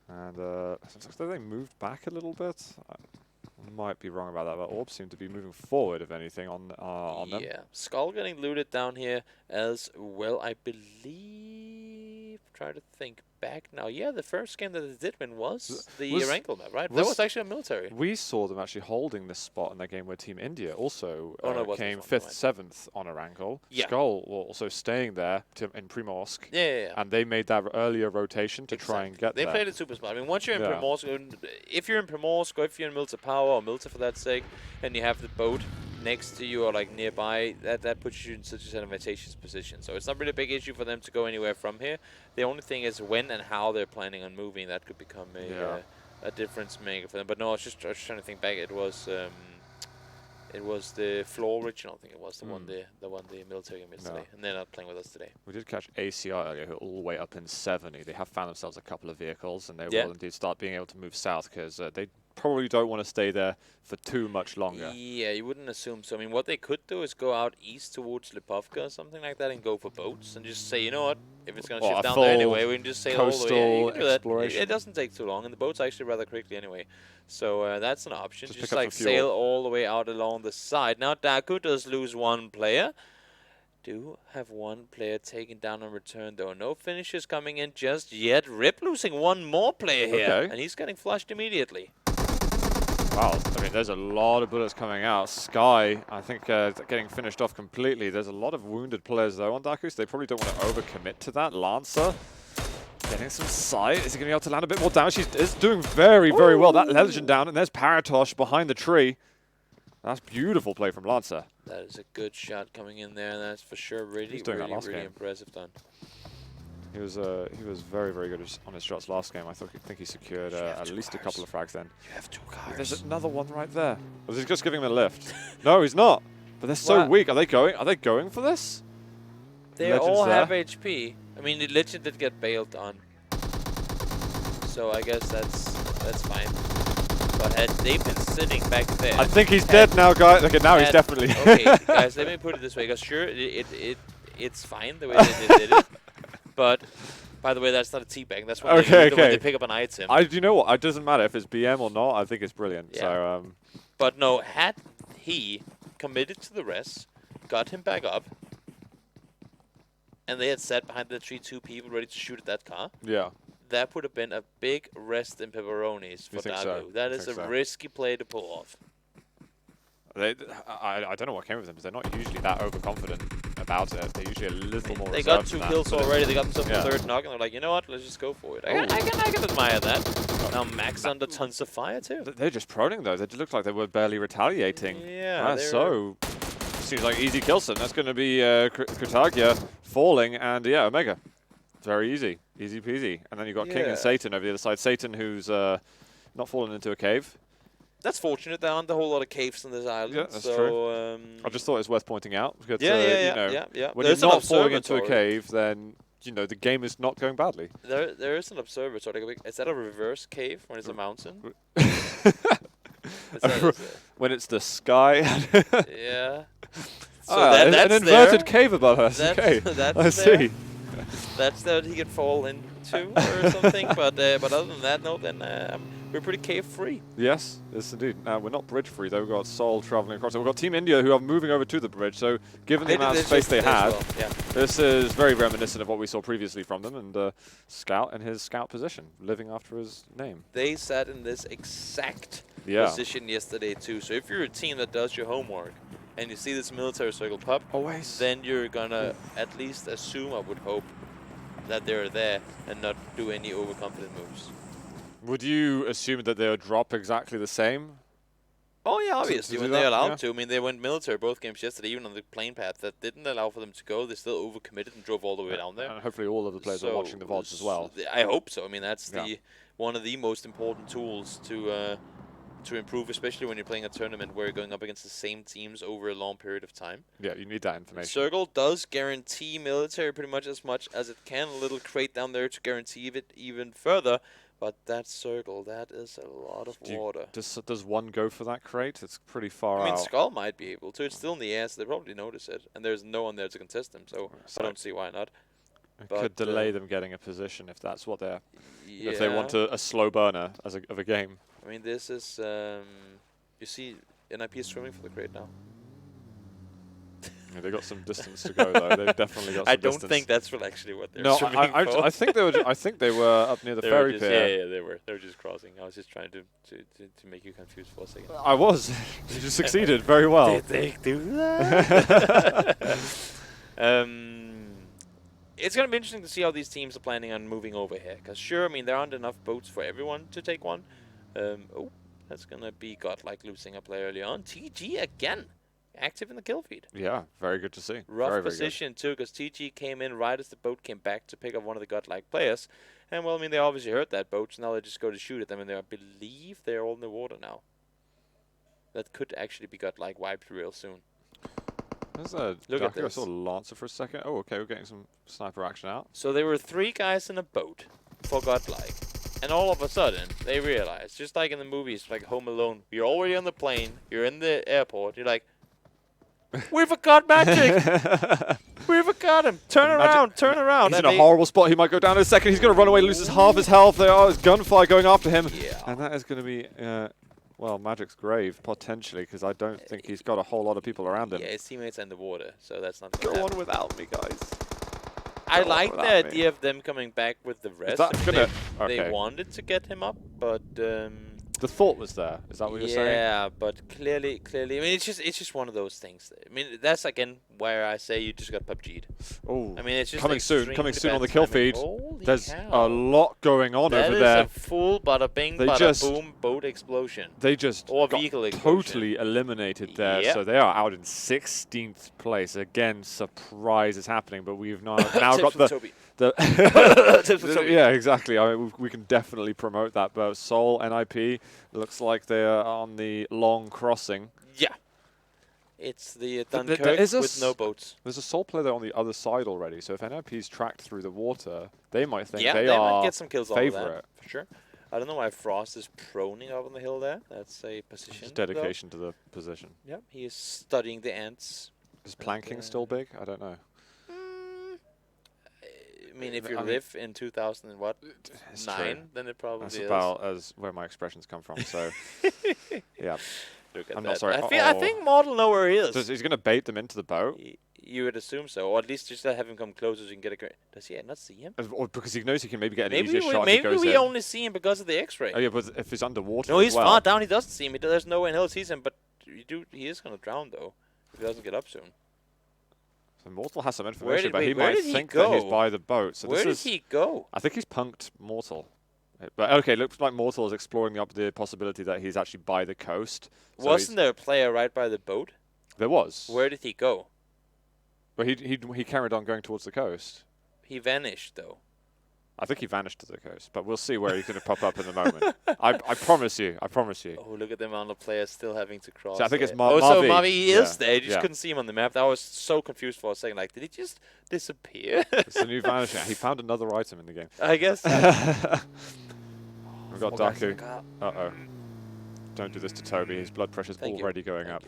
And looks like they moved back a little bit. I might be wrong about that, but Orb seem to be moving forward, if anything, on them. Yeah, Skull getting looted down here as well, I believe. Try to think back now. Yeah, the first game that they did win was the Erangel map, right? That was actually a military. We saw them actually holding this spot in their game where Team India also came 5th, 7th on Erangel. Yeah. Skull were also staying there in Primorsk. Yeah. And they made that earlier rotation to try and get They there. played it super smart. I mean, once you're in Primorsk, if you're in Primorsk, or if you're in Milta Power or Milta for that sake, and you have the boat next to you or like nearby, that puts you in such an advantageous position. So it's not really a big issue for them to go anywhere from here. The only thing is when and how they're planning on moving. That could become a difference maker for them. But no, I was just trying to think back. It was the floor original. I think it was the one the military game yesterday, and they're not playing with us today. We did catch ACR earlier, who are all the way up in 70. They have found themselves a couple of vehicles, and they will indeed start being able to move south because they probably don't want to stay there for too much longer. Yeah, you wouldn't assume so. I mean, what they could do is go out east towards Lipovka or something like that and go for boats and just say, you know what, if it's going to shift down there anyway, we can just sail all the way. Yeah, you can do that. It doesn't take too long, and the boat's actually rather quickly anyway. So that's an option. Just like sail all the way out along the side. Now, Daku does lose one player. Do have one player taken down on return, though. No finishes coming in just yet. Rip losing one more player here, and he's getting flushed immediately. Wow, I mean, there's a lot of bullets coming out. Sky, I think, getting finished off completely. There's a lot of wounded players, though, on Daku, so they probably don't want to overcommit to that. Lancer getting some sight. Is he going to be able to land a bit more damage? He's doing very, very well. That legend down, and there's Paratosh behind the tree. That's beautiful play from Lancer. That is a good shot coming in there, that's for sure. Really impressive done. He was very, very good on his shots last game. I think he secured at least a couple of frags then. You have 2 cars. There's another one right there. Was he just giving him a lift? No, he's not. But they're so weak. Are they going for this? They all have HP. I mean, the Legend did get bailed on, so I guess that's fine. But had they been sitting back there, I think he's dead now, guys. Okay, now he's definitely. Okay, guys, let me put it this way. Because sure, it's fine the way they did it. But, by the way, that's not a teabag. That's when they pick up an item. You know what? It doesn't matter if it's BM or not. I think it's brilliant. Yeah. So, but no, had he committed to the rest, got him back up, and they had sat behind the tree 2 people ready to shoot at that car, that would have been a big rest in pepperonis for Dagu. So? That is a risky play to pull off. I don't know what came with them, because they're not usually that overconfident about it. They're usually a little more They got 2 kills already. They got themselves a 3rd knock, and they're like, you know what? Let's just go for it. I can admire that. Now Max under tons of fire too. They're just proning though. They looked like they were barely retaliating. Yeah. That's so seems like easy kills. That's going to be Kritagia falling, and yeah, Omega. Very easy. Easy peasy. And then you've got King and Satan over the other side. Satan, who's not fallen into a cave. That's fortunate. There aren't a whole lot of caves on this island. Yeah, that's so, true. I just thought it was worth pointing out. Because, yeah. When you're not falling into a cave, then the game is not going badly. There is an observatory. Is that a reverse cave when it's a mountain? When it's the sky. Yeah. So that's an inverted there. cave above us. Okay, I see. That's that he could fall into or something. But other than that, no. Then we're pretty cave free. Yes, indeed. We're not bridge free though. We've got Seoul traveling across. We've got Team India who are moving over to the bridge. So given the amount of space they had, this is very reminiscent of what we saw previously from them. And Scout in his scout position, living after his name. They sat in this exact position yesterday too. So if you're a team that does your homework and you see this military circle pop, then you're gonna at least assume, I would hope, that they're there and not do any overconfident moves. Would you assume that they'll drop exactly the same? Oh yeah, obviously, when they're allowed to. I mean, they went military both games yesterday, even on the plane path that didn't allow for them to go. They still overcommitted and drove all the way down there. And hopefully all of the players are watching the VODs as well. I hope so. I mean, that's one of the most important tools to improve, especially when you're playing a tournament where you're going up against the same teams over a long period of time. Yeah, you need that information. Circle does guarantee military pretty much as it can. A little crate down there to guarantee it even further. But that circle, that is a lot of water. Does one go for that crate? It's pretty far out. I mean, Skull might be able to. It's still in the air, so they probably notice it. And there's no one there to contest them, so I don't see why not. It could delay them getting a position if that's what they're... If they want a slow burner of a game. I mean, this is... you see, NIP is swimming for the crate now. Yeah, they got some distance to go though. They've definitely got some distance. I don't think that's actually what they're no, swimming for. I think they were. I think they were up near the ferry pier. Yeah, they were. They were just crossing. I was just trying to make you confused for a second. I was. You just succeeded very well. Did they do that? It's going to be interesting to see how these teams are planning on moving over here. Because sure, I mean, there aren't enough boats for everyone to take one. Oh, that's going to be Godlike losing a player early on. TG again. Active in the kill feed. Yeah, very good to see. Rough position too, because TG came in right as the boat came back to pick up one of the Godlike players. And well, I mean, they obviously hurt that boat, so now they just go to shoot at them, and I believe they're all in the water now. That could actually be Godlike wiped real soon. There's a Look at this. I saw Lancer for a second. Oh, okay, we're getting some sniper action out. So there were 3 guys in a boat for Godlike. And all of a sudden, they realized, just like in the movies, like Home Alone, you're already on the plane, you're in the airport, you're like, we forgot Magic! We forgot him! Turn around, turn around! He's in a horrible spot. He might go down in a second. He's going to run away, loses half his health. There is gunfire going after him. Yeah. And that is going to be, well, Magic's grave, potentially, because I don't think he's got a whole lot of people around him. Yeah, his teammates are in the water, so that's not going to happen. Go on without me, guys. I like the idea of them coming back with the rest. They wanted to get him up, but... the thought was there. Is that what you're saying? Yeah, but clearly, I mean, it's just one of those things. I mean, that's again where I say you just got PUBG'd. Oh, I mean, it's just coming soon on the kill feed. Holy There's cow. a lot going on over there. That is a full bada bing, bada boom boat explosion. They just got totally eliminated there. Yep. So they are out in 16th place. Again, surprise is happening, but we've now got yeah, exactly. I mean, we can definitely promote that. But Seoul NIP looks like they're on the long crossing. Yeah. It's the Dunkirk with no boats. There's a Seoul player there on the other side already. So if NIP's tracked through the water, they might think they might get some kills favorite. Off of that, for sure. I don't know why Frost is proning up on the hill there. That's a position. Just dedication to the position. Yep, he is studying the ants. Is planking still big? I don't know. I mean, if you live in 2009, then it probably is. That's about as where my expressions come from. So, yeah. Look at I'm that. not sorry. I think Mortal know where he is. So he's going to bait them into the boat? You would assume so, or at least just have him come closer so you can get a... Does he not see him? Or because he knows he can maybe get an easier shot. Maybe we only see him because of the X-ray. Oh yeah, but if he's underwater no, he's far down. He doesn't see him. There's no way in hell he sees him, but he is going to drown, though, if he doesn't get up soon. So Mortal has some information, but he might think that he's by the boat. So where did he go? I think he's punked Mortal. But okay, looks like Mortal is exploring the possibility that he's actually by the coast. So Wasn't there a player right by the boat? There was. Where did he go? But he carried on going towards the coast. He vanished, though. I think he vanished to the coast, but we'll see where he's going to pop up in the moment. I promise you. I promise you. Oh, look at the amount of players still having to cross. So I think it's Oh, so Mavi. Mavi is there. You just yeah. couldn't see him on the map. I was so confused for a second. Like, did he just disappear? It's a new vanishing. He found another item in the game. I guess. We've got Daku. Uh-oh. Don't do this to Toby. His blood pressure's already going up.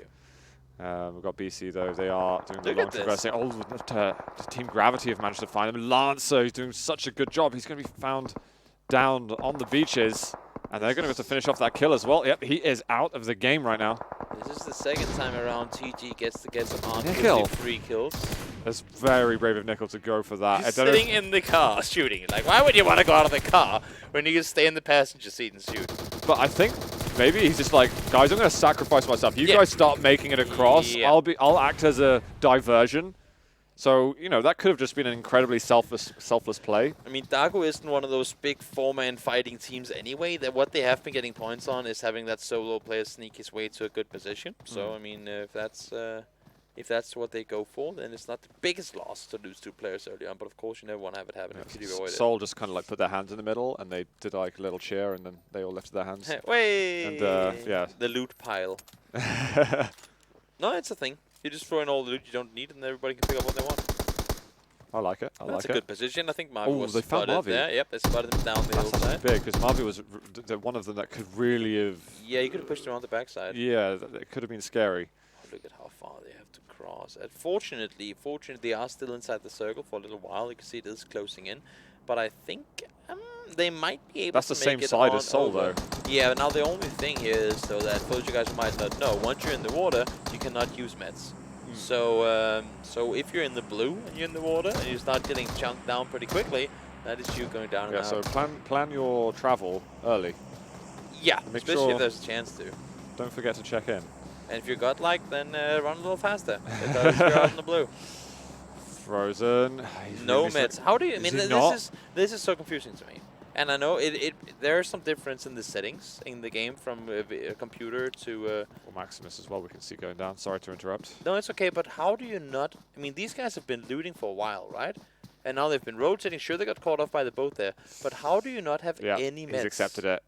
We've got BC, though. They are doing the long progressing. Oh, the Team Gravity have managed to find him. Lancer, he's doing such a good job. He's going to be found down on the beaches. And they're going to have to finish off that kill as well. Yep, he is out of the game right now. This is the second time around TG gets to get some on Nickel. 3 kills. That's very brave of Nickel to go for that. He's sitting in the car shooting. Like, why would you want to go out of the car when you can stay in the passenger seat and shoot? But I think maybe he's just like, guys, I'm going to sacrifice myself. You guys start making it across. Yeah. I'll act as a diversion. So, you know, that could have just been an incredibly selfless play. I mean, Dago isn't one of those big 4-man fighting teams anyway. That what they have been getting points on is having that solo player sneak his way to a good position. So, I mean, if that's what they go for, then it's not the biggest loss to lose 2 players early on. But of course, you never want to have it happen if you avoid it. Soul just kind of like put their hands in the middle, and they did like a little cheer, and then they all lifted their hands. Way! And yeah, the loot pile. No, it's a thing. You just throw in all the loot you don't need, and everybody can pick up what they want. I like it. That's a good position. I think Marvi was they found spotted Marvi. there. Yep, they spotted him down the hillside. That's big, because Marvi was one of them that could really have... Yeah, you could have pushed him on the backside. Yeah, that could have been scary. Oh, look at how far they have to cross. And fortunately, they are still inside the circle for a little while. You can see it is closing in. But I think they might be able to make it. That's the same side as Soul, though. Yeah, now the only thing here is, though, that for those of you guys who might not know, once you're in the water, you cannot use meds. So, so if you're in the blue and you're in the water and you start getting chunked down pretty quickly, that is you going down and out. So plan your travel early. Yeah, Make especially sure if there's a chance to. Don't forget to check in. And if you're godlike, then run a little faster because you're out in the blue. Frozen. No meds. How do you? I mean, this is so confusing to me. And I know there's some difference in the settings in the game from a computer to... Well, Maximus as well, we can see going down. Sorry to interrupt. No, it's okay, but how do you not... I mean, these guys have been looting for a while, right? And now they've been rotating. Sure, they got caught off by the boat there. But how do you not have any meds? He's accepted it.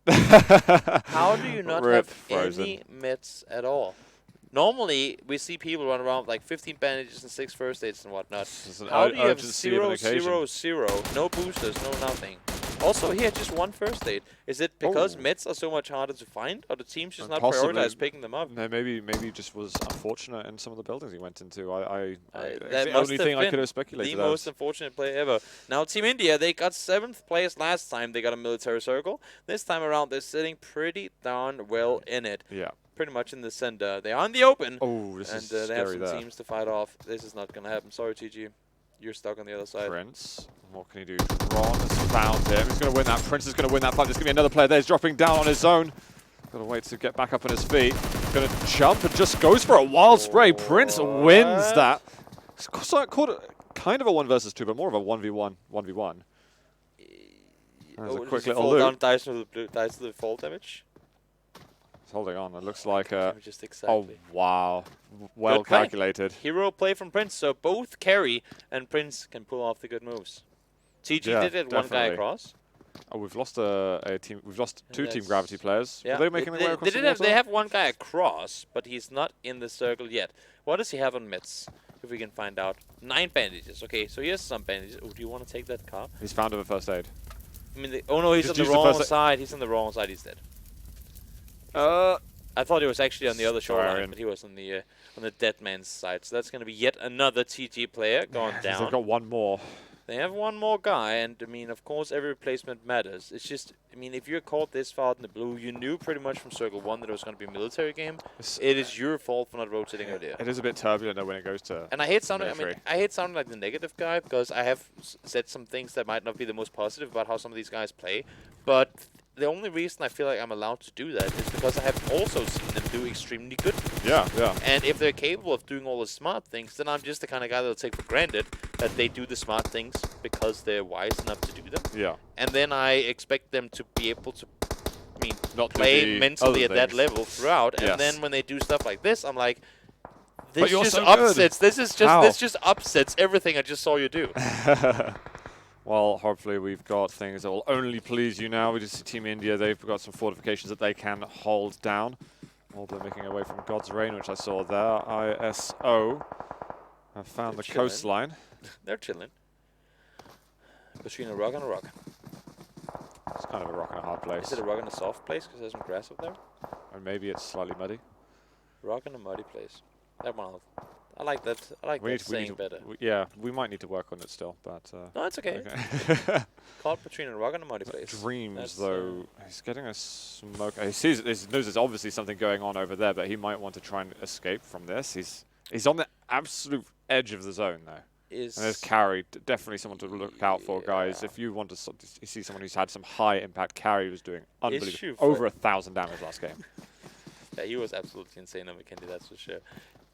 How do you not have any meds at all?0normally, we see people run around with like 15 bandages and 6 first aids and whatnot. How do you have 0, 0, 0, no boosters, no nothing? Also here, just 1 first aid. Is it because meds are so much harder to find, or the team's just not prioritized picking them up? No, maybe just was unfortunate in some of the buildings he went into. That the must only have thing I been could have speculated. The most unfortunate play ever. Now, Team India, they got 7th place last time. They got a military circle. This time around, they're sitting pretty darn well in it. Yeah. Pretty much in the center. They are in the open. Oh, this is scary. And they have some teams to fight off. This is not going to happen. Sorry, TG. You're stuck on the other side. Prince. What can he do? Ron has found him. He's going to win that. Prince is going to win that fight. There's going to be another player there. He's dropping down on his own. Got to wait to get back up on his feet. Going to jump and just goes for a wild spray. Prince wins that. It's caught kind of a 1 versus 2, but more of a 1v1. There's a quick little loop. Dice to the fall damage. Holding on. It looks like a... Just exactly. Oh, wow. Well calculated. Hero play from Prince, so both carry and Prince can pull off the good moves. TG did it, one guy across. Oh, we've lost a team. We've lost 2 Team Gravity players. Yeah. Were they making their way across the water? They have 1 guy across, but he's not in the circle yet. What does he have on meds? If we can find out. 9 bandages. Okay, so here's some bandages. Oh, do you want to take that car? He's found him a first aid. I mean, oh no, he's on the wrong side. He's on the wrong side. He's dead. I thought he was actually on the other shoreline, but he was on the dead man's side. So that's going to be yet another TG player going down. They've got 1 more. They have 1 more guy, and I mean, of course, every replacement matters. It's just, I mean, if you're caught this far in the blue, you knew pretty much from Circle 1 that it was going to be a military game. It is your fault for not rotating earlier. It is a bit turbulent though when it goes to. And I hate sounding. I hate sounding like the negative guy because I have said some things that might not be the most positive about how some of these guys play, but the only reason I feel like I'm allowed to do that is because I have also seen them do extremely good. Yeah. And if they're capable of doing all the smart things, then I'm just the kind of guy that'll take for granted that they do the smart things because they're wise enough to do them. Yeah. And then I expect them to be able to, I mean, not play mentally at that level throughout. And then when they do stuff like this, I'm like, This you're just so good. upsets. This just upsets everything I just saw you do. Well, hopefully we've got things that will only please you now. We just see Team India, they've got some fortifications that they can hold down. Although making away from God's Reign, which I saw there. ISO have found the coastline. They're chilling. Between a rock and a rock. It's kind of a rock and a hard place. Is it a rock and a soft place because there's some grass up there? Or maybe it's slightly muddy. Rock and a muddy place. That one. I like that. I like that saying better. Yeah, we might need to work on it still, but... no, it's okay. Caught between a rock and a muddy place. Dreams, though. He's getting a smoke. He knows there's obviously something going on over there, but he might want to try and escape from this. He's on the absolute edge of the zone, though. And there's Carry, definitely someone to look out for, guys. If you want to see someone who's had some high impact, Carry was doing unbelievable. Over 1,000 damage last game. Yeah, he was absolutely insane on Vikendi, that's for sure.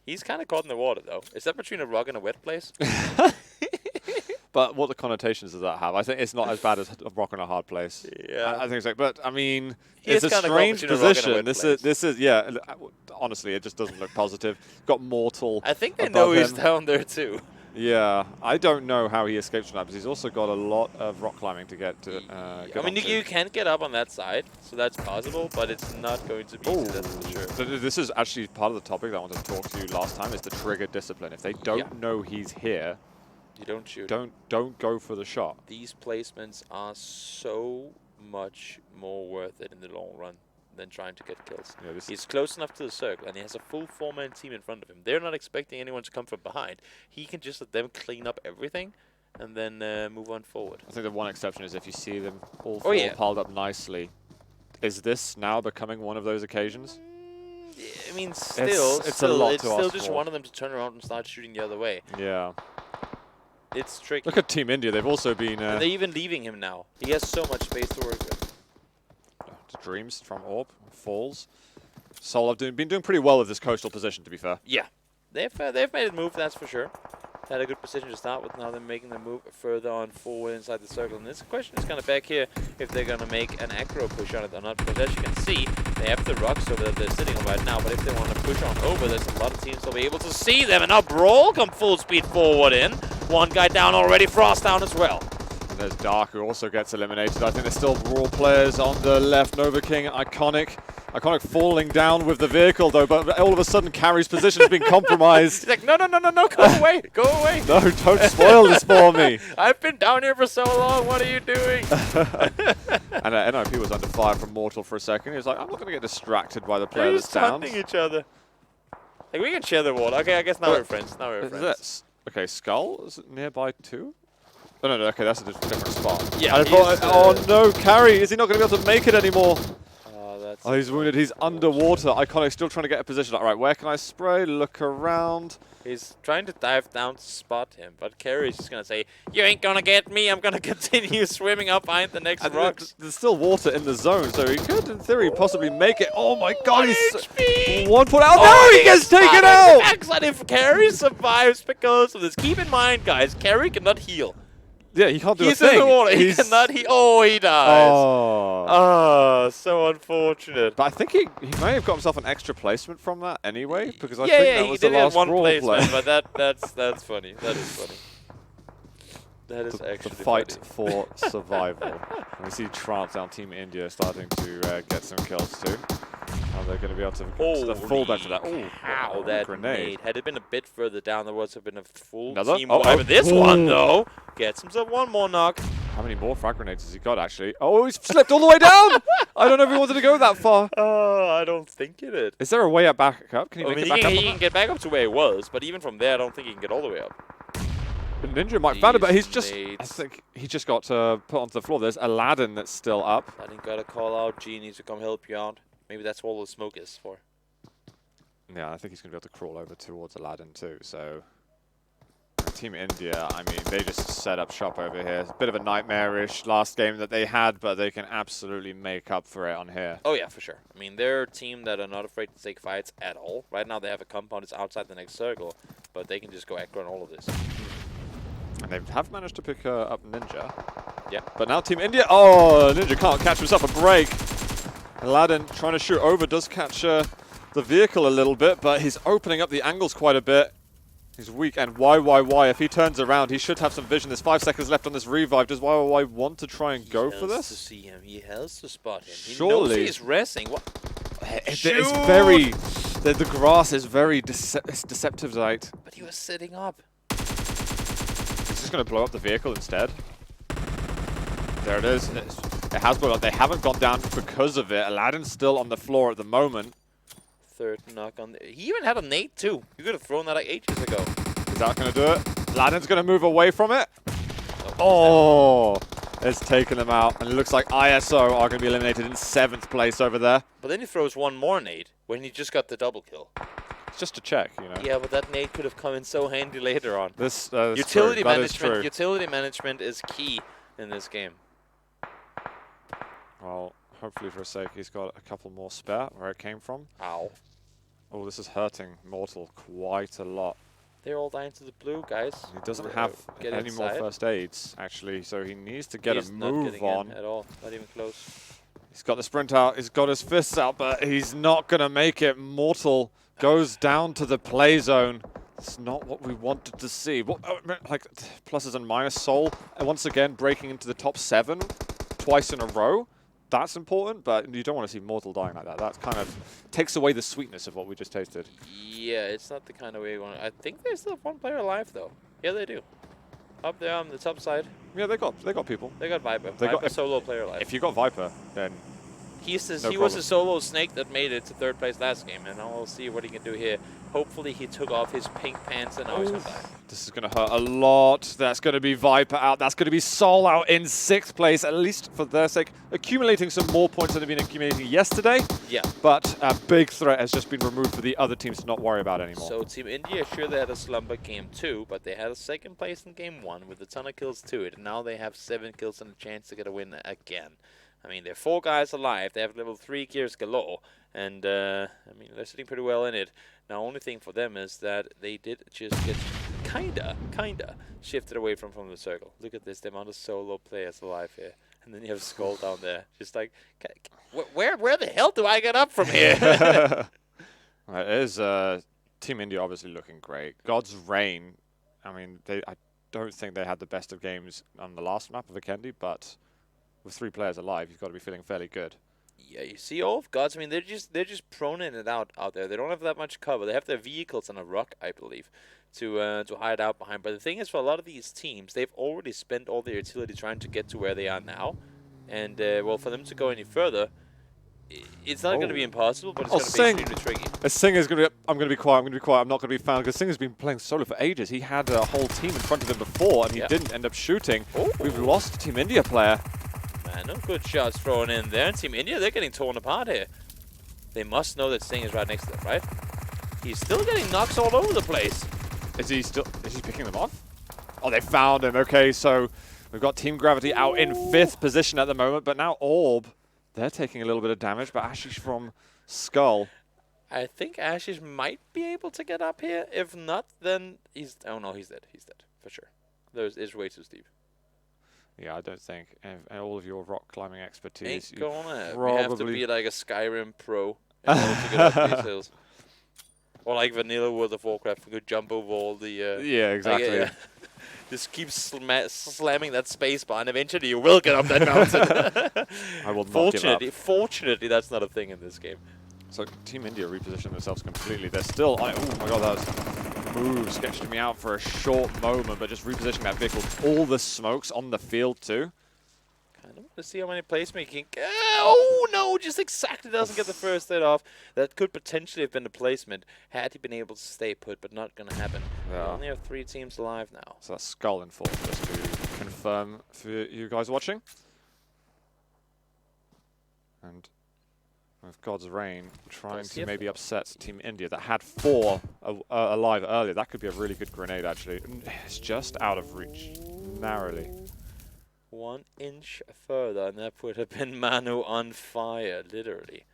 He's kind of caught in the water, though. Is that between a rock and a wet place? But what the connotations does that have? I think it's not as bad as a rock and a hard place. Yeah. I think so. But, I mean, it's a strange position. This is, yeah, honestly, it just doesn't look positive. Got Mortal. I think they know he's down there, too. Yeah, I don't know how he escapes from that, because he's also got a lot of rock climbing to get to. I mean, you can get up on that side, so that's possible, but it's not going to be easy, that's for sure. This is actually part of the topic that I wanted to talk to you last time, is the trigger discipline. If they don't know he's here, you don't shoot. Don't go for the shot. These placements are so much more worth it in the long run than trying to get kills. Yeah, he's close enough to the circle, and he has a full 4-man team in front of him. They're not expecting anyone to come from behind. He can just let them clean up everything, and then move on forward. I think the one exception is if you see them all four piled up nicely. Is this now becoming one of those occasions? I mean, still, it's a lot it's to still ask just for. one of them to turn around and start shooting the other way. Yeah. It's tricky. Look at Team India. They've also been... and they're even leaving him now. He has so much space to work with. Dreams from Orb falls. Soul have been doing pretty well with this coastal position, to be fair. Yeah, they've made a move, that's for sure. Had a good position to start with. Now they're making the move further on forward inside the circle. And this question is kind of back here if they're going to make an aggro push on it or not. Because as you can see, they have the rocks over that they're sitting on right now. But if they want to push on over, there's a lot of teams that'll be able to see them. And now Brawl come full speed forward in. One guy down already, Frost down as well. There's Dark, who also gets eliminated. I think there's still Raw players on the left. Nova King, Iconic falling down with the vehicle, though, but all of a sudden Carry's position has been compromised. He's like, no, go away, go away. No, don't spoil this for me. I've been down here for so long, what are you doing? And NIP was under fire from Mortal for a second. He was like, I'm not going to get distracted by the player They're that's just down. hunting each other. Like, we can share the wall. Okay, I guess now we're friends. Now we're friends. Okay, Skull, is it nearby too? Oh, no, okay, that's a different spot. Yeah, I thought, oh no, Carry, is he not going to be able to make it anymore? Oh, he's wounded, he's underwater. Iconic still trying to get a position. All right, where can I spray? Look around. He's trying to dive down to spot him, but Carry's just going to say, you ain't going to get me, I'm going to continue swimming up behind the next rocks. There's still water in the zone, so he could, in theory, possibly make it. Oh my god, he's HP! 1 foot out. No, he gets taken out! Backside if Carry survives because of this. Keep in mind, guys, Carry cannot heal. Yeah, he can't do a He's thing. in the water. He cannot heal. Oh, he dies. Oh, so unfortunate. But I think he may have got himself an extra placement from that anyway, because I think yeah, that was he the did last one Brawl placement, play. but that's funny. That is funny. That is actually the fight funny. for survival. And we see Trance down Team India starting to get some kills too. How they're going to be able to the fullback to that. How that grenade. Had it been a bit further down, there would have been a full Another? team wipe. This one, though, gets himself one more knock. How many more frag grenades has he got, actually? Oh, he's slipped all the way down! I don't know if he wanted to go that far. Oh, I don't think it did. Is there a way up back up? Can he make it back up? He can get back up to where he was, but even from there, I don't think he can get all the way up. Ninja might found it, but he's just... I think he just got put onto the floor. There's Aladdin that's still up. Aladdin got a call out. Genie to come help you out. Maybe that's what all the smoke is for. Yeah, I think he's going to be able to crawl over towards Aladdin too, so... Team India, I mean, they just set up shop over here. It's a bit of a nightmarish last game that they had, but they can absolutely make up for it on here. Oh, yeah, for sure. I mean, they're a team that are not afraid to take fights at all. Right now, they have a compound that's outside the next circle, but they can just go aggro on all of this. And they have managed to pick up Ninja. Yeah. But now Team India, oh, Ninja can't catch himself a break. Aladdin trying to shoot over, does catch the the vehicle a little bit, but he's opening up the angles quite a bit. He's weak, and YYY, if he turns around, he should have some vision. There's 5 seconds left on this revive. Does YYY want to try and go for this? He has to see him. He has to spot him. Surely. He knows he's resting. What? It's very... The grass is very deceptive, right? But he was sitting up. He's just going to blow up the vehicle instead. There it is. It has blown up. They haven't gone down because of it. Aladdin's still on the floor at the moment. Third knock on. He even had a nade too. You could have thrown that like ages ago. Is that going to do it? Aladdin's going to move away from it. Oh, it's taken them out. And it looks like ISO are going to be eliminated in 7th place over there. But then he throws one more nade when he just got the double kill. It's just to check, you know. Yeah, but that nade could have come in so handy later on. This utility management. Utility management is key in this game. Well, hopefully for a sake, he's got a couple more spare where it came from. Ow. Oh, this is hurting Mortal quite a lot. They're all dying to the blue, guys. He doesn't have any more first aids, actually, so he needs to get a move on. At all, not even close. He's got the sprint out, he's got his fists out, but he's not going to make it. Mortal goes down to the play zone. It's not what we wanted to see. Like, pluses and minus. Soul, once again, breaking into the top 7 twice in a row. That's important, but you don't want to see Mortal dying like that. That kind of takes away the sweetness of what we just tasted. Yeah, it's not the kind of way you want to. I think they still have one player alive, though. Yeah, they do. Up there on the top side. Yeah, they got people. They got Viper. They got a solo player alive. If you got Viper, then he was a solo snake that made it to 3rd place last game, and now we'll see what he can do here. Hopefully he took off his pink pants and now he's going to die. This is going to hurt a lot. That's going to be Viper out. That's going to be Soul out in 6th place, at least for their sake. Accumulating some more points than they've been accumulating yesterday. Yeah. But a big threat has just been removed for the other teams to not worry about anymore. So Team India, sure, they had a slumber game 2, but they had a 2nd place in game 1 with a ton of kills to it. And now they have 7 kills and a chance to get a win again. I mean, they're 4 guys alive. They have level 3 gears galore. And, I mean, they're sitting pretty well in it. Now, only thing for them is that they did just get kinda shifted away from the circle. Look at this, the amount of solo players alive here. And then you have Skull down there. Just like, where the hell do I get up from here? Right, it is Team India obviously looking great. God's Reign, I mean, I don't think they had the best of games on the last map of Vikendi, but with 3 players alive, you've got to be feeling fairly good. Yeah, you see all of Gods. I mean, they're just proning it out there. They don't have that much cover. They have their vehicles on a rock, I believe, to hide out behind. But the thing is, for a lot of these teams, they've already spent all their utility trying to get to where they are now. And well, for them to go any further, it's not going to be impossible, but it's going to be extremely tricky. Sing is going to be. I'm going to be quiet. I'm not going to be found because Sing has been playing solo for ages. He had a whole team in front of him before, and he didn't end up shooting. We've lost a Team India player. Man, no good shots thrown in there. Team India, they're getting torn apart here. They must know that Sting is right next to them, right? He's still getting knocks all over the place. Is he picking them off? Oh, they found him. Okay, so we've got Team Gravity out in 5th position at the moment, but now Orb, they're taking a little bit of damage, but Ashish from Skull. I think Ashish might be able to get up here. If not, then he's... Oh, no, he's dead. He's dead, for sure. It's way too steep. Yeah, I don't think. And all of your rock climbing expertise, ain't gonna. We have to be like a Skyrim pro in order to get up these hills. Or like Vanilla World of Warcraft, we could jump over all the... yeah, exactly. Just keep slamming that spacebar, and eventually you will get up that mountain. I will not give up. Fortunately, that's not a thing in this game. So Team India repositioned themselves completely. They're still on it. Oh my god, that was a move. Sketched me out for a short moment, but just repositioning that vehicle. All the smokes on the field too. Kind of want to see how many placements he can... Oh no, just exactly doesn't get the first hit off. That could potentially have been the placement had he been able to stay put, but not going to happen. Yeah. We only have 3 teams alive now. So that's Skull in 4th, just to confirm for you guys watching. And with God's Reign trying to maybe upset Team India that had 4 alive earlier. That could be a really good grenade, actually. It's just out of reach, narrowly. 1 inch further, and that would have been Manu on fire, literally.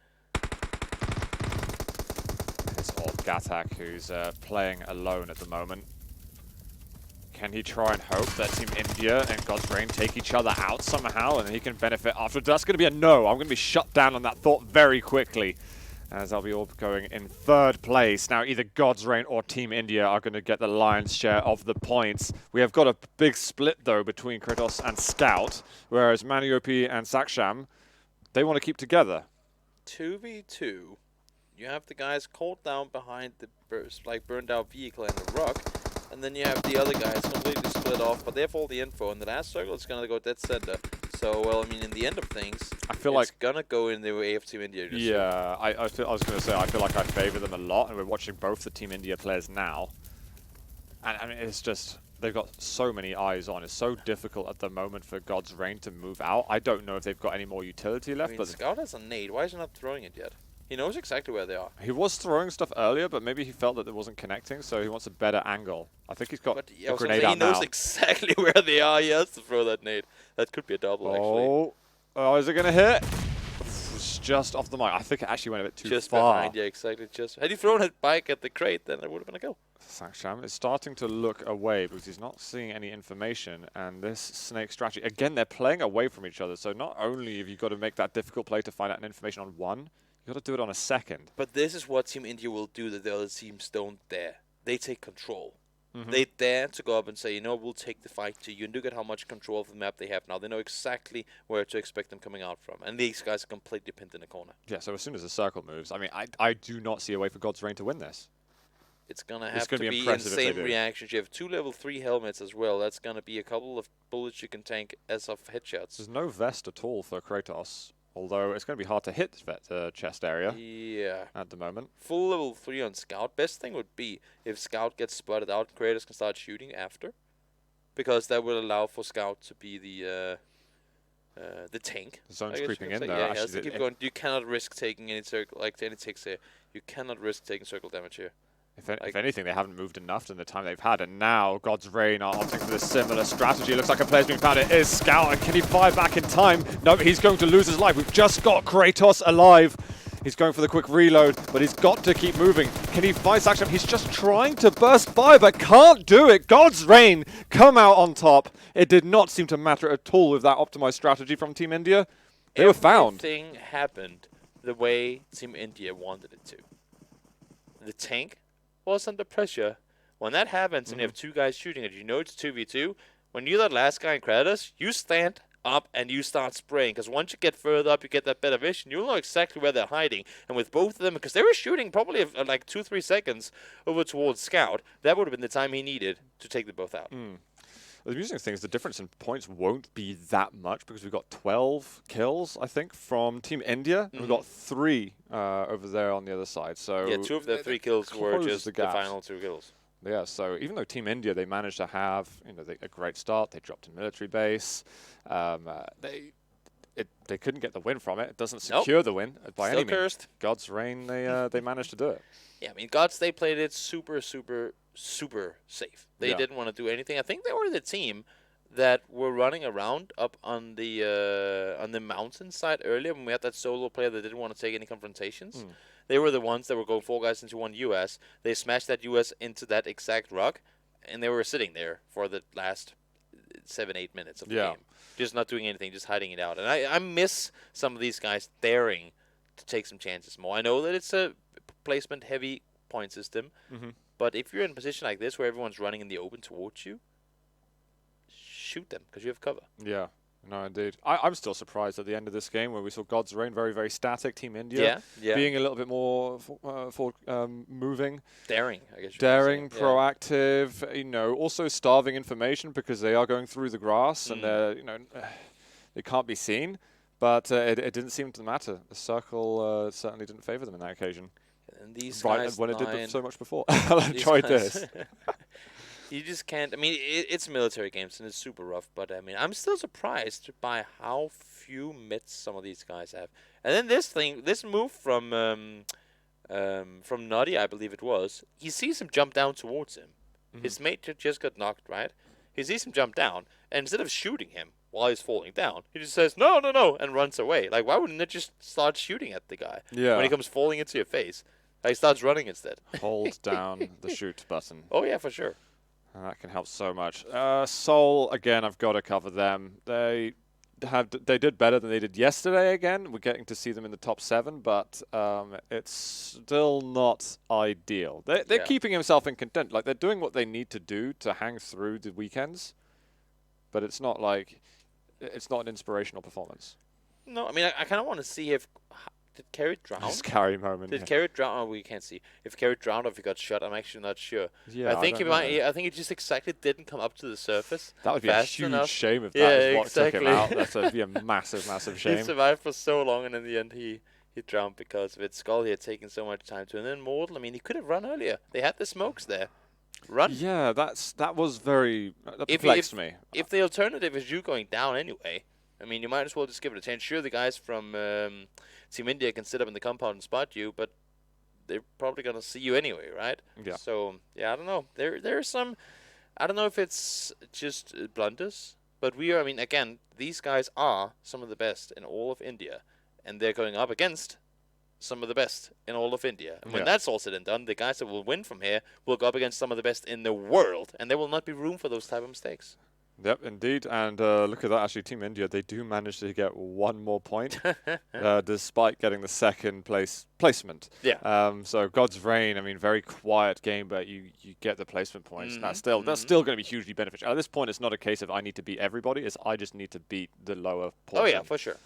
It's Orb Gatak, who's playing alone at the moment. Can he try and hope that Team India and God's Reign take each other out somehow and he can benefit after? That's going to be a no. I'm going to be shut down on that thought very quickly. as they'll be all going in 3rd place. Now, either God's Reign or Team India are going to get the lion's share of the points. We have got a big split, though, between Kratos and Scout, whereas Maniopi and Saksham, they want to keep together. 2v2. You have the guys caught down behind the burned out vehicle and the rock, and then you have the other guys completely split off, but they have all the info. In the last circle, it's going to go dead center. So, well, I mean, in the end of things, I feel like it's going to go in the way of Team India. Yeah, I was going to say, I feel like I favor them a lot, and we're watching both the Team India players now. And I mean, it's just, they've got so many eyes on. It's so difficult at the moment for God's Reign to move out. I don't know if they've got any more utility left. I mean, but Scout has a nade. Why is he not throwing it yet? He knows exactly where they are. He was throwing stuff earlier, but maybe he felt that it wasn't connecting, so he wants a better angle. I think he's got a grenade out now. He knows exactly where they are. He has to throw that nade. That could be a double, actually. Oh, is it going to hit? It's just off the mark. I think it actually went a bit too just far. Behind, yeah, exactly. Had he thrown it back at the crate, then it would have been a go. Saksham is starting to look away because he's not seeing any information, and this snake strategy, again, they're playing away from each other, so not only have you got to make that difficult play to find out information on one, you got to do it on a second. But this is what Team India will do that the other teams don't dare. They take control. They dare to go up and say, you know, we'll take the fight to you. And look at how much control of the map they have now. They know exactly where to expect them coming out from. And these guys are completely pinned in the corner. Yeah, so as soon as the circle moves, I mean, I do not see a way for God's Reign to win this. It's going to have to be insane reactions. You have 2 level 3 helmets as well. That's going to be a couple of bullets you can tank as of headshots. There's no vest at all for Kratos. Although it's going to be hard to hit the chest area at the moment. Full level 3 on Scout. Best thing would be if Scout gets spotted out, Kratos can start shooting after. Because that will allow for Scout to be the tank. The zone's creeping in there. Yeah, he has to keep going. You cannot risk taking any circle, like any takes here. You cannot risk taking circle damage here. If anything, they haven't moved enough in the time they've had, and now God's Reign are opting for this similar strategy. Looks like a player's been found. It is Scout, and can he fire back in time? No, he's going to lose his life. We've just got Kratos alive. He's going for the quick reload, but he's got to keep moving. Can he find Saksham? He's just trying to burst by, but can't do it. God's Reign come out on top. It did not seem to matter at all with that optimized strategy from Team India. They were found. Everything happened the way Team India wanted it to. The tank was under pressure. When that happens and you have 2 guys shooting at you, know it's 2v2. When you're that last guy in Kratos, you stand up and you start spraying. Because once you get further up, you get that better vision. You'll know exactly where they're hiding. And with both of them, because they were shooting probably like 2-3 seconds over towards Scout, that would have been the time he needed to take them both out. The amusing thing is the difference in points won't be that much because we've got 12 kills, I think, from Team India. And we've got 3 over there on the other side. So yeah, 2 of their 3 kills were just the final 2 kills. Yeah, so even though Team India, they managed to have a great start. They dropped a military base. They couldn't get the win from it. It doesn't secure the win by any means. God's Reign, they managed to do it. Yeah, I mean, they played it super safe. They didn't want to do anything. I think they were the team that were running around up on the mountain side earlier when we had that solo player that didn't want to take any confrontations. They were the ones that were going 4 guys into 1 US. They smashed that US into that exact rock, and they were sitting there for the last 7-8 minutes of the game. Just not doing anything, just hiding it out. And I miss some of these guys daring to take some chances more. I know that it's a placement-heavy point system, but if you're in a position like this where everyone's running in the open towards you, shoot them because you have cover. Yeah, no, indeed. I'm still surprised at the end of this game where we saw God's Reign very, very static. Team India being a little bit more moving. Daring, I guess. Daring, proactive, also starving information because they are going through the grass and they're, they can't be seen. But it didn't seem to matter. The circle certainly didn't favor them in that occasion. And these guys when it did so much before. I tried this. You just can't. I mean, it's military games and it's super rough. But I mean, I'm still surprised by how few mitts some of these guys have. And then this move from Nutty, I believe it was. He sees him jump down towards him. His mate just got knocked, right? He sees him jump down, and instead of shooting him while he's falling down, he just says, no, and runs away. Like, why wouldn't it just start shooting at the guy when he comes falling into your face? Like, he starts running instead. Hold down the shoot button. Oh, yeah, for sure. And that can help so much. Seoul, again, I've got to cover them. They they did better than they did yesterday. Again, we're getting to see them in the top 7, but it's still not ideal. They're keeping himself in content. Like, they're doing what they need to do to hang through the weekends, but it's not like it's not an inspirational performance. No, I mean, I kind of want to see if did Carry drown? This Carry moment. Did Carry drown? Oh, we can't see. If Carry drowned or if he got shot, I'm actually not sure. Yeah, I think I think he just exactly didn't come up to the surface. That would be a huge shame if that is what took him out. That would be a massive, massive shame. He survived for so long, and in the end, he drowned because of it. Skull, he had taken so much time to. And then Mortal, I mean, he could have run earlier. They had the smokes there. Run. Yeah, that was very. That perplexed me. If the alternative is you going down anyway, I mean, you might as well just give it a chance. Sure, the guys from Team India can sit up in the compound and spot you, but they're probably going to see you anyway, right? Yeah. So, yeah, I don't know. There's some, I don't know if it's just blunders, but I mean, again, these guys are some of the best in all of India, and they're going up against some of the best in all of India. And when that's all said and done, the guys that will win from here will go up against some of the best in the world, and there will not be room for those type of mistakes. Yep, indeed. And look at that. Actually, Team India, they do manage to get 1 more point, despite getting the second placement. Yeah. So God's Reign, I mean, very quiet game, but you get the placement points. That's still going to be hugely beneficial. At this point, it's not a case of I need to beat everybody. It's I just need to beat the lower portion. Oh, yeah, for sure.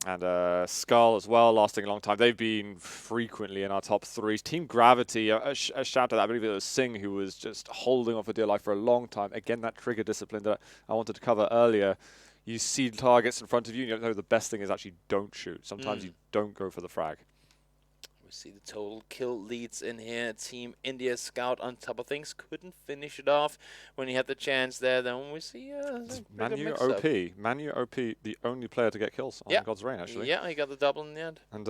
And Skull as well, lasting a long time. They've been frequently in our top 3s. Team Gravity, a shout to that. I believe it was Singh who was just holding on for dear life for a long time. Again, that trigger discipline that I wanted to cover earlier. You see targets in front of you, and you know the best thing is actually don't shoot. Sometimes you don't go for the frag. We see the total kill leads in here. Team India Scout on top of things. Couldn't finish it off when he had the chance there. Then we see Manu OP. Manu OP, the only player to get kills on God's Reign, actually. Yeah, he got the double in the end. And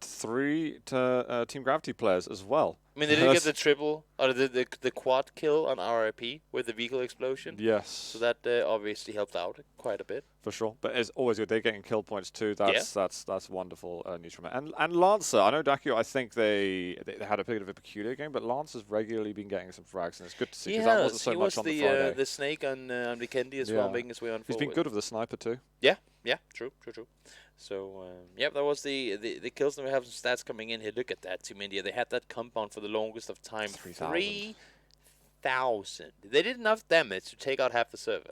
3 to Team Gravity players as well. I mean, they did get the triple, or the quad kill on RIP with the vehicle explosion. Yes. So that obviously helped out quite a bit. For sure. But it's always good. They're getting kill points too. That's wonderful news from it. And Lancer, I know Dakio, I think they had a bit of a peculiar game, but Lancer's regularly been getting some frags, and it's good to see because that wasn't so much on the Friday. The snake on Vikendi as well, making his way on forward. He's been good with the sniper too. Yeah, true. So, that was the kills. And we have some stats coming in here. Look at that, Team India. They had that compound for the longest of time. 3,000. They did enough damage to take out half the server.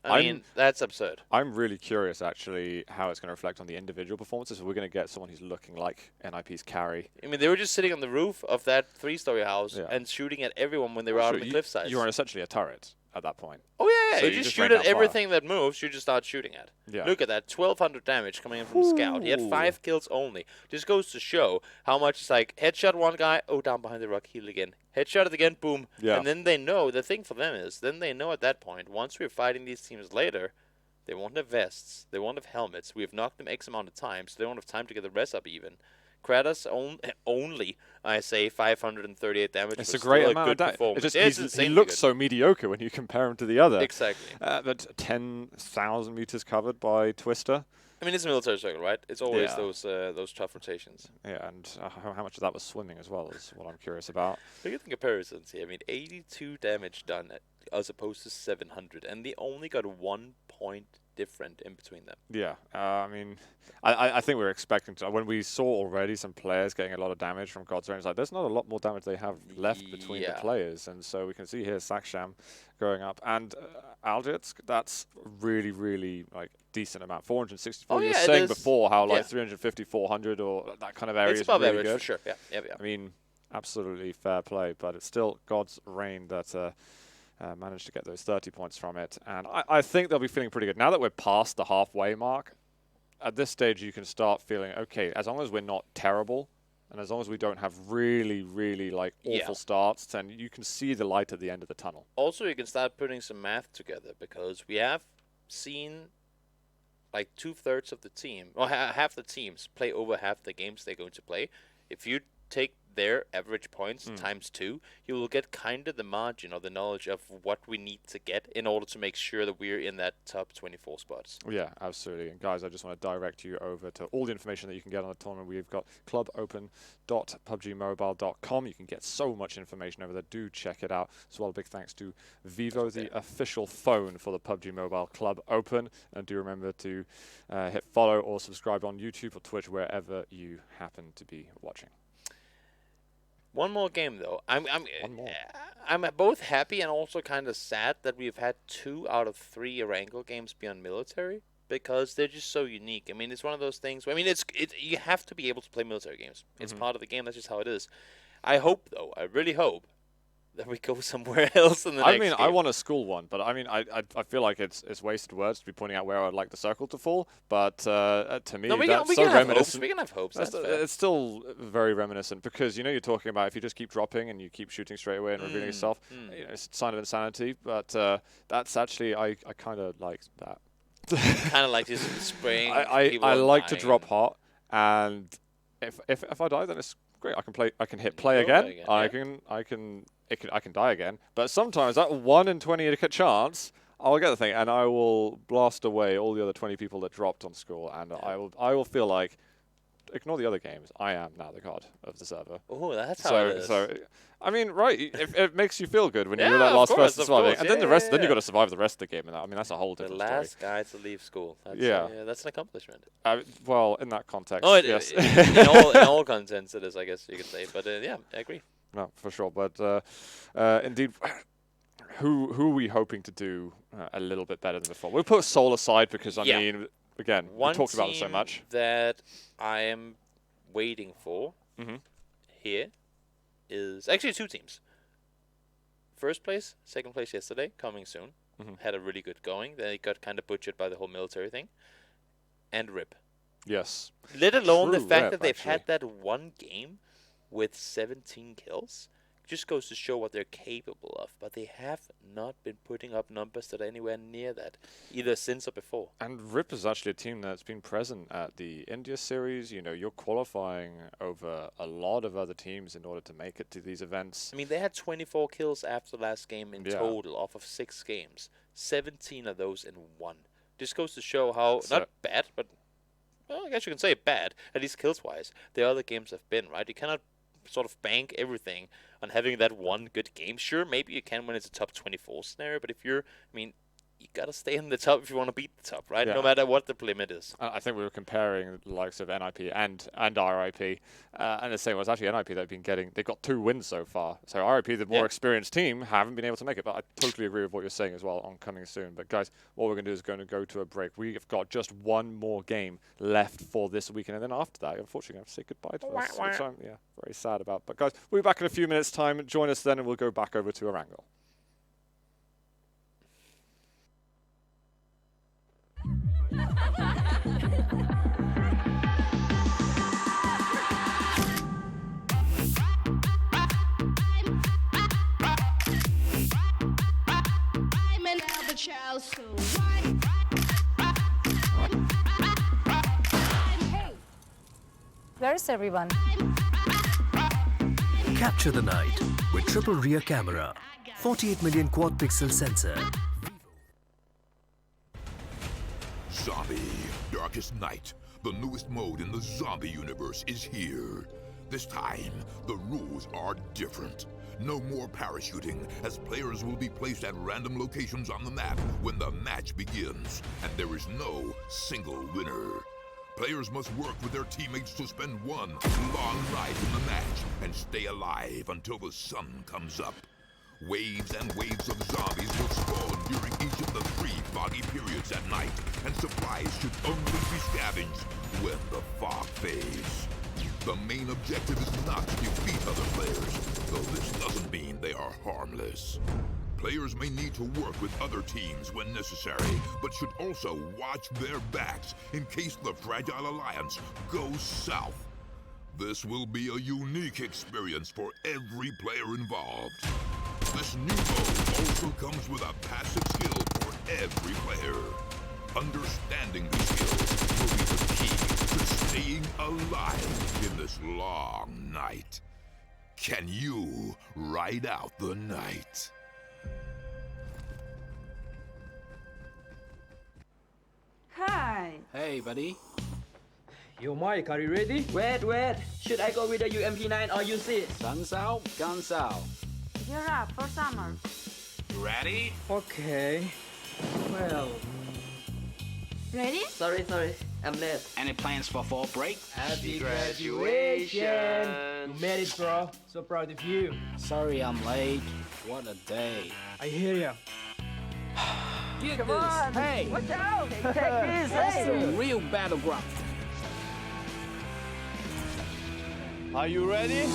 I mean, that's absurd. I'm really curious, actually, how it's going to reflect on the individual performances. We're going to get someone who's looking like NIP's carry. I mean, they were just sitting on the roof of that 3-story house and shooting at everyone when they were out on the cliffside. You're essentially a turret at that point. Oh, yeah. So you just shoot at everything that moves, you just start shooting at. Yeah. Look at that. 1,200 damage coming in from Scout. He had 5 kills only. Just goes to show how much it's like, headshot one guy, down behind the rock, heal again. Headshot it again, boom. Yeah. And then they know, the thing for them is, then they know at that point, once we're fighting these teams later, they won't have vests, they won't have helmets. We've knocked them X amount of time, so they won't have time to get the res up even. Kratos only, I say, 538 damage. It's a great amount of damage. He looks so mediocre when you compare him to the other. Exactly. But 10,000 meters covered by Twister. I mean, it's a military circle, right? It's always those tough rotations. Yeah, and how much of that was swimming as well is what I'm curious about. Look at the comparisons here. I mean, 82 damage done as opposed to 700, and they only got 1 point different in between them. Yeah, I mean, I think we were expecting to. When we saw already some players getting a lot of damage from God's Reign, it's like there's not a lot more damage they have left between the players, and so we can see here Saksham going up, and Aldritsk, that's really, really like decent amount. 464. You were saying before how like 350, 400, or that kind of area is really good. For sure. Yeah. I mean, absolutely fair play, but it's still God's Reign that. Managed to get those 30 points from it. And I think they'll be feeling pretty good. Now that we're past the halfway mark, at this stage you can start feeling, okay, as long as we're not terrible, and as long as we don't have really, really like awful starts, then you can see the light at the end of the tunnel. Also, you can start putting some math together, because we have seen like 2/3 of the team, or half the teams play over half the games they're going to play. If you take their average points times 2, you will get kind of the margin or the knowledge of what we need to get in order to make sure that we're in that top 24 spots. Yeah, absolutely. And guys, I just want to direct you over to all the information that you can get on the tournament. We've got clubopen.pubgmobile.com. You can get so much information over there. Do check it out. As well, a big thanks to Vivo, the official phone for the PUBG Mobile Club Open. And do remember to hit follow or subscribe on YouTube or Twitch, wherever you happen to be watching. One more game though. I'm both happy and also kind of sad that we've had 2 out of 3 Erangel games be on military because they're just so unique. I mean, it's one of those things. I mean, you have to be able to play military games. It's part of the game. That's just how it is. I hope though. I really hope that we go somewhere else in the next game. I want a school one, but I mean, I feel like it's wasted words to be pointing out where I'd like the circle to fall. But to me, that's so reminiscent. We can have hopes. It's still very reminiscent because you're talking about if you just keep dropping and you keep shooting straight away and revealing yourself, it's a sign of insanity. But that's actually I kind of like that. Kind of like just spraying. I like to drop hot, and if I die, then it's great. I can hit play again. I can die again. But sometimes that 1 in 20 chance, I'll get the thing, and I will blast away all the other 20 people that dropped on school, and I will feel like, ignore the other games, I am now the god of the server. Oh, that's how it is. So, I mean, right, it makes you feel good when you're that last person surviving, and then the rest, then you got to survive the rest of the game, and I mean that's a whole different story. The last guy to leave school. That's, that's an accomplishment. Well, in that context, yes. in all contents it is, I guess you could say. But yeah, I agree. No, for sure. But indeed, who are we hoping to do a little bit better than before? We'll put Seoul aside because, I mean, again, we talked about it so much. That I am waiting for here is actually 2 teams. First place, second place yesterday, coming soon. Had a really good going. Then it got kind of butchered by the whole military thing. And RIP. Yes. Let alone the fact that they've had that one game with 17 kills just goes to show what they're capable of. But they have not been putting up numbers that are anywhere near that, either since or before. And RIP is actually a team that's been present at the India series. You're qualifying over a lot of other teams in order to make it to these events. I mean, they had 24 kills after the last game in total off of 6 games. 17 of those in 1. Just goes to show how, not bad, but well, I guess you can say bad, at least kills-wise, the other games have been, right? You cannot sort of bank everything on having that one good game. Sure, maybe you can when it's a top 24 scenario, but if you're, I mean, you got to stay in the top if you want to beat the top, right? No matter what the limit is. I think we were comparing the likes of NIP and RIP, and the same was actually NIP they've got 2 wins so far. So RIP, the more experienced team, haven't been able to make it, but I totally agree with what you're saying as well on coming soon. But guys, what we're going to do is going to go to a break. We've got just 1 more game left for this weekend, and then after that, unfortunately, I have to say goodbye to us, which I'm very sad about. But guys, we'll be back in a few minutes' time. Join us then, and we'll go back over to Erangel. Hey, where is everyone? Capture the night with triple rear camera, 48 million quad pixel sensor. Zombie, Darkest Night, the newest mode in the zombie universe, is here. This time, the rules are different. No more parachuting, as players will be placed at random locations on the map when the match begins, and there is no single winner. Players must work with their teammates to spend one long night in the match and stay alive until the sun comes up. Waves and waves of zombies will spawn during each of the 3 foggy periods at night, and supplies should only be scavenged when the fog fades. The main objective is not to defeat other players, though this doesn't mean they are harmless. Players may need to work with other teams when necessary, but should also watch their backs in case the Fragile Alliance goes south. This will be a unique experience for every player involved. This new mode also comes with a passive skill for every player. Understanding these skills will be the key to staying alive in this long night. Can you ride out the night? Hi. Hey, buddy. Yo, Mike, are you ready? Wait. Should I go with the UMP9 or use it? Sun's out, guns out. Gear up for summer. Ready? Okay. Well, Ready? Sorry. I'm late. Any plans for fall break? happy graduation! You made it, bro. So proud of you. Sorry I'm late. What a day. I hear ya. Get Come this. on! Hey, Watch out! Take this! that's Hey! a real battleground. Are you ready?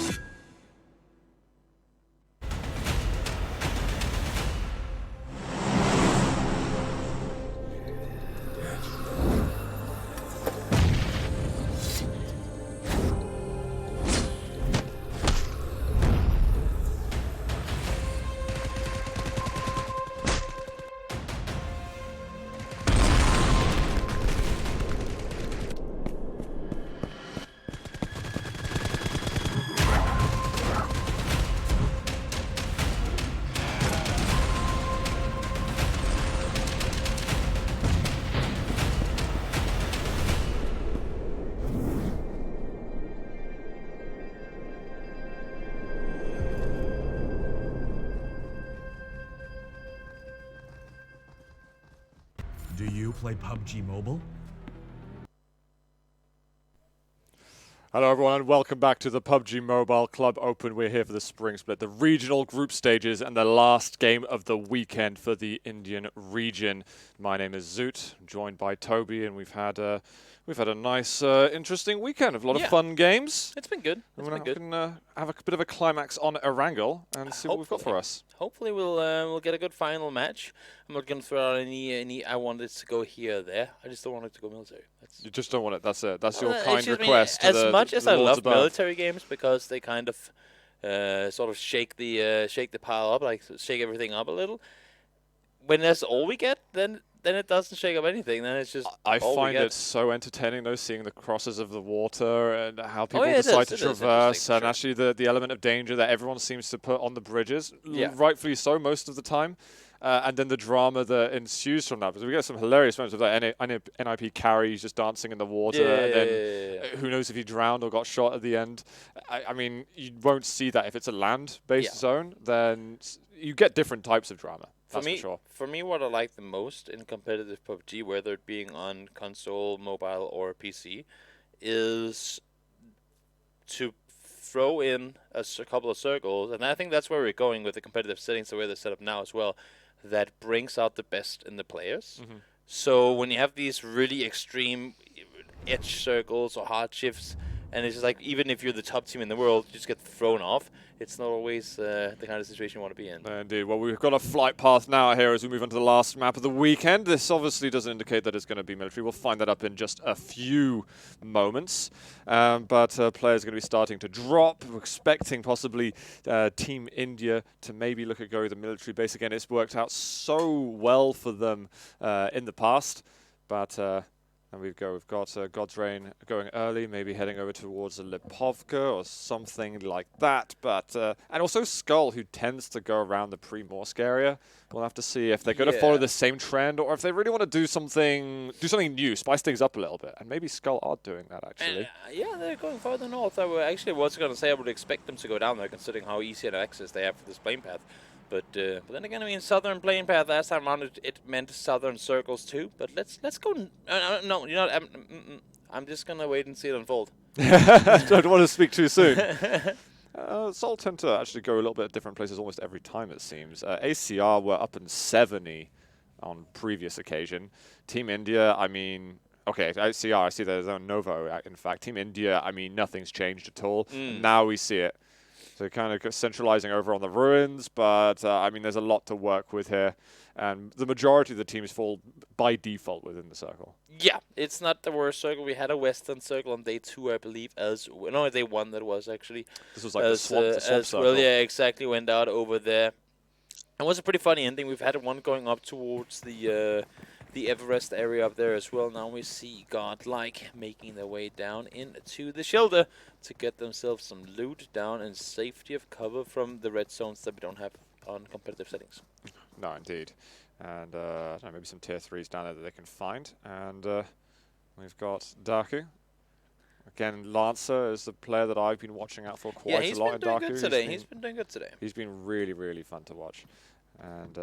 Do you play PUBG Mobile? Hello everyone and welcome back to the PUBG Mobile Club Open. We're here for the spring split, the regional group stages and the last game of the weekend for the Indian region. My name is Zoot, joined by Toby, and we've had a nice, interesting weekend of a lot of fun games. It's been good. It's been good. We can have a bit of a climax on Erangel and see what we've got for us. Hopefully we'll get a good final match. I'm not going to throw out any I want it to go here or there. I just don't want it to go military. You just don't want it. That's it. That's your It's kind just, request. as much as I lords love above. military games because they kind of sort of shake the pile up, like shake everything up a little. When that's all we get, then it doesn't shake up anything. Then it's just I all we find get. it so entertaining, though, seeing the crosses of the water and how people yeah, decide to it is interesting, traverse, and sure. actually the element of danger that everyone seems to put on the bridges, Yeah. rightfully so most of the time. And then the drama that ensues from that, because we get some hilarious moments of that NIP carry, he's just dancing in the water, and then who knows if he drowned or got shot at the end. I mean, you won't see that if it's a land-based zone, then you get different types of drama. That's for sure. For me, what I like the most in competitive PUBG, whether it being on console, mobile, or PC, is to throw in a couple of circles, and I think that's where we're going with the competitive settings, the way they're set up now as well, that brings out the best in the players. Mm-hmm. So when you have these really extreme edge circles or hard shifts, and it's just like, even if you're the top team in the world, you just get thrown off. It's not always the kind of situation you want to be in. Indeed. Well, we've got a flight path now here as we move on to the last map of the weekend. This obviously doesn't indicate that it's going to be military. We'll find that up in just a few moments. But players are going to be starting to drop. We're expecting possibly Team India to maybe look at going to the military base again. It's worked out so well for them in the past. But... and we've got God's Reign going early, maybe heading over towards a Lipovka or something like that. But and also Skull, who tends to go around the pre-Morsk area. We'll have to see if they're going to follow the same trend or if they really want to do something new, spice things up a little bit. And maybe Skull are doing that actually. Yeah, they're going further north. I was going to say I would expect them to go down there, considering how easy an access they have for this plane path. But then again, I mean, southern plane path last time around it meant southern circles too. But let's go. No, you know, I'm just gonna wait and see it unfold. Don't want to speak too soon. Seoul tend to actually go a little bit at different places almost every time, it seems. ACR were up in 70 on previous occasion. Team India, I mean. Okay, ACR, I see there's a Novo, in fact. Team India, I mean, nothing's changed at all. And now we see it. So kind of centralizing over on the ruins, but I mean, there's a lot to work with here, and the majority of the teams fall by default within the circle. Yeah, it's not the worst circle. We had a western circle on day 2, I believe, no, day 1 that was actually. This was like the swamp circle. Well, yeah, exactly, went out over there. It was a pretty funny ending. We've had one going up towards the the Everest area up there as well. Now we see Godlike making their way down into the shelter to get themselves some loot down in safety of cover from the red zones that we don't have on competitive settings. No, indeed. And I don't know, maybe some tier 3s down there that they can find. And we've got Daku. Again, Lancer is the player that I've been watching out for quite a lot in Daku. He's been doing good today. He's been really, really fun to watch. And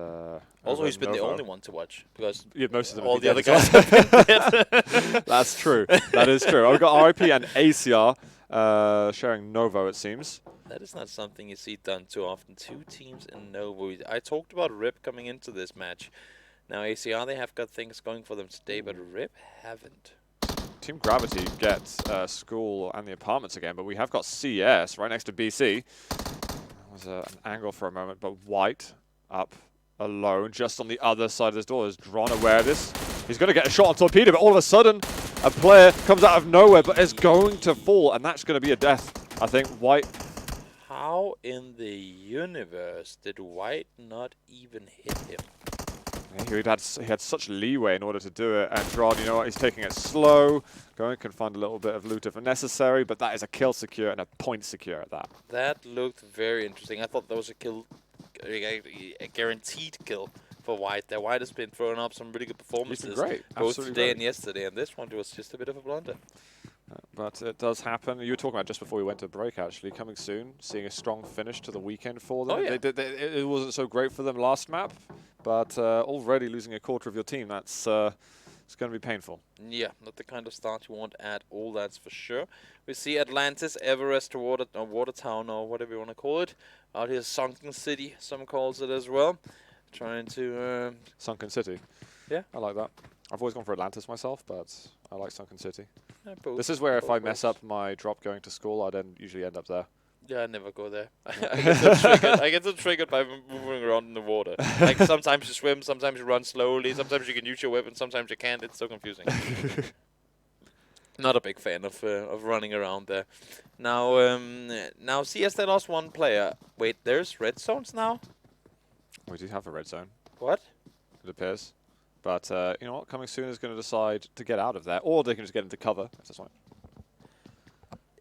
also, he's been the only one to watch because most of them all the other guys have been dead. That's true. That is true. I've got RIP and ACR sharing Novo, it seems. That is not something you see done too often. 2 teams in Novo. I talked about RIP coming into this match. Now ACR, they have got things going for them today, but RIP haven't. Team Gravity gets school and the apartments again, but we have got CS right next to BC. That was an angle for a moment, but White up alone just on the other side of this door. Is Dron aware of this? He's going to get a shot on Torpedo, but all of a sudden a player comes out of nowhere but is going to fall, and that's going to be a death. I think White... How in the universe did White not even hit him? He had such leeway in order to do it, and Dron, you know what, he's taking it slow. Can find a little bit of loot if necessary, but that is a kill secure and a point secure at that. That looked very interesting. I thought that was a kill, a guaranteed kill for White. That White has been throwing up some really good performances. He's been great. Both Absolutely today great. and yesterday, and this one was just a bit of a blunder. But it does happen. You were talking about just before we went to break, actually, coming soon, seeing a strong finish to the weekend for them. Oh, yeah. It wasn't so great for them last map, but already losing a quarter of your team, that's it's going to be painful. Yeah, not the kind of start you want at all, that's for sure. We see Atlantis, Everest, or Watertown, or whatever you want to call it. Out here, Sunken City, some calls it as well. Trying to... Sunken City. Yeah. I like that. I've always gone for Atlantis myself, but I like Sunken City. Yeah, this is where if I mess up my drop going to school, I then usually end up there. Yeah, I never go there. I get so triggered by moving around in the water. Like sometimes you swim, sometimes you run slowly, sometimes you can use your weapon, sometimes you can't. It's so confusing. Not a big fan of running around there. Now CS, they lost 1 player. Wait, there's red zones now? We do have a red zone. What? It appears. But you know what? Coming soon is going to decide to get out of there, or they can just get into cover. If that's fine.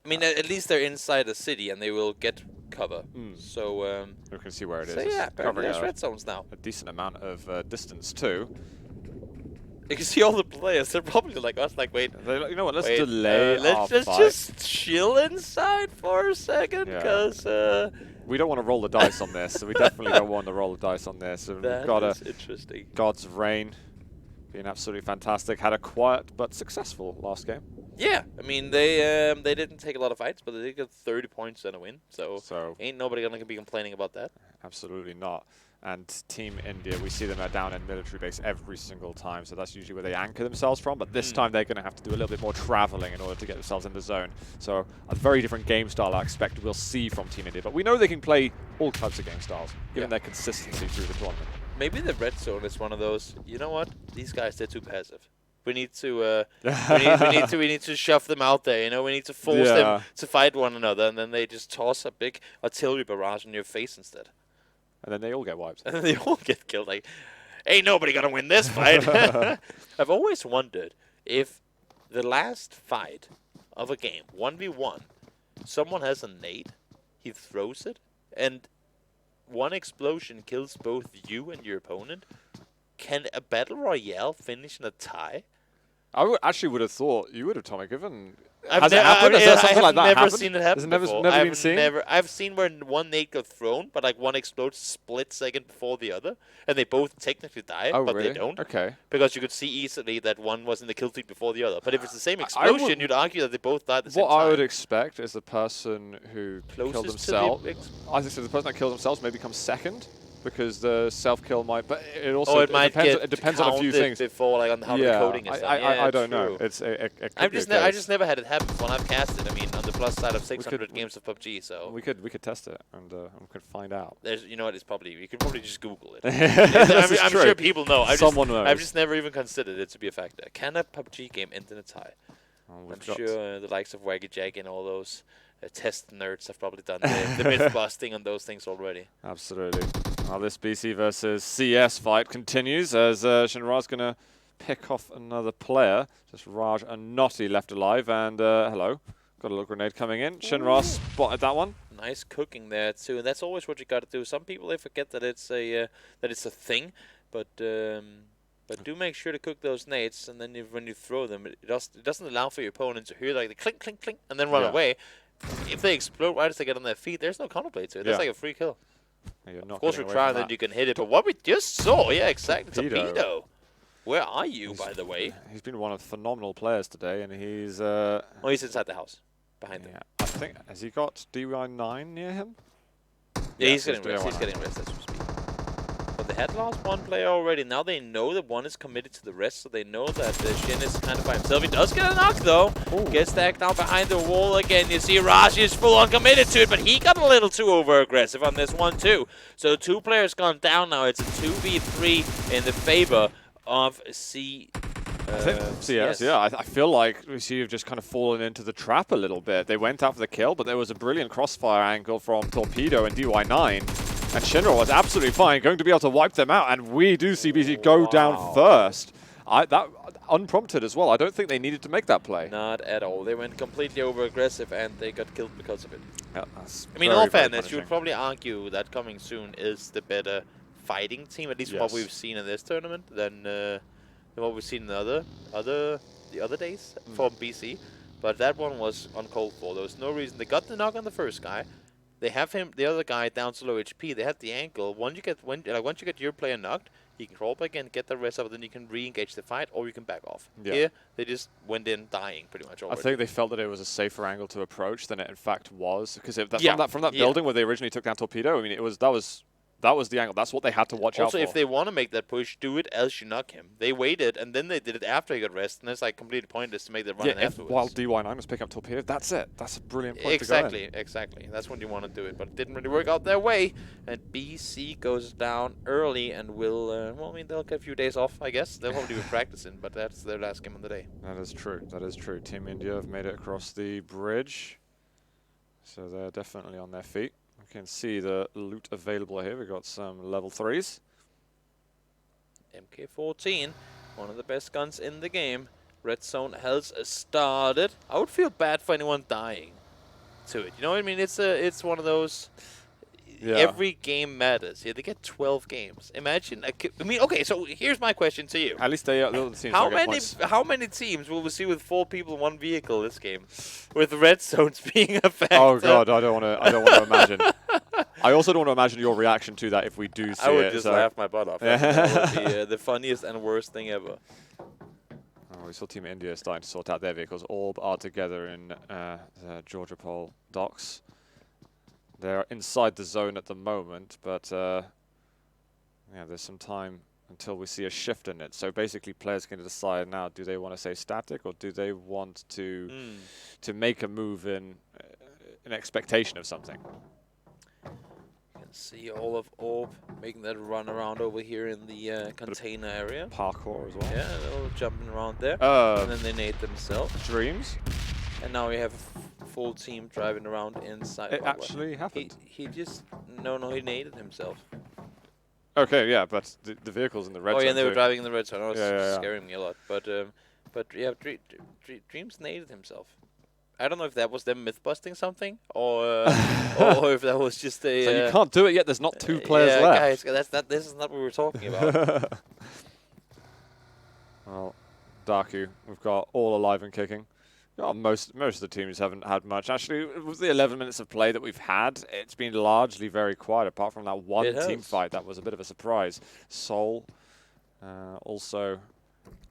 I mean, at least they're inside the city and they will get cover. So we can see where it is. So yeah, apparently there's red zones now. A decent amount of distance too. You can see all the players. They're probably like us. Like, wait, you know what? Let's delay. Let's just chill inside for a second, because we don't want to roll the dice on this. So we definitely don't want to roll the dice on this. And we've got interesting. God's Reign being absolutely fantastic. Had a quiet but successful last game. Yeah, I mean they didn't take a lot of fights, but they did get 30 points and a win. So ain't nobody gonna be complaining about that. Absolutely not. And Team India, we see them down in military base every single time, so that's usually where they anchor themselves from. But this time they're going to have to do a little bit more traveling in order to get themselves in the zone. So a very different game style I expect we'll see from Team India. But we know they can play all types of game styles, given their consistency through the tournament. Maybe the red zone is one of those. You know what? These guys, they're too passive. We need to we need to shove them out there. You know, we need to force them to fight one another, and then they just toss a big artillery barrage in your face instead. And then they all get wiped. And then they all get killed. Like, ain't nobody gonna win this fight. I've always wondered if the last fight of a game, 1v1, someone has a nade, he throws it, and one explosion kills both you and your opponent. Can a battle royale finish in a tie? I actually would have thought you would have, Tommy, given... I've never seen it happen before. Never been seen? I've seen where one nade got thrown, but like one explodes split second before the other, and they both technically die, but really? they don't. Okay. Because you could see easily that one was in the kill feed before the other. But if it's the same explosion, you'd argue that they both died at the same time. What I would expect is the person who killed themselves... I think the person that killed themselves maybe comes second, because the self-kill might... But it also it depends on a few things. Before, like, on how the coding is done. I don't know. It's I just never had it happen when I've casted. I mean, on the plus side of 600 games of PUBG, so... We could test it, and we could find out. You know what, you could probably just Google it. I'm sure people know. Someone knows. I've just never even considered it to be a factor. Can a PUBG game end in a tie? I'm sure the likes of Waggy Jack and all those test nerds have probably done the myth busting on those things already. Absolutely. Well, this BC versus CS fight continues as Shinra's going to pick off another player. Just Raj and Noti left alive, and hello. Got a little grenade coming in. Shinra spotted that one. Nice cooking there too, and that's always what you got to do. Some people they forget that it's a thing, but do make sure to cook those nades, and then when you throw them, it doesn't allow for your opponent to hear like the clink, clink, clink, and then run away. If they explode right as they get on their feet, there's no counterplay to it. That's like a free kill. Of course, we try and then you can hit it, but what we just saw, yeah, exactly, Torpedo. Where are you, by the way? He's been one of the phenomenal players today, and he's... oh, he's inside the house, behind him. I think, has he got DY9 near him? Yeah, he's getting rest. He's getting rest as we speak. But they had lost one player already. Now they know that one is committed to the rest, so they know that Shin is kind of by himself. He does get a knock, though. Ooh. Gets stacked down behind the wall again. You see Raj is full on committed to it, but he got a little too over-aggressive on this one, too. So 2 players gone down now. It's a 2v3 in the favor of CS. Yeah, I feel like we see you've just kind of fallen into the trap a little bit. They went out for the kill, but there was a brilliant crossfire angle from Torpedo and DY9, and Shinra was absolutely fine, going to be able to wipe them out, and we do see BC go down first. That unprompted as well. I don't think they needed to make that play. Not at all. They went completely over-aggressive, and they got killed because of it. Yeah, that's I mean, in all fairness, you would probably argue that Coming Soon is the better fighting team, at least from what we've seen in this tournament, than what we've seen in the other days from BC. But that one was uncalled for. There was no reason. They got the knock on the first guy. They have the other guy down to low HP. They had the ankle. Once you get your player knocked, you can crawl back in, get the rest of it, then you can re-engage the fight, or you can back off. Yeah. Here, they just went in dying pretty much already. I think they felt that it was a safer angle to approach than it in fact was, because from that building where they originally took down Torpedo, I mean, that was the angle. That's what they had to watch out for. Also, if they want to make that push, do it else you knock him. They waited, and then they did it after he got rest, and it's like completely pointless to make that run afterwards. While DY9 was picking up Torpedo, that's it. That's a brilliant point Exactly. That's when you want to do it, but it didn't really work out their way, and BC goes down early and will, well, I mean, they'll get a few days off, I guess. They'll probably be practicing, but that's their last game of the day. That is true. That is true. Team India have made it across the bridge, so they're definitely on their feet. You can see the loot available here. We've got some level 3s. MK14, one of the best guns in the game. Red Zone has started. I would feel bad for anyone dying to it. You know what I mean? It's one of those... Yeah. Every game matters. Yeah, they get 12 games. Imagine. I mean, okay. So here's my question to you. At least the teams. How many teams will we see with 4 people in one vehicle this game, with red zones being a factor? Oh God, I don't want to imagine. I also don't want to imagine your reaction to that if we do see it. I would just laugh my butt off. That would be the funniest and worst thing ever. Oh, we saw Team India starting to sort out their vehicles. Orb are together in the Georgia Pole docks. They're inside the zone at the moment, but yeah, there's some time until we see a shift in it. So basically, players can decide now: do they want to stay static, or do they want to make a move in expectation of something? You can see all of Orb making that run around over here in the container area. Parkour as well. Yeah, they're all jumping around there, and then they nade themselves. Dreams. And now we have a full team driving around inside. It actually happened. He just he naded himself. Okay, yeah, but the vehicles in the red zone. Oh yeah, and they were driving in the red zone. It was scaring me a lot. But yeah, Dreams naded himself. I don't know if that was them myth busting something, or or if that was just a. So you can't do it yet. There's not 2 players left. Guys, this is not what we were talking about. Well, Darku, we've got all alive and kicking. Oh, most of the teams haven't had much. Actually, with the 11 minutes of play that we've had, it's been largely very quiet, apart from that one team fight. That was a bit of a surprise. Seoul also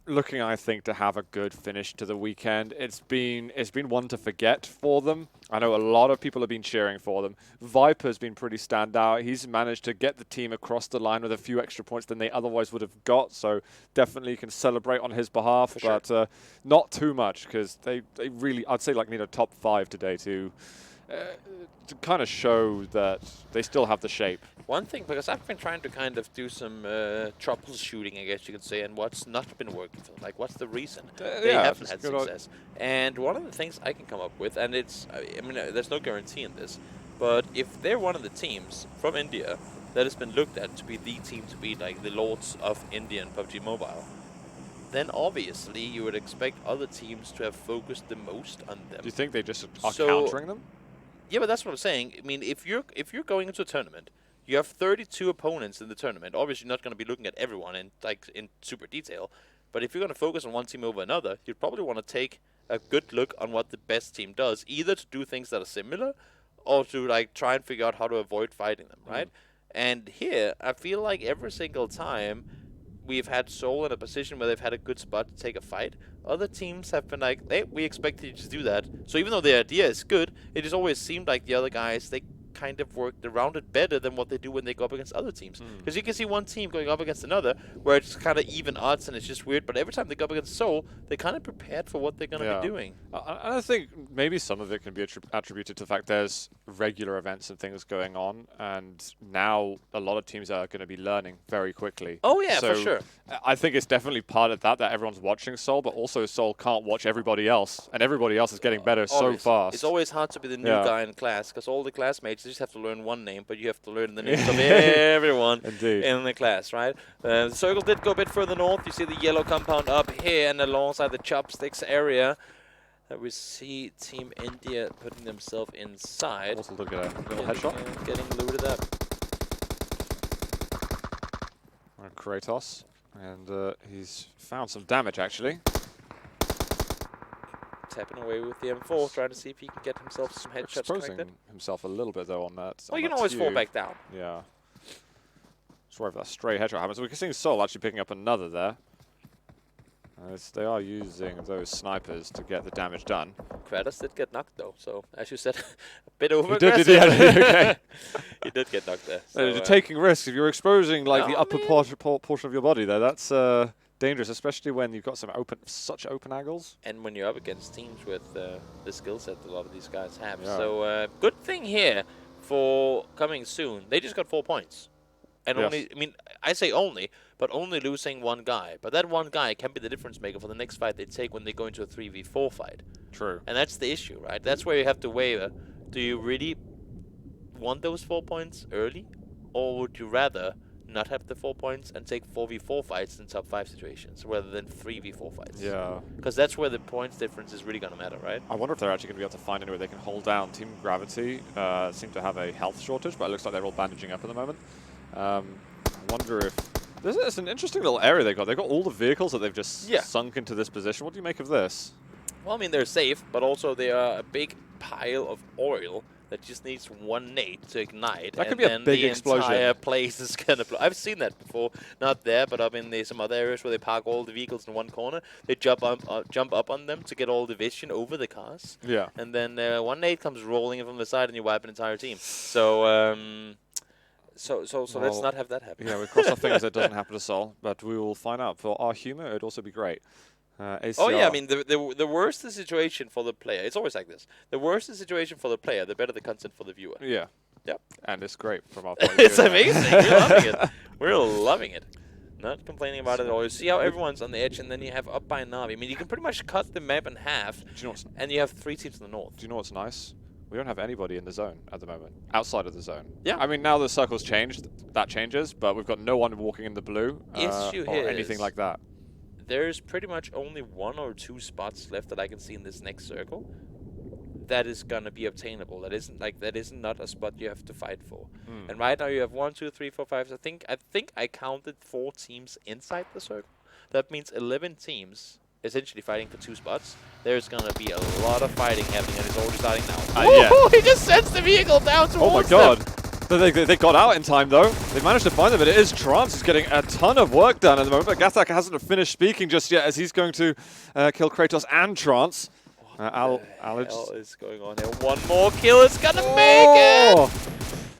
looking, I think, to have a good finish to the weekend. It's been one to forget for them. I know a lot of people have been cheering for them. Viper's been pretty standout. He's managed to get the team across the line with a few extra points than they otherwise would have got, so definitely can celebrate on his behalf, but not too much, because they really, I'd say, like, need a top 5 today to kind of show that they still have the shape. One thing, because I've been trying to kind of do some troubleshooting, I guess you could say, and what's not been working for them. Like, what's the reason they haven't had success? And one of the things I can come up with, and it's, I mean, there's no guarantee in this, but if they're one of the teams from India that has been looked at to be the team to be like the lords of Indian PUBG Mobile, then obviously you would expect other teams to have focused the most on them. Do you think they just are countering them? Yeah, but that's what I'm saying. I mean, if you're going into a tournament, you have 32 opponents in the tournament. Obviously, you're not going to be looking at everyone in super detail. But if you're going to focus on one team over another, you'd probably want to take a good look on what the best team does, either to do things that are similar, or to like try and figure out how to avoid fighting them, right? And here, I feel like every single time we've had Seoul in a position where they've had a good spot to take a fight, other teams have been like, hey, we expect you to do that. So even though the idea is good, it just always seemed like the other guys, they kind of worked around it better than what they do when they go up against other teams. Because you can see one team going up against another where it's kind of even odds and it's just weird, but every time they go up against Seoul, they kind of prepared for what they're going to be doing. I think maybe some of it can be attributed to the fact there's regular events and things going on, and now a lot of teams are going to be learning very quickly. Oh yeah, for sure. I think it's definitely part of that everyone's watching Seoul, but also Seoul can't watch everybody else, and everybody else is getting better so fast. It's always hard to be the new guy in class, because all the classmates just have to learn one name, but you have to learn the names of everyone in the class, right? The circle did go a bit further north. You see the yellow compound up here and alongside the chopsticks area. We see Team India putting themselves inside. Also look at a little headshot. Getting looted up. Kratos, and he's found some damage actually. Tapping away with the M4, trying to see if he can get himself some headshots Exposing connected. himself a little bit though on that. Well, you can always fall back down. Yeah. Sorry if that stray headshot happens. We can see Seoul actually picking up another there. They are using those snipers to get the damage done. Kratos did get knocked though, so as you said, a bit over. He did, okay. He did get knocked there. So, you're taking risks. If you're exposing like the upper portion of your body there, that's dangerous, especially when you've got such open angles. And when you're up against teams with the skill set a lot of these guys have. Yeah. So good thing here for coming soon. They just got 4 points. And only, I mean, I say only, but only losing one guy. But that one guy can be the difference maker for the next fight they take when they go into a 3v4 fight. True. And that's the issue, right? That's where you have to weigh, do you really want those 4 points early? Or would you rather not have the 4 points and take 4v4 fights in top 5 situations rather than 3v4 fights? Yeah. Because that's where the points difference is really going to matter, right? I wonder if they're actually going to be able to find anywhere they can hold down. Team Gravity seem to have a health shortage, but it looks like they're all bandaging up at the moment. I wonder if... This is an interesting little area they've got. They've got all the vehicles that they've just sunk into this position. What do you make of this? Well, I mean, they're safe, but also they are a big pile of oil that just needs one nade to ignite. That could be a big explosion. The entire place is going to blow. I've seen that before. Not there, but up in some other areas where they park all the vehicles in one corner. They jump up on them to get all the vision over the cars. Yeah. And then one nade comes rolling in from the side and you wipe an entire team. So... So let's not have that happen. Yeah, we cross our fingers that doesn't happen to Seoul, but we will find out. For our humor, it would also be great. Oh yeah, I mean, the worse the situation for the player, it's always like this. The worse the situation for the player, the better the content for the viewer. Yeah. Yep. And it's great from our point of view. It's amazing. We're loving it. We're loving it. Not complaining about it at all. You see how everyone's on the edge, and then you have up by Navi. I mean, you can pretty much cut the map in half, and you have 3 teams in the north. Do you know what's nice? We don't have anybody in the zone at the moment, outside of the zone. Yeah. I mean, now the circle's changed, that changes, but we've got no one walking in the blue or anything like that. There's pretty much only 1 or 2 spots left that I can see in this next circle that is gonna be obtainable. That is not a spot you have to fight for. And right now you have 1, 2, 3, 4, 5. I think I counted 4 teams inside the circle. That means 11 teams essentially fighting for 2 spots. There's gonna be a lot of fighting happening, and it's already starting now. Yeah. He just sends the vehicle down towards Oh my god. them. They got out in time though. They managed to find them, but it is Trance who's getting a ton of work done at the moment. But Gathak hasn't finished speaking just yet as he's going to kill Kratos and Trance. What the hell is going on here? 1 more kill, it's gonna make it!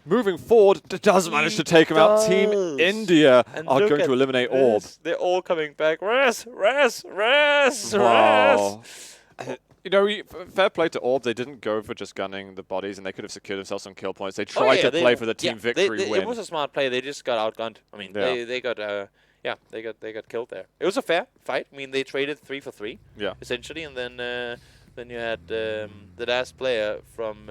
Moving forward, does manage to take him out. Team India are going to eliminate Orb. They're all coming back. Res! Wow. You know, fair play to Orb. They didn't go for just gunning the bodies, and they could have secured themselves some kill points. They tried to play for the team victory win. It was a smart play. They just got outgunned. I mean, they got killed there. It was a fair fight. I mean, they traded 3 for 3, essentially, and then Then you had the last player from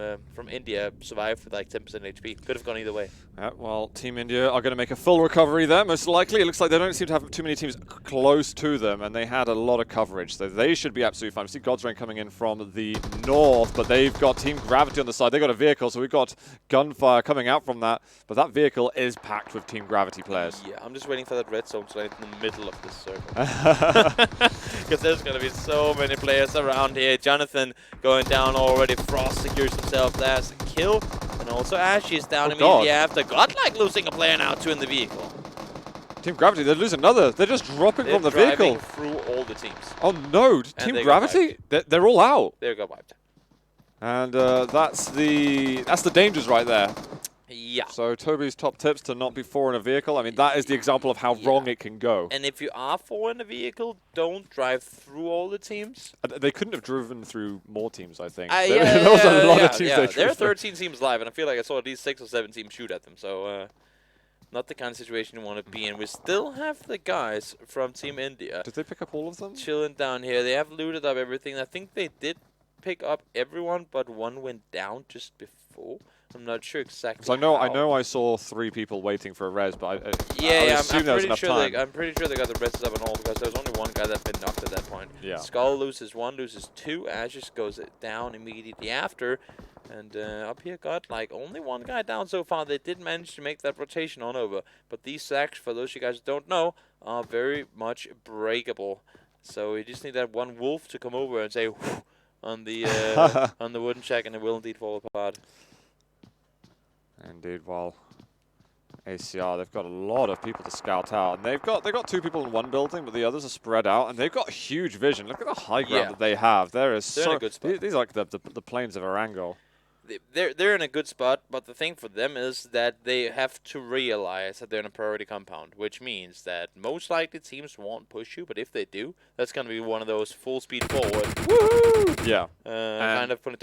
India survive with like 10% HP. Could have gone either way. Well, Team India are going to make a full recovery there, most likely. It looks like they don't seem to have too many teams close to them, and they had a lot of coverage, so they should be absolutely fine. We see God's Rain coming in from the north, but they've got Team Gravity on the side. They've got a vehicle, so we've got gunfire coming out from that, but that vehicle is packed with Team Gravity players. Yeah, I'm just waiting for that red zone to land in the middle of this circle. Because there's going to be so many players around here. Jonathan going down already. Frost secures himself. That's a kill. And also Ashy is down immediately after. Godlike losing a player now too in the vehicle. Team Gravity, they're losing another. They're just dropping from the vehicle. Through all the teams. Oh no, Team Gravity? They're all out. They got wiped. And that's the dangers right there. Yeah. So Toby's top tips to not be 4 in a vehicle. I mean, that is the example of how wrong it can go. And if you are 4 in a vehicle, don't drive through all the teams. They couldn't have driven through more teams, I think. There was a lot of teams they there are 13 teams live, and I feel like I saw at least 6 or 7 teams shoot at them. So not the kind of situation you want to be in. We still have the guys from Team India. Did they pick up all of them? Chilling down here. They have looted up everything. I think they did pick up everyone, but one went down just before. I'm not sure exactly. I know I saw 3 people waiting for a res, but I assume there was enough time. I'm pretty sure they got the reses up and all because there was only one guy that been knocked at that point. Yeah. Skull loses 1, loses 2. Ashes goes down immediately after. And up here got like only one guy down so far. They did manage to make that rotation on over. But these sacks, for those of you guys who don't know, are very much breakable. So you just need that one wolf to come over and say on the on the wooden shack, and it will indeed fall apart. Indeed, while ACR, they've got a lot of people to scout out, and they've got 2 people in one building, but the others are spread out, and they've got huge vision. Look at the high ground that they have. They're in a good spot. These are like the plains of Erangel. They're in a good spot, but the thing for them is that they have to realize that they're in a priority compound, which means that most likely teams won't push you, but if they do, that's going to be one of those full speed forward. Woohoo! Yeah. Kind of putting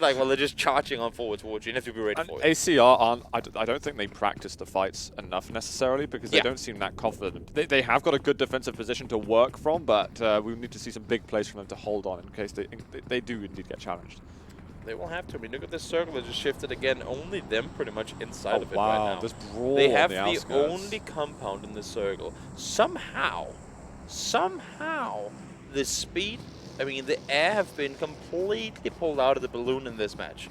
like while they're just charging on forward towards you, and you have to be ready for it. ACR I don't think they practice the fights enough necessarily because they don't seem that confident. They have got a good defensive position to work from, but we need to see some big plays from them to hold on in case they do indeed get challenged. They will have to. I mean, look at this circle that just shifted again. Only them pretty much inside of it right now. This brawl they have on the only compound in this circle. Somehow, the speed, I mean, the air have been completely pulled out of the balloon in this match.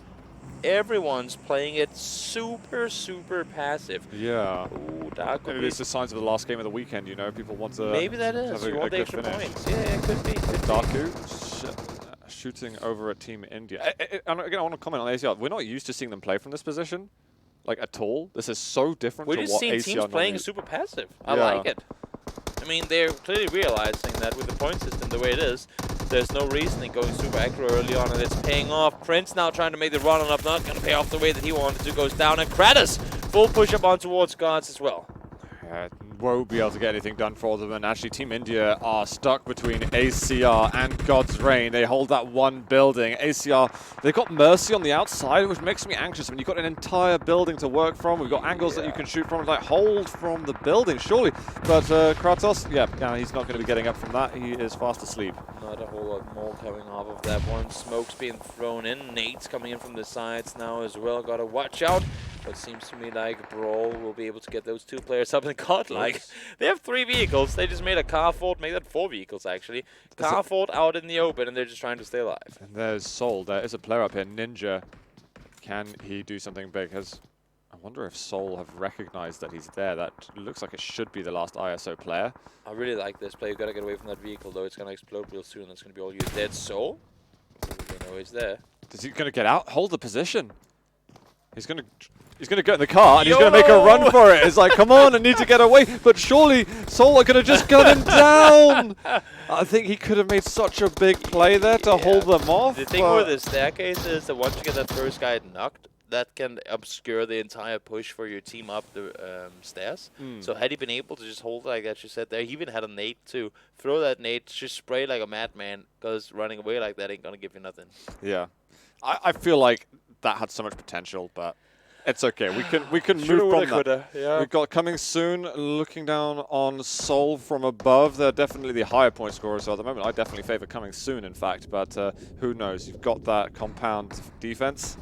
Everyone's playing it super, super passive. Yeah. Ooh, that could maybe it's the signs of the last game of the weekend, you know? People want to maybe that is. have You want the extra points. Yeah, it could be. Daku shooting over at Team India. And again, I want to comment on ACR. We're not used to seeing them play from this position, like at all. This is so different to what ACR We're just seeing teams playing super passive. I like it. I mean, they're clearly realizing that with the point system the way it is, there's no reason in going super aggro early on, and it's paying off. Prince now trying to make the run on up, not going to pay off the way that he wanted to, goes down, and Kratos full push up on towards guards as well. Won't be able to get anything done for them, and actually Team India are stuck between ACR and God's Rain. They hold that one building. ACR, they've got Mercy on the outside, which makes me anxious. When you've got an entire building to work from, we've got angles that you can shoot from, like hold from the building, surely. But Kratos, he's not going to be getting up from that. He is fast asleep. Not a whole lot more coming off of that one. Smoke's being thrown in. Nate's coming in from the sides now as well. Got to watch out. But seems to me like Brawl will be able to get those 2 players up in Godlike. They have 3 vehicles. They just made a car fort, made that 4 vehicles actually. Car fort out in the open, and they're just trying to stay alive. And there's Soul. There is a player up here, Ninja. Can he do something big? I wonder if Soul have recognized that he's there. That looks like it should be the last ISO player. I really like this play. You've got to get away from that vehicle, though. It's going to explode real soon. That's going to be all you. Dead Soul? They know he's there. Is he going to get out? Hold the position. He's going to get in the car, and he's going to make a run for it. It's like, come on, I need to get away. But surely Soul are going to just gun him down. I think he could have made such a big play there to hold them off. The thing with the staircase is that once you get that first guy knocked, that can obscure the entire push for your team up the stairs. So had he been able to just hold it like that you said there, he even had a nade to throw that nade, just spray like a madman, because running away like that ain't going to give you nothing. Yeah. I feel like that had so much potential, but It's okay. We can Shoulda, move woulda, from that. coulda, yeah. We've got coming soon. Looking down on Seoul from above, they're definitely the higher point scorers. So at the moment, I definitely favour coming soon. In fact, but who knows? You've got that compound defense.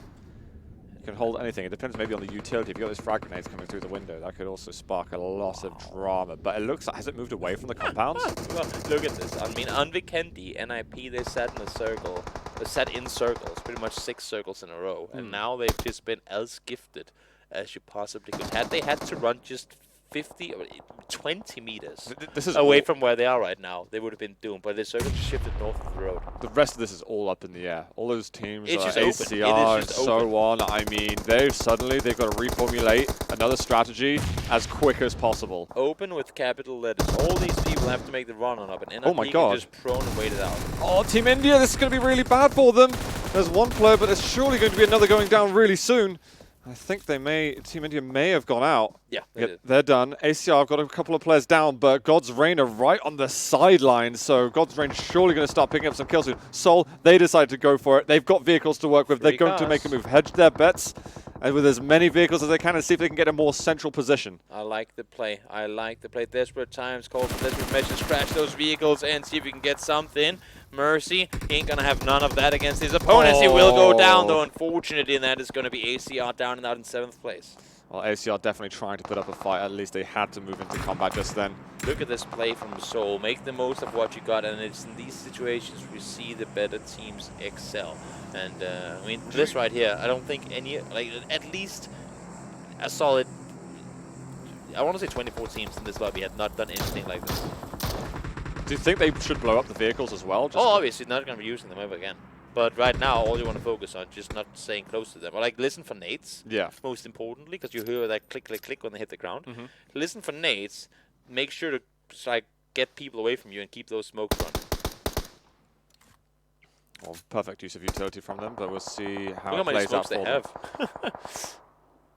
You can hold anything. It depends maybe on the utility. If you've got those frag grenades coming through the window, that could also spark a lot of drama. But it looks like, has it moved away from the compounds? Well, look at this. I mean, on Vikendi, NIP, they sat in a circle. They sat in circles, pretty much 6 circles in a row. And now they've just been as gifted as you possibly could. Had they had to run just 50 or 20 meters away from where they are right now, they would have been doomed. But the circle just shifted north of the road. The rest of this is all up in the air. All those teams, It's just ACR and so on. I mean, they've got to reformulate another strategy as quick as possible. Open with capital letters. All these people have to make the run on up, and NIP Oh my God. just prone and wait it out. Oh, Team India, this is going to be really bad for them. There's one player, but there's surely going to be another going down really soon. I think Team India may have gone out. Yeah, they're done. ACR have got a couple of players down, but God's Reign are right on the sidelines, so God's Reign surely going to start picking up some kills soon. Seoul, they decided to go for it. They've got vehicles to work with. They're going to make a move. Hedge their bets and with as many vehicles as they can and see if they can get a more central position. I like the play. I like the play. Desperate times call for desperate measures. Crash those vehicles and see if you can get something. Mercy, he ain't going to have none of that against his opponents. He will go down, though, unfortunately, and that is going to be ACR down and out in 7th place. Well, ACR definitely trying to put up a fight. At least they had to move into combat just then. Look at this play from Seoul. Make the most of what you got, and it's in these situations we see the better teams excel. And, I mean, this right here, I don't think any, like, at least a solid, I want to say 24 teams in this lobby had not done anything like this. Do you think they should blow up the vehicles as well? Oh, obviously, not going to be using them ever again. But right now, all you want to focus on, just not staying close to them. Or like, listen for nades. Yeah. Most importantly, because you hear that click, click, click when they hit the ground. Listen for nades. Make sure to like get people away from you and keep those smokes running. Well, perfect use of utility from them, but we'll see how Look it plays out for they them. have.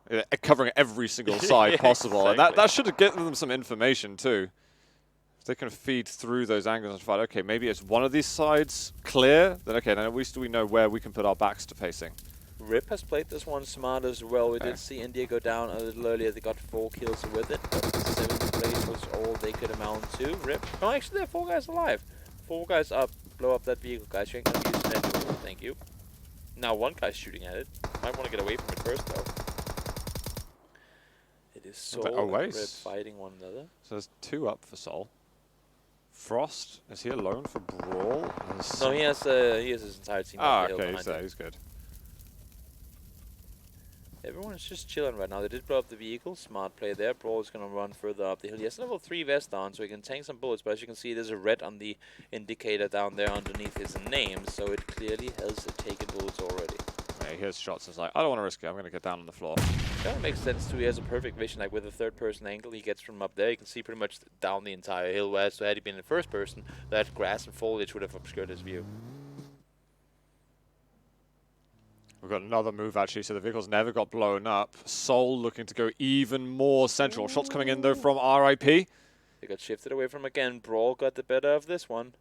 Yeah, covering every single side possible, exactly. and that should have given them some information too. If they can feed through those angles and fight, okay, maybe it's one of these sides clear, then okay, then at least we know where we can put our backs to facing. Rip has played this one smart as well. We did see India go down a little earlier. They got 4 kills with it, but 7th place was all they could amount to. Rip. Oh, actually, there are 4 guys alive. 4 guys up. Blow up that vehicle, guys. You ain't gonna use it anymore. Thank you. Now 1 guy's shooting at it. Might want to get away from it first, though. It is Seoul and Rip fighting one another. So there's 2 up for Seoul. Frost, is he alone for Brawl? No, he has his entire team. Ah, okay, he's good. Everyone's just chilling right now. They did blow up the vehicle. Smart play there. Brawl is going to run further up the hill. He has level 3 vest on, so he can tank some bullets. But as you can see, there's a red on the indicator down there underneath his name. So it clearly has taken bullets already. Yeah, he hears shots. It's like, I don't want to risk it. I'm going to get down on the floor. That makes sense too. He has a perfect vision. Like with the 3rd-person angle he gets from up there, you can see pretty much down the entire hill. Whereas so had he been in 1st person, that grass and foliage would have obscured his view. We've got another move, actually, so the vehicle's never got blown up. Seoul looking to go even more central. Shots coming in, though, from RIP. They got shifted away from again. Brawl got the better of this one.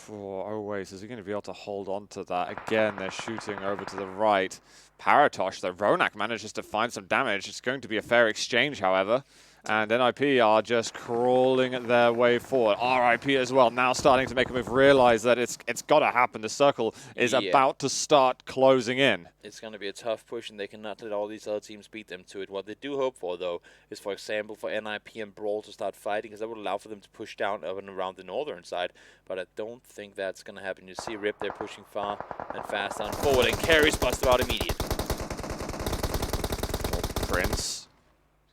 Oh, wait, is he going to be able to hold on to that? Again, they're shooting over to the right. Paratosh, though, Ronak manages to find some damage. It's going to be a fair exchange, however. And NIP are just crawling their way forward. RIP as well, now starting to make a move, realize that it's got to happen. The circle is about to start closing in. It's going to be a tough push, and they cannot let all these other teams beat them to it. What they do hope for, though, is, for example, for NIP and Brawl to start fighting, because that would allow for them to push down up and around the northern side. But I don't think that's going to happen. You see Rip, they're pushing far and fast on forward, and Carries busted out immediate. Well, Prince.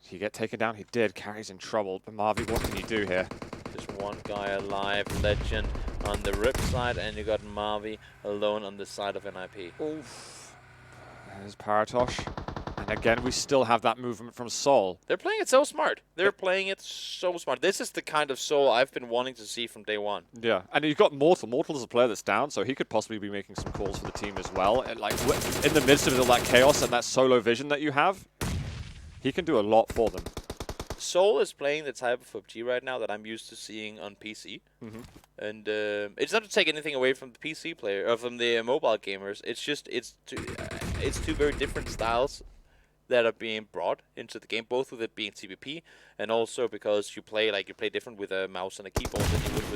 Did he get taken down? He did. Carries in trouble. But Marvi, what can you do here? Just 1 guy alive, Legend on the Rip side, and you got Marvi alone on the side of NIP. Oof. There's Paratosh. And again, we still have that movement from Seoul. They're playing it so smart. They're playing it so smart. This is the kind of Seoul I've been wanting to see from day one. Yeah, and you've got Mortal. Mortal is a player that's down, so he could possibly be making some calls for the team as well. And like in the midst of all that chaos and that solo vision that you have, he can do a lot for them. Seoul is playing the type of PUBG right now that I'm used to seeing on PC. And it's not to take anything away from the PC player or from the mobile gamers. It's just it's two very different styles that are being brought into the game, both with it being TPP and also because you play different with a mouse and a keyboard than you would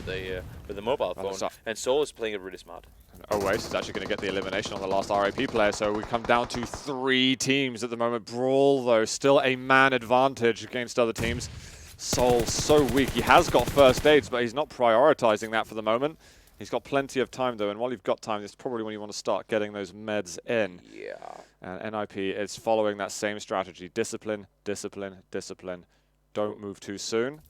with a mobile phone. And Soul is playing it really smart. Oasis is actually going to get the elimination on the last RIP player, so we come down to 3 teams at the moment. Brawl, though, still a man advantage against other teams. Soul so weak. He has got first aids, but he's not prioritizing that for the moment. He's got plenty of time, though, and while you've got time, it's probably when you want to start getting those meds in. Yeah. And NIP is following that same strategy. Discipline, discipline, discipline. Don't move too soon,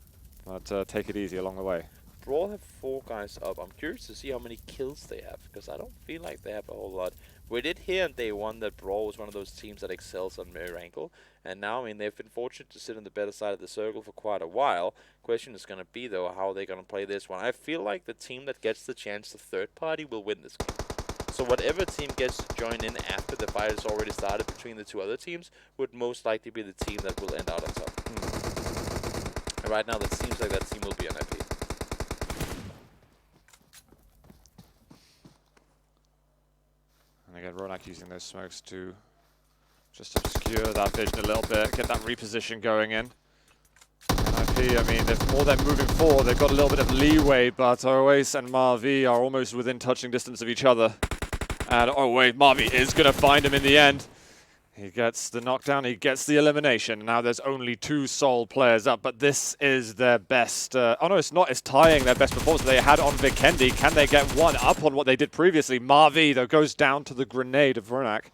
but take it easy along the way. Brawl have 4 guys up. I'm curious to see how many kills they have, because I don't feel like they have a whole lot. We did hear on day 1 that Brawl was one of those teams that excels on Erangel, and now, I mean, they've been fortunate to sit on the better side of the circle for quite a while. Question is going to be, though, how they're going to play this one. I feel like the team that gets the chance to third party will win this game. So whatever team gets to join in after the fight has already started between the 2 other teams would most likely be the team that will end out on top. And right now, that seems like that team will be on IP. And again, Ronak using those smokes to just obscure that vision a little bit, get that reposition going in. NIP, I mean, they're moving forward, they've got a little bit of leeway, but Oasis and Marvi are almost within touching distance of each other. And oh wait, Marvi is going to find him in the end. He gets the knockdown, he gets the elimination. Now there's only 2 Soul players up, but this is their best... oh no, it's not. It's tying their best performance they had on Vikendi. Can they get one up on what they did previously? Marvi, though, goes down to the grenade of Ronak.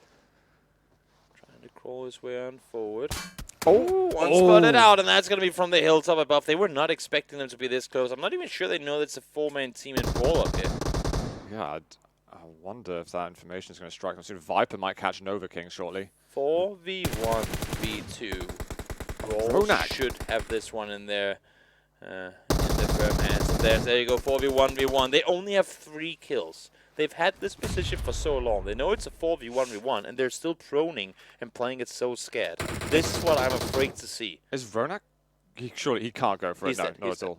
Trying to crawl his way on forward. Oh, one spotted out, and that's going to be from the hilltop above. They were not expecting them to be this close. I'm not even sure they know that's a 4-man team in Brawl up here. Yeah, I wonder if that information is going to strike them soon. Viper might catch Nova King shortly. 4v1, v2. Brawl should have this one in their firm hands. And there you go, 4v1, v1. They only have 3 kills. They've had this position for so long. They know it's a 4v1, v1, and they're still proning and playing it so scared. This is what I'm afraid to see. Is Ronak? Surely he can't go for it. Dead. Not at all.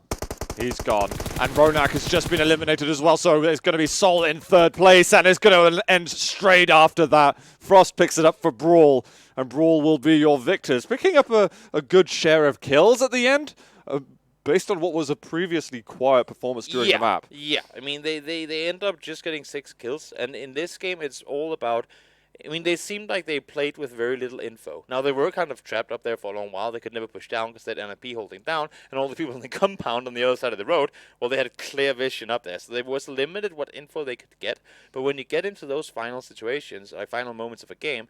He's gone. And Ronak has just been eliminated as well, so it's going to be Soul in 3rd place, and it's going to end straight after that. Frost picks it up for Brawl, and Brawl will be your victors. Picking up a good share of kills at the end, based on what was a previously quiet performance during the map. Yeah, I mean, they end up just getting 6 kills, and in this game, it's all about... I mean, they seemed like they played with very little info. Now, they were kind of trapped up there for a long while. They could never push down because they had NIP holding down, and all the people in the compound on the other side of the road, well, they had clear vision up there. So there was limited what info they could get. But when you get into those final situations, like final moments of a game,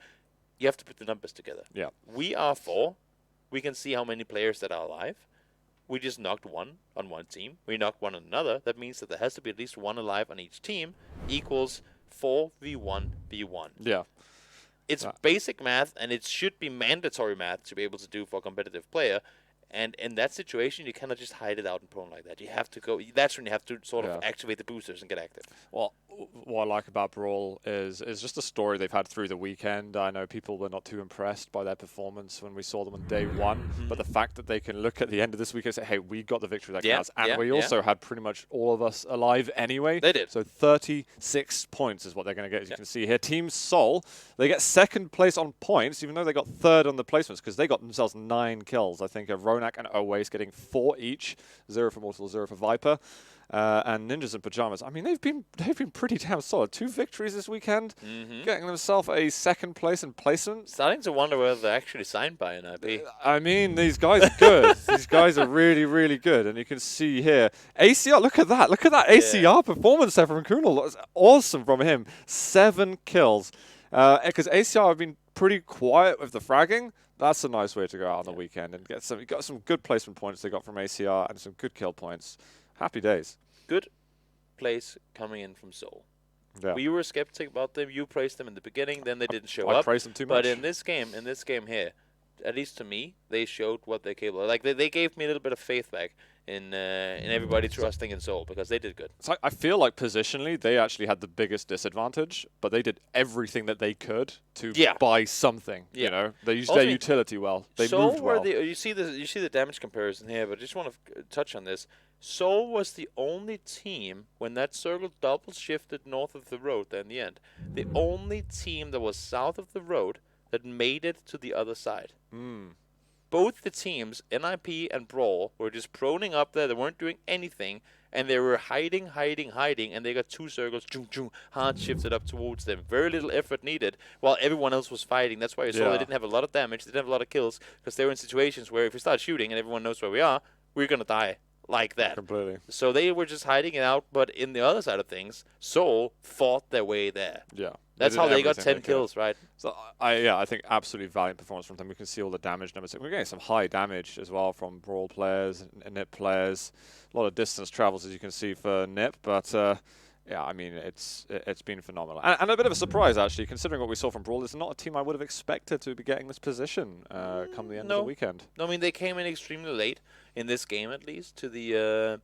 you have to put the numbers together. Yeah. We are 4. We can see how many players that are alive. We just knocked 1 on one team. We knocked 1 on another. That means that there has to be at least 1 alive on each team, equals 4v1 v1. Yeah. It's basic math, and it should be mandatory math to be able to do for a competitive player. And in that situation, you cannot just hide it out in prone like that. You have to go. That's when you have to sort of activate the boosters and get active. Well, what I like about Brawl is just the story they've had through the weekend. I know people were not too impressed by their performance when we saw them on day 1, but the fact that they can look at the end of this weekend and say, hey, we got the victory that counts. And we also had pretty much all of us alive anyway. They did. So 36 points is what they're going to get, as you can see here. Team Soul, they get 2nd place on points, even though they got 3rd on the placements, because they got themselves 9 kills. I think Ronak and Oasis getting 4 each, 0 for Mortal, 0 for Viper. And Ninjas in Pajamas. I mean, they've been pretty damn solid. 2 victories this weekend, getting themselves a 2nd place in placement. Starting to wonder whether they're actually signed by an IP. I mean, these guys are good. These guys are really, really good. And you can see here, ACR. Look at that! Look at that ACR performance there from Kunal. That's awesome from him. 7 kills. Because ACR have been pretty quiet with the fragging. That's a nice way to go out on the weekend and get some. You got some good placement points they got from ACR and some good kill points. Happy days. Good place coming in from Soul. Yeah. We were skeptic about them. You praised them in the beginning, then they didn't show up. I praised them too much. But in this game here, at least to me, they showed what they're capable of. Like they gave me a little bit of faith back in everybody trusting in Soul, because they did good. So I feel like positionally they actually had the biggest disadvantage, but they did everything that they could to buy something. You know, they used their utility well. They moved well. You see the damage comparison here, but I just want to touch on this. Soul was the only team, when that circle double shifted north of the road there in the end, the only team that was south of the road that made it to the other side. Mm. Both the teams, NIP and Brawl, were just proning up there. They weren't doing anything, and they were hiding, and they got 2 circles, hard shifted up towards them. Very little effort needed, while everyone else was fighting. That's why you saw they didn't have a lot of damage, they didn't have a lot of kills, because they were in situations where if we start shooting and everyone knows where we are, we're going to die like that. Completely. So they were just hiding it out, but in the other side of things, Seoul fought their way there. Yeah. That's how they got 10 kills, right? So I think absolutely valiant performance from them. We can see all the damage numbers. We're getting some high damage as well from Brawl players and NIP players. A lot of distance travels, as you can see, for NIP, but yeah, I mean, it's been phenomenal. And a bit of a surprise, actually, considering what we saw from Brawl. It's not a team I would have expected to be getting this position come the end of the weekend. No, I mean, they came in extremely late in this game, at least, to the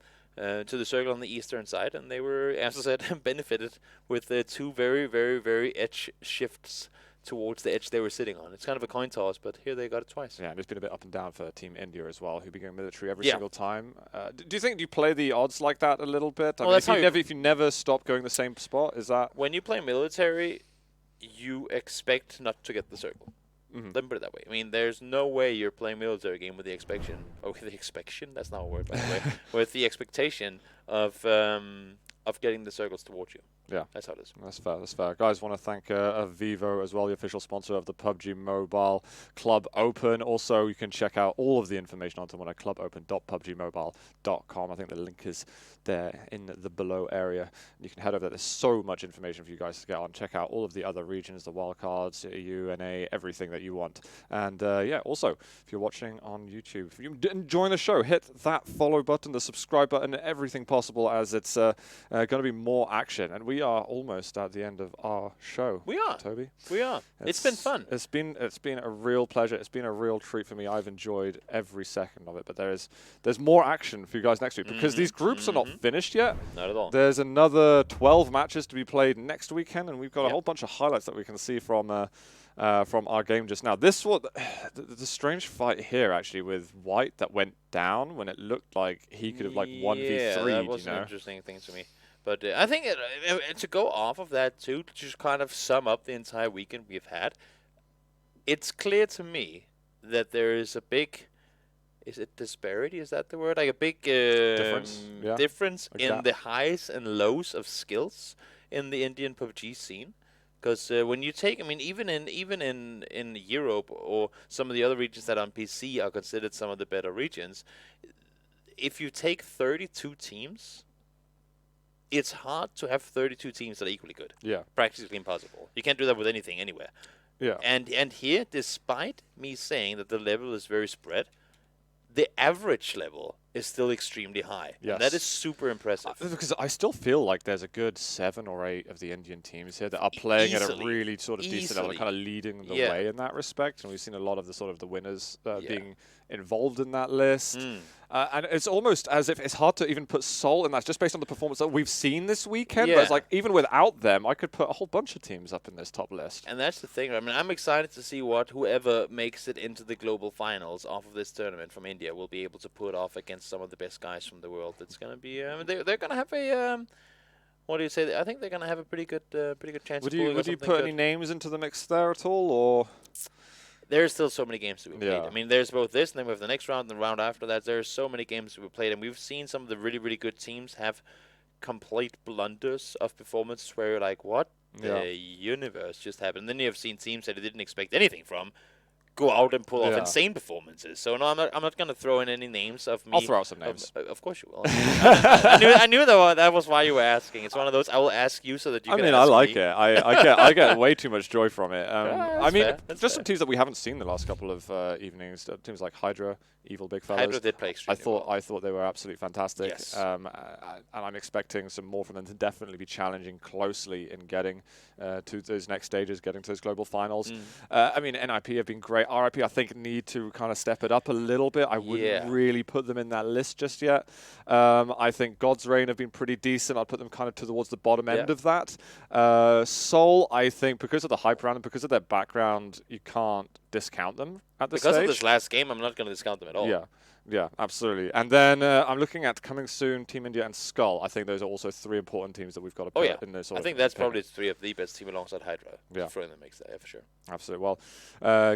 circle on the eastern side, and they were, as I said, benefited with 2 very, very, very edge shifts towards the edge they were sitting on. It's kind of a coin toss, but here they got it twice. Yeah, and it's been a bit up and down for Team India as well, who began military every single time. Do you play the odds like that a little bit? I mean, if you never stop going the same spot, is that... When you play military, you expect not to get the circle. Let me put it that way. I mean, there's no way you're playing military game with the expectation. Oh, with the expectation? That's not a word, by the way. With the expectation of getting the circles towards you. Yeah, that's how it is. That's fair. That's fair. Guys, want to thank Vivo as well, the official sponsor of the PUBG Mobile Club Open. Also, you can check out all of the information on clubopen.pubgmobile.com. I think the link is there in the below area. You can head over there. There's so much information for you guys to get on. Check out all of the other regions, the wildcards, EU, NA, everything that you want. And yeah, also, if you're watching on YouTube, if you enjoy the show, hit that follow button, the subscribe button, everything possible, as it's going to be more action. And we are almost at the end of our show. We are, Toby. We are. It's been fun. It's been a real pleasure. It's been a real treat for me. I've enjoyed every second of it. But there's more action for you guys next week, because these groups are not finished yet. Not at all. There's another 12 matches to be played next weekend, and we've got a whole bunch of highlights that we can see from our game just now. This was the strange fight here, actually, with White that went down when it looked like he could have 1v3. Yeah, that was an interesting thing to me. But I think to go off of that too, to just kind of sum up the entire weekend we've had, it's clear to me that there is a big, is it disparity? Is that the word? Like a big difference in the highs and lows of skills in the Indian PUBG scene. Because when you take, I mean, even in Europe or some of the other regions that on PC are considered some of the better regions, if you take 32 teams, it's hard to have 32 teams that are equally good. Yeah. Practically impossible. You can't do that with anything anywhere. Yeah. And here, despite me saying that the level is very spread, the average level is still extremely high. Yes. And that is super impressive. Because I still feel like there's a good 7 or 8 of the Indian teams here that are playing at a really sort of decent level, kind of leading the way in that respect. And we've seen a lot of the winners being involved in that list. And it's almost as if it's hard to even put Seoul in that, just based on the performance that we've seen this weekend. But it's like, even without them, I could put a whole bunch of teams up in this top list. And that's the thing. I mean, I'm excited to see what whoever makes it into the global finals off of this tournament from India will be able to put off against some of the best guys from the world. It's going to be, they're going to have a, what do you say? I think they're going to have a pretty good chance. Would you put any names into the mix there at all, or? There's still so many games to be played. I mean, there's both this, and then we have the next round and the round after that. There's so many games to be played, and we've seen some of the really, really good teams have complete blunders of performances where you're like, what the universe just happened? And then you have seen teams that you didn't expect anything from go out and pull off insane performances. So no, I'm not going to throw in any names of me. I'll throw out some names. Of course you will. I knew that was why you were asking. It's one of those I will ask you so that you can ask me. I like it. I get way too much joy from it. I mean, just some teams that we haven't seen the last couple of evenings. Teams like Hydra, Evil Big Fellas. Hydra did play extremely well. I thought they were absolutely fantastic. Yes. And I'm expecting some more from them to definitely be challenging closely in getting to those next stages, getting to those global finals. I mean, NIP have been great. RIP, I think, need to kind of step it up a little bit. I wouldn't really put them in that list just yet. I think God's Reign have been pretty decent. I'd put them kind of towards the bottom end of that. Seoul, I think, because of the hype around them, because of their background, you can't discount them at this stage. Because of this last game, I'm not going to discount them at all. Yeah. Yeah, absolutely. And then I'm looking at coming soon, Team India and Skull. I think those are also 3 important teams that we've got to put in this sort I of think that's pick. probably 3 of the best team alongside Hydra. Yeah. Throw in the mix there, for sure. Absolutely. Well,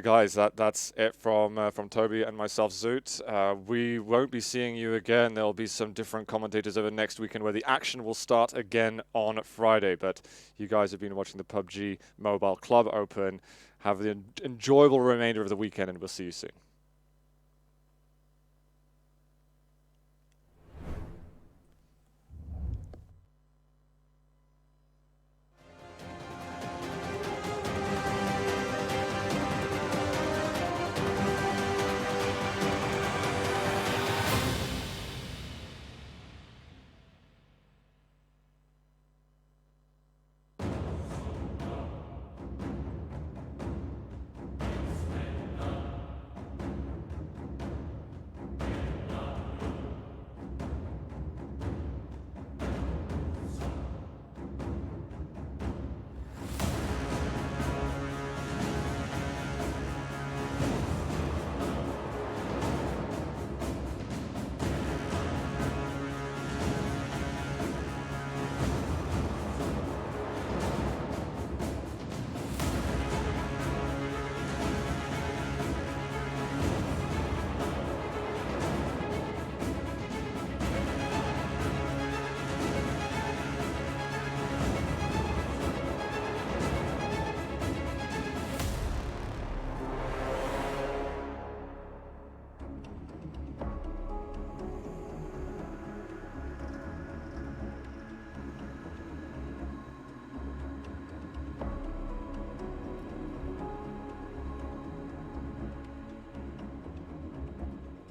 guys, that's it from Toby and myself, Zoot. We won't be seeing you again. There'll be some different commentators over next weekend where the action will start again on Friday. But you guys have been watching the PUBG Mobile Club Open. Have the enjoyable remainder of the weekend, and we'll see you soon.